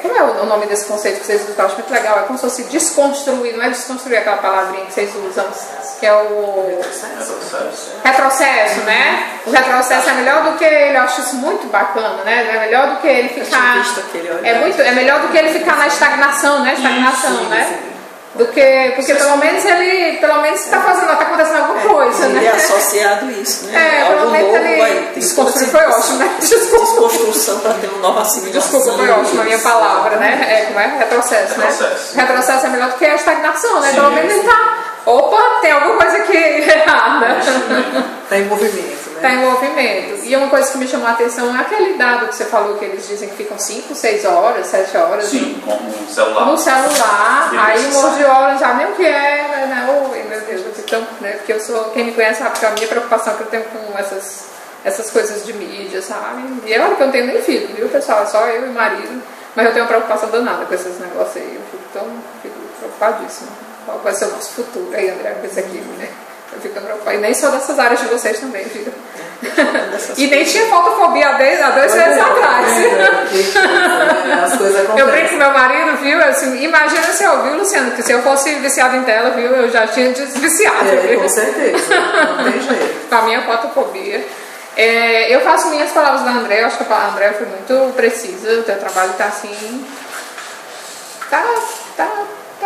Como é o nome desse conceito que vocês usam? Eu acho muito legal. É como se fosse desconstruir, não é desconstruir aquela palavrinha que vocês usam, que é o retrocesso, né? O retrocesso é melhor do que ele, eu acho isso muito bacana, né? É melhor do que ele ficar. É melhor do que ele ficar na estagnação, né? Né? Porque pelo menos ele está acontecendo alguma coisa, né? Ele é associado a isso, né? Pelo menos ele desconstruir foi ótimo, né? Desconstrução para ter uma nova assimilação. Desculpa, foi ótima a minha palavra, né? Como é? Retrocesso, né? Retrocesso é melhor do que a estagnação, né? Pelo menos ele está... Opa, tem alguma coisa aqui errada. Está em movimento, né? Está em movimento. E uma coisa que me chamou a atenção é aquele dado que você falou, que eles dizem que ficam 5, 6 horas, 7 horas. Sim, com o celular. No celular, aí um monte de horas já nem o que é, né? Meu Deus, então, né? Porque quem me conhece sabe que a minha preocupação que eu tenho com essas coisas de mídia, sabe? E olha que eu não tenho nem filho, viu, pessoal? É só eu e o marido. Mas eu tenho uma preocupação danada com esses negócios aí. Eu fico preocupadíssima. Qual vai ser o nosso futuro aí, André, com isso aqui, né? Eu fico preocupada. E nem sou dessas áreas de vocês também, viu? E nem tinha fotofobia há 2 meses atrás. As coisas acontecem. Eu brinco com meu marido, viu? Assim, imagina se eu, viu, Luciano, que se eu fosse viciado em tela, viu? Eu já tinha desviciado. Com certeza. Não tem jeito. Com a minha fotofobia. Eu faço minhas palavras da André. Eu acho que a André foi muito precisa. O teu trabalho tá assim... Tá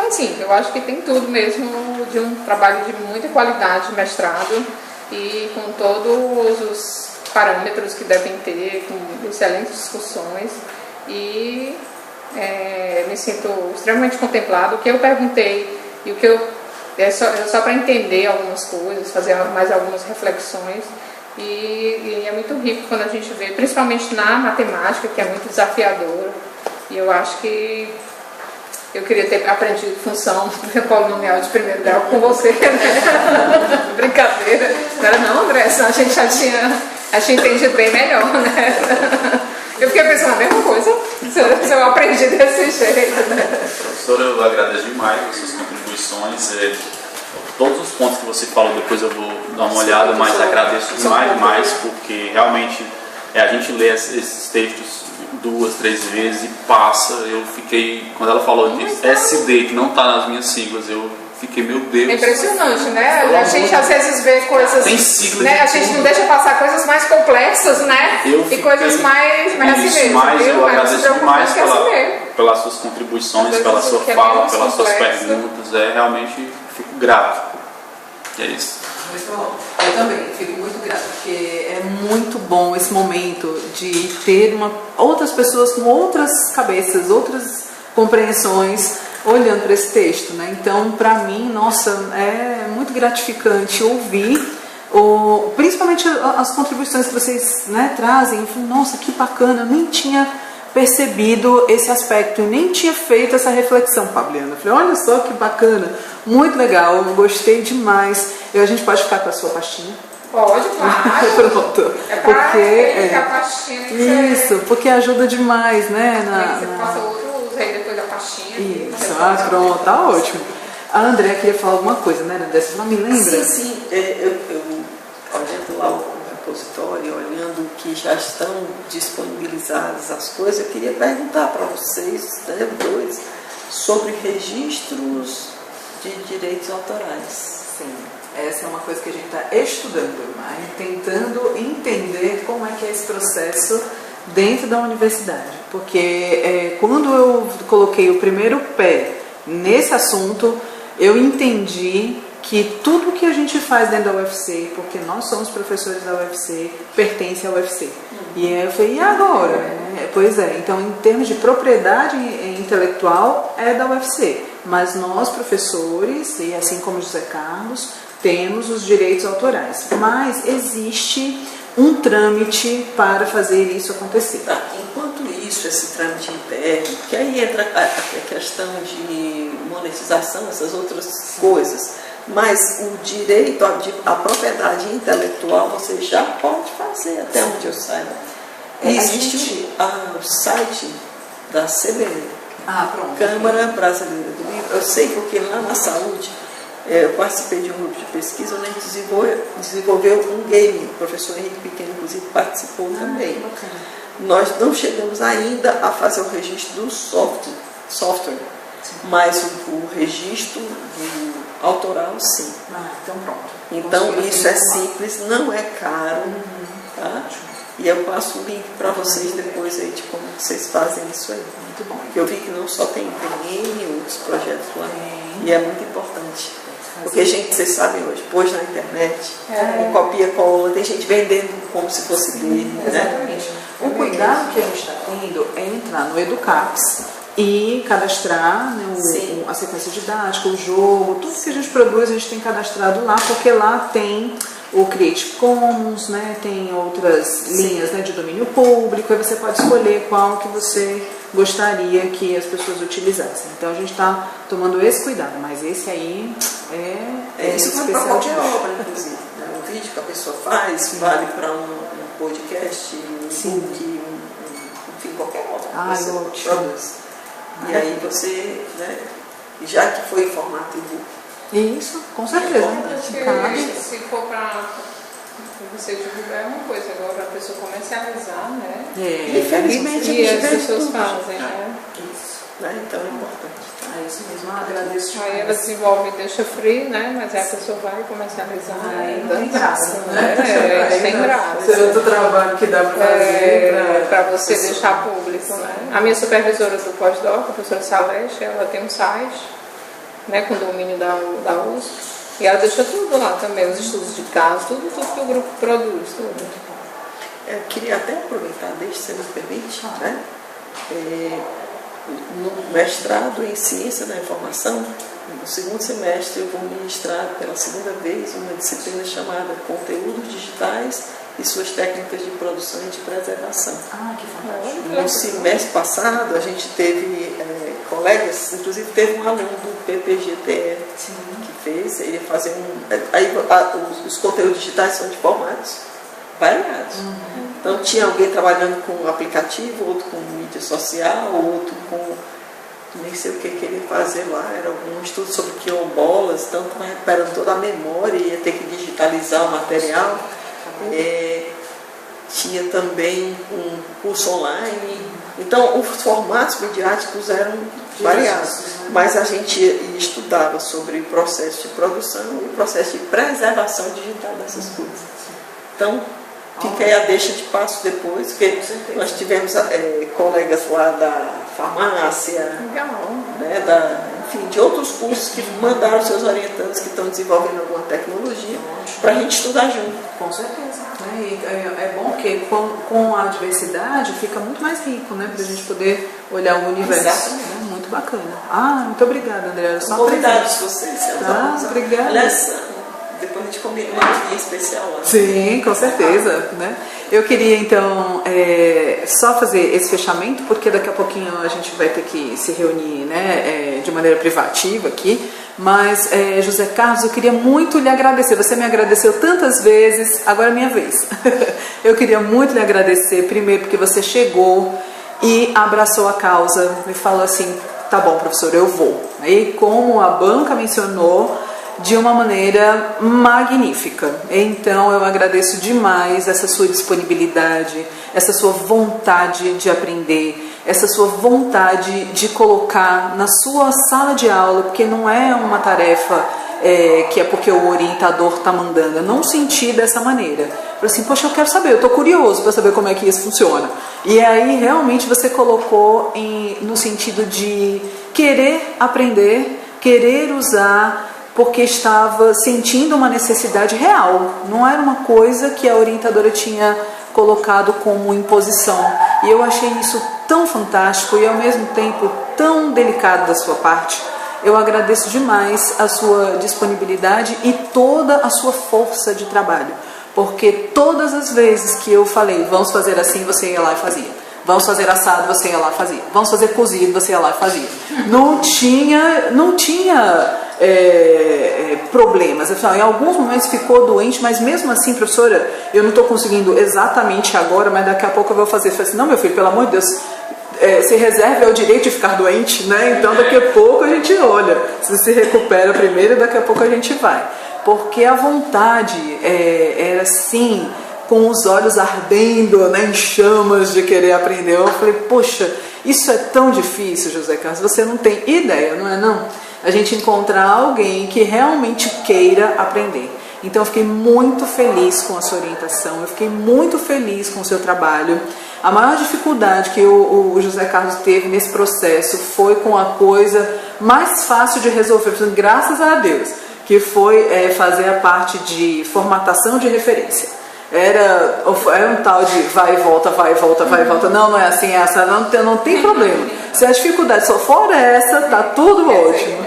assim, eu acho que tem tudo mesmo de um trabalho de muita qualidade, mestrado, e com todos os parâmetros que devem ter, com excelentes discussões, e me sinto extremamente contemplado. O que eu perguntei e o que é só para entender algumas coisas, fazer mais algumas reflexões, e é muito rico quando a gente vê, principalmente na matemática, que é muito desafiadora, e eu acho que eu queria ter aprendido função polinomial de primeiro grau com você, né? Brincadeira. Não era não, André, senão a gente já tinha entendido bem melhor, né? Eu fiquei pensando a mesma coisa, se eu aprendi desse jeito, né? Professora, eu agradeço demais as suas contribuições. Todos os pontos que você falou, depois eu vou dar uma olhada, mas agradeço demais, porque realmente a gente lê esses textos 2, 3 vezes e passa. Eu fiquei, quando ela falou de SD, que não está nas minhas siglas, eu fiquei, meu Deus. É impressionante, né? A gente às vezes vê coisas. Tem sigla né? de A gente tudo. não deixa passar coisas mais complexas, né? Eu E fiquei- coisas mais assim Isso, mesmo. mas viu? eu Mas agradeço se preocupa demais que é assim mesmo. pelas suas contribuições, Às pela vezes sua o que é fala, menos pelas suas complexo. perguntas. Realmente fico grato. É isso. Muito bom. Eu também fico muito grata, porque é muito bom esse momento de ter outras pessoas com outras cabeças, outras compreensões, olhando para esse texto, né? Então, para mim, nossa, é muito gratificante ouvir, principalmente as contribuições que vocês, né, trazem. Eu falei, nossa, que bacana, eu nem tinha percebido esse aspecto, nem tinha feito essa reflexão, Fabiana. Eu falei, olha só que bacana, muito legal, eu gostei demais. E a gente pode ficar com a sua pastinha? Pode, claro. Pronto. É pra Porque, ficar a pastinha. Que isso, porque ajuda demais, né? você passa outro uso aí depois da pastinha. Isso, pronto, tá ótimo. A André queria falar alguma coisa, né, André? Você não me lembra? Sim. Eu olhando lá o repositório, olhando que já estão disponibilizadas as coisas, eu queria perguntar para vocês, né, dois, sobre registros de direitos autorais. Sim, essa é uma coisa que a gente está estudando, né? Tentando entender como é que é esse processo dentro da universidade. Porque quando eu coloquei o primeiro pé nesse assunto, eu entendi que tudo que a gente faz dentro da UFC, porque nós somos professores da UFC, pertence à UFC. E aí eu falei, e agora? Pois é, então em termos de propriedade intelectual é da UFC, mas nós professores, e assim como José Carlos, temos os direitos autorais. Mas existe um trâmite para fazer isso acontecer. Tá. Enquanto isso, esse trâmite interno, que aí entra a questão de monetização, essas outras coisas, mas o direito à propriedade intelectual você já pode fazer, até onde eu saiba. Existe o site da CBN, Pronto. Câmara Brasileira do Livro. Eu sei porque lá na saúde, eu participei de um grupo de pesquisa onde a gente desenvolveu um game. O professor Henrique Pequeno, inclusive, participou também. Nós não chegamos ainda a fazer o registro do software, mas o registro do autoral, sim. Então pronto. Então isso é simples, não é caro, tá? E eu passo o link para vocês depois aí de como vocês fazem isso aí. Muito bom. Porque eu vi que não só tem IPN, outros projetos lá, e é muito importante. Porque, gente, vocês sabem hoje, pôs na internet, copia, cola, tem gente vendendo como se fosse dele, né? Exatamente. O cuidado que a gente está tendo é entrar no Educaps e cadastrar, né, a sequência didática, o jogo, tudo que a gente produz a gente tem cadastrado lá, porque lá tem o Creative Commons, né, tem outras linhas, né, de domínio público, aí você pode escolher qual que você gostaria que as pessoas utilizassem. Então a gente está tomando esse cuidado, mas esse aí é isso vale para especial. qualquer obra, inclusive. Né? Um vídeo que a pessoa faz, vale para um podcast, um book, enfim, qualquer obra que você produz. E aí você, né, já que foi em formato e-book. Isso, com certeza. Se for para você divulgar é uma coisa, agora para a pessoa comercializar, né? Infelizmente, E as pessoas fazem, né? Isso, né? Então é importante. É isso mesmo, agradeço. Aí ela desenvolve e deixa free, né? Mas aí a pessoa vai comercializar. Não tem graça, né? Tem graça. Esse é outro trabalho que dá para fazer. Para você deixar público, né? A minha supervisora do pós-doc, a professora Saleste, ela tem um site, né, com domínio da USP. E ela deixa tudo lá também, os estudos de caso, tudo que o grupo produz. Tudo. Eu queria até aproveitar, se me permite, né? No mestrado em Ciência da Informação, no segundo semestre eu vou ministrar pela segunda vez uma disciplina chamada Conteúdos Digitais e suas técnicas de produção e de preservação. Que fantástico. No semestre passado a gente teve colegas, inclusive teve um aluno do PPGTE que fez, ele fazia os conteúdos digitais são de formatos variados. Então tinha alguém trabalhando com aplicativo, outro com mídia social, outro com nem sei o que ele ia fazer lá, era um estudo sobre quilombolas, então estava recuperando toda a memória, ia ter que digitalizar o material. tinha também um curso online. Então, os formatos midiáticos eram variados, mas a gente estudava sobre o processo de produção e o processo de preservação digital dessas coisas. Então, fica aí a deixa de passo depois, porque nós tivemos colegas lá da farmácia, né, enfim, de outros cursos que mandaram seus orientantes que estão desenvolvendo alguma tecnologia para a gente estudar junto. Com certeza. E é bom que com a diversidade fica muito mais rico, né, para a gente poder olhar o universo. Exatamente. Muito bacana. Muito obrigada, André. Convidados vocês. Obrigada. Aliás, depois a gente combina um dia especial lá. Sim, com certeza, né? Eu queria então só fazer esse fechamento, porque daqui a pouquinho a gente vai ter que se reunir, né, de maneira privativa aqui. Mas, José Carlos, eu queria muito lhe agradecer. Você me agradeceu tantas vezes, agora é minha vez. Eu queria muito lhe agradecer, primeiro porque você chegou e abraçou a causa, me falou assim, tá bom, professor, eu vou. Aí, como a banca mencionou, de uma maneira magnífica. Então eu agradeço demais essa sua disponibilidade, essa sua vontade de aprender, essa sua vontade de colocar na sua sala de aula, porque não é uma tarefa que é porque o orientador está mandando. Eu não senti dessa maneira. Eu falei assim, poxa, eu quero saber, eu estou curioso para saber como é que isso funciona. E aí realmente você colocou no sentido de querer aprender, querer usar, porque estava sentindo uma necessidade real. Não era uma coisa que a orientadora tinha colocado como imposição. E eu achei isso tão fantástico e ao mesmo tempo tão delicado da sua parte. Eu agradeço demais a sua disponibilidade e toda a sua força de trabalho. Porque todas as vezes que eu falei, vamos fazer assim, você ia lá e fazia. Vamos fazer assado, você ia lá e fazia. Vamos fazer cozido, você ia lá e fazia. Não tinha problemas. Em alguns momentos ficou doente, mas mesmo assim, professora, eu não estou conseguindo exatamente agora, mas daqui a pouco eu vou fazer. Eu falei assim, não, meu filho, pelo amor de Deus, se reserve ao direito de ficar doente, né? Então daqui a pouco a gente olha, se recupera primeiro e daqui a pouco a gente vai. Porque a vontade era assim, com os olhos ardendo, né, em chamas de querer aprender. Eu falei, poxa, isso é tão difícil, José Carlos, você não tem ideia, não é não? A gente encontrar alguém que realmente queira aprender. Então eu fiquei muito feliz com a sua orientação, eu fiquei muito feliz com o seu trabalho. A maior dificuldade que o José Carlos teve nesse processo foi com a coisa mais fácil de resolver, graças a Deus, que foi fazer a parte de formatação de referência. Era um tal de vai e volta, vai e volta, vai e volta. Não é assim, essa não tem problema. Se a dificuldade só for essa, tá tudo ótimo.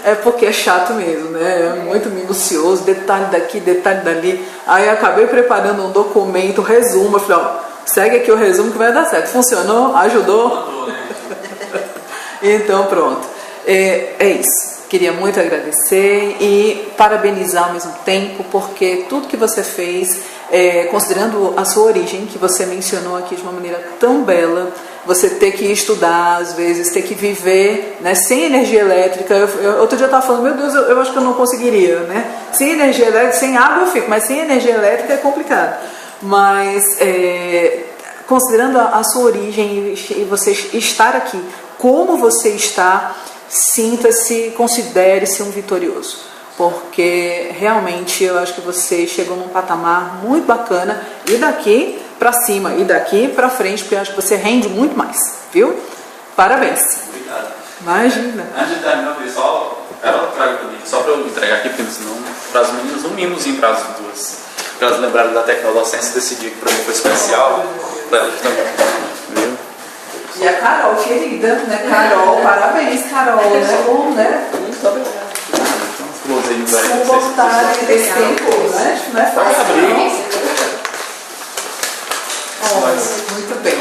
É porque é chato mesmo, né? É muito minucioso, detalhe daqui, detalhe dali. Aí eu acabei preparando um documento, resumo. Eu falei, ó, segue aqui o resumo que vai dar certo. Funcionou? Ajudou? Então pronto. É isso. Queria muito agradecer e parabenizar ao mesmo tempo, porque tudo que você fez, considerando a sua origem, que você mencionou aqui de uma maneira tão bela, você ter que estudar, às vezes, ter que viver, né, sem energia elétrica. Outro dia eu estava falando, meu Deus, eu acho que eu não conseguiria, né? Sem energia elétrica, sem água eu fico, mas sem energia elétrica é complicado. Mas, considerando a sua origem e você estar aqui, como você está, sinta-se, considere-se um vitorioso, porque realmente eu acho que você chegou num patamar muito bacana, e daqui para cima e daqui para frente, porque eu acho que você rende muito mais, viu? Parabéns. Obrigado. Imagina. Antes de terminar, pessoal, ela traga comigo, só para eu entregar aqui, porque senão, para as meninas, um mimozinho para as duas, para elas lembrarem da tecnodocência desse dia que para mim foi especial, para elas também, viu? E a Carol, querida, né? Carol, parabéns, Carol, né? Bom, né? Muito obrigada. Suportar esse tempo, né? Não é fácil. Muito bem.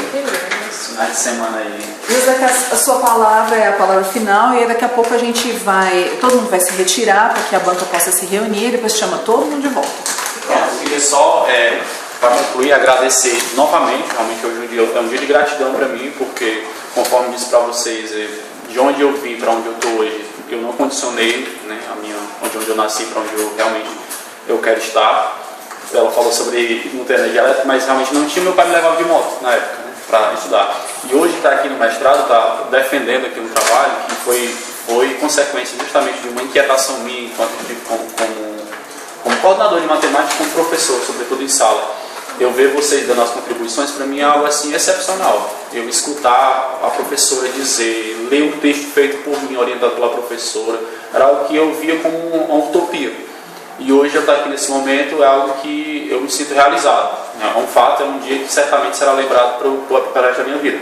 Finais de semana aí. José, a sua palavra é a palavra final, e aí daqui a pouco a gente vai, todo mundo vai se retirar para que a banca possa se reunir e depois chama todo mundo de volta. Eu queria só, para concluir, agradecer novamente. Realmente hoje é um dia de gratidão para mim, porque, conforme disse para vocês, de onde eu vim para onde eu estou hoje, eu não condicionei, né, onde eu nasci para onde eu realmente quero estar. ela falou sobre não ter energia elétrica, mas realmente não tinha. Meu pai me levava de moto na época, né, para estudar. E hoje está aqui no mestrado, está defendendo aqui um trabalho que foi consequência justamente de uma inquietação minha enquanto como coordenador de matemática, como professor, sobretudo em sala. Eu ver vocês dando as contribuições, para mim é algo assim excepcional. Eu escutar a professora dizer, ler um texto feito por mim, orientado pela professora, era algo que eu via como uma utopia. E hoje eu estar aqui nesse momento é algo que eu me sinto realizado. É um fato, é um dia que certamente será lembrado para o resto da minha vida.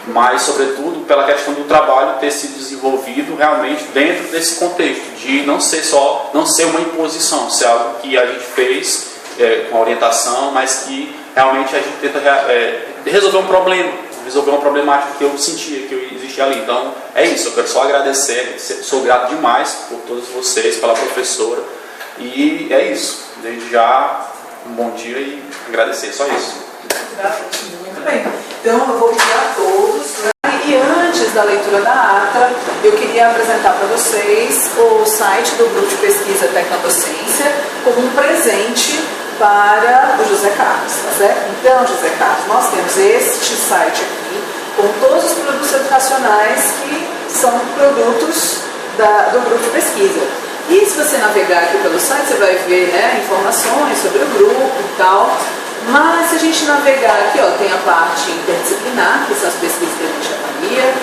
Mas, sobretudo, pela questão do trabalho ter se desenvolvido realmente dentro desse contexto, de não ser uma imposição, ser algo que a gente fez com orientação, mas que realmente a gente tenta resolver um problema, resolver uma problemática que eu sentia, que existia ali. Então, é isso, eu quero só agradecer, sou grato demais por todos vocês, pela professora, e é isso. Desde já, um bom dia e agradecer, só isso. Muito bem. Então, eu vou pedir a todos, né? E antes da leitura da ata, eu queria apresentar para vocês o site do Grupo de Pesquisa Tecnodocência como um presente para o José Carlos, tá certo? Então, José Carlos, nós temos este site aqui com todos os produtos educacionais que são produtos do Grupo de Pesquisa. E se você navegar aqui pelo site, você vai ver, né, informações sobre o grupo e tal. Mas se a gente navegar aqui, ó, tem a parte interdisciplinar, que são as pesquisas que a gente avalia,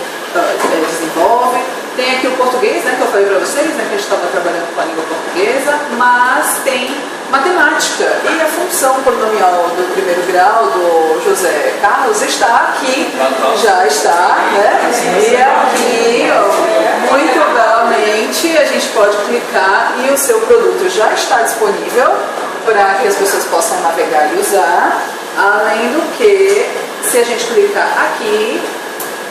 desenvolve. Tem aqui o português, né, que eu falei para vocês, né, que a gente estava trabalhando com a língua portuguesa, mas tem matemática. E a função polinomial do primeiro grau do José Carlos está aqui, já está, né? E aqui, ó, muito belamente, a gente pode clicar e o seu produto já está disponível para que as pessoas possam navegar e usar. Além do que, se a gente clicar aqui,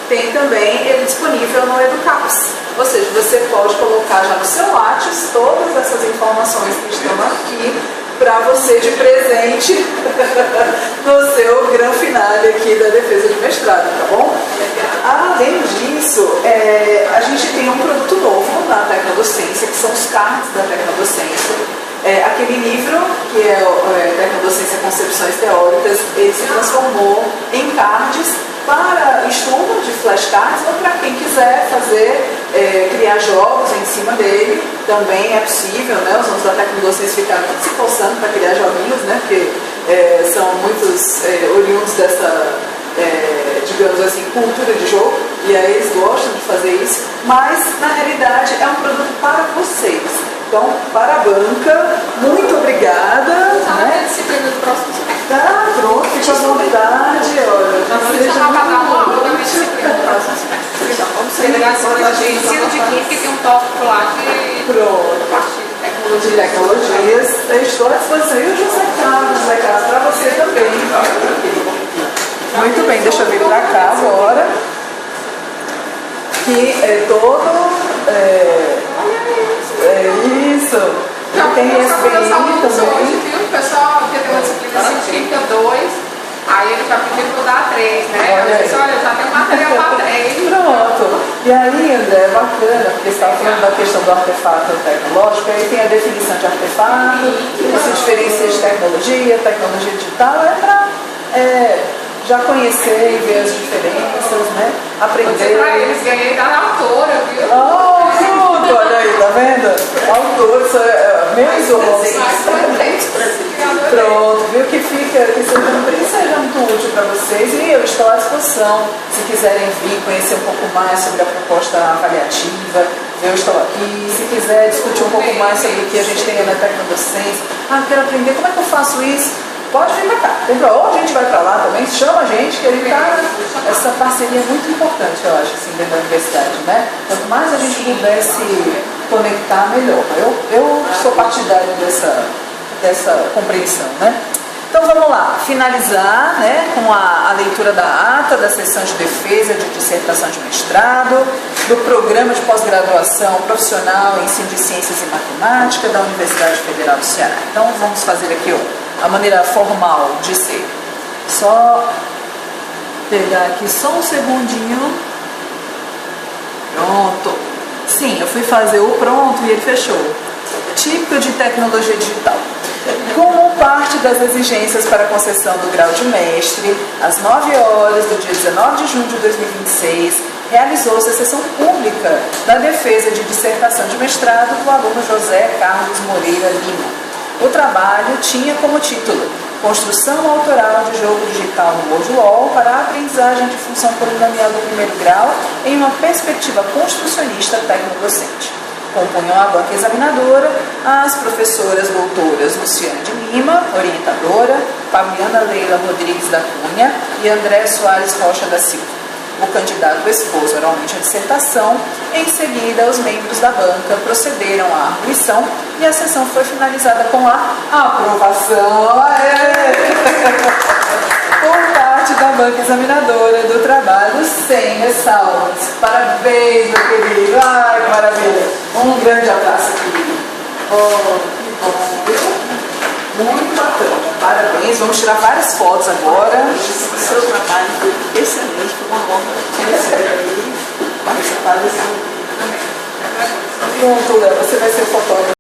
tem também ele disponível no EduCaps. Ou seja, você pode colocar já no seu Lattes todas essas informações que estão aqui para você de presente no seu gran finale aqui da defesa de mestrado, tá bom? Além disso, a gente tem um produto novo na Tecnodocência, que são os cards da Tecnodocência. Aquele livro, que é Tecnodocência Concepções Teóricas, ele se transformou em cards para estudo de flashcards ou para quem quiser criar jogos em cima dele, também é possível, né? Os alunos da Tecnodocência ficaram se coçando para criar joguinhos, né? Porque são muitos oriundos dessa, digamos assim, cultura de jogo, e aí eles gostam de fazer isso, mas na realidade é um produto para vocês. Então, para a banca, muito obrigada. Né? Disciplina do próximo semestre. Tá, pronto, fica à vontade. Olha, vamos chamar para dar uma aula da disciplina do próximo semestre. Então, vamos ser de ensino de química, que tem um tópico lá de tecnologias. Eu estou à disposição. E o José Carlos, para você também. Muito bem, deixa eu vir para cá agora. Que é todo. Isso. Não, tem SBI também. Hoje, viu? O pessoal que tem uma disciplina científica 2, aí ele já pediu para eu dar 3, né? Eu disse, olha, eu já tenho material para 3. Pronto. E aí, André, é bacana, porque você estava falando da questão do artefato tecnológico, aí tem a definição de artefato, você diferencia de tecnologia digital, é para já conhecer e ver as diferenças, né? Aprender. Para eles, ganhei da autora, viu? Tudo, olha aí, tá vendo? Autor, meus irmãos. Pronto, viu que seja muito útil para vocês e eu estou à disposição. Se quiserem vir conhecer um pouco mais sobre a proposta avaliativa, eu estou aqui. Se quiser discutir um pouco mais sobre o que a gente tem na Tecnodocência, quero aprender como é que eu faço isso. Pode vir para cá. Ou a gente vai para lá também, chama a gente, que ele está. Essa parceria é muito importante, eu acho, assim, dentro da universidade, né? Quanto mais a gente puder se conectar, melhor. Eu sou partidário dessa compreensão, né? Então vamos lá, finalizar, né, com a leitura da ata da sessão de defesa de dissertação de mestrado, do programa de pós-graduação profissional em ensino de ciências e matemática da Universidade Federal do Ceará. Então vamos fazer aqui a maneira formal de ser. Só pegar aqui só um segundinho. Pronto. Sim, eu fui fazer o pronto e ele fechou. Típico de tecnologia digital. Como parte das exigências para a concessão do grau de mestre, às 9 horas do dia 19 de junho de 2026, realizou-se a sessão pública da defesa de dissertação de mestrado do aluno José Carlos Moreira Lima. O trabalho tinha como título Construção autoral de jogo digital no Moduol para a aprendizagem de função polinomial do primeiro grau em uma perspectiva construcionista tecnodocente. Compunham a banca examinadora as professoras doutoras Luciane de Lima, orientadora, Fabiana Leila Rodrigues da Cunha e André Soares Rocha da Silva. O candidato expôs oralmente a dissertação. Em seguida, os membros da banca procederam à arguição e a sessão foi finalizada com a aprovação por parte da banca examinadora do trabalho sem ressalvas. Parabéns, meu querido. Ai, que maravilha. Um grande abraço, querido. Oh, que bom, viu? Muito bacana. Parabéns. Vamos tirar várias fotos agora. O seu trabalho foi excelente, foi uma honra receber aí, participar desse vídeo também. Pronto, Léo, você vai ser o fotógrafo.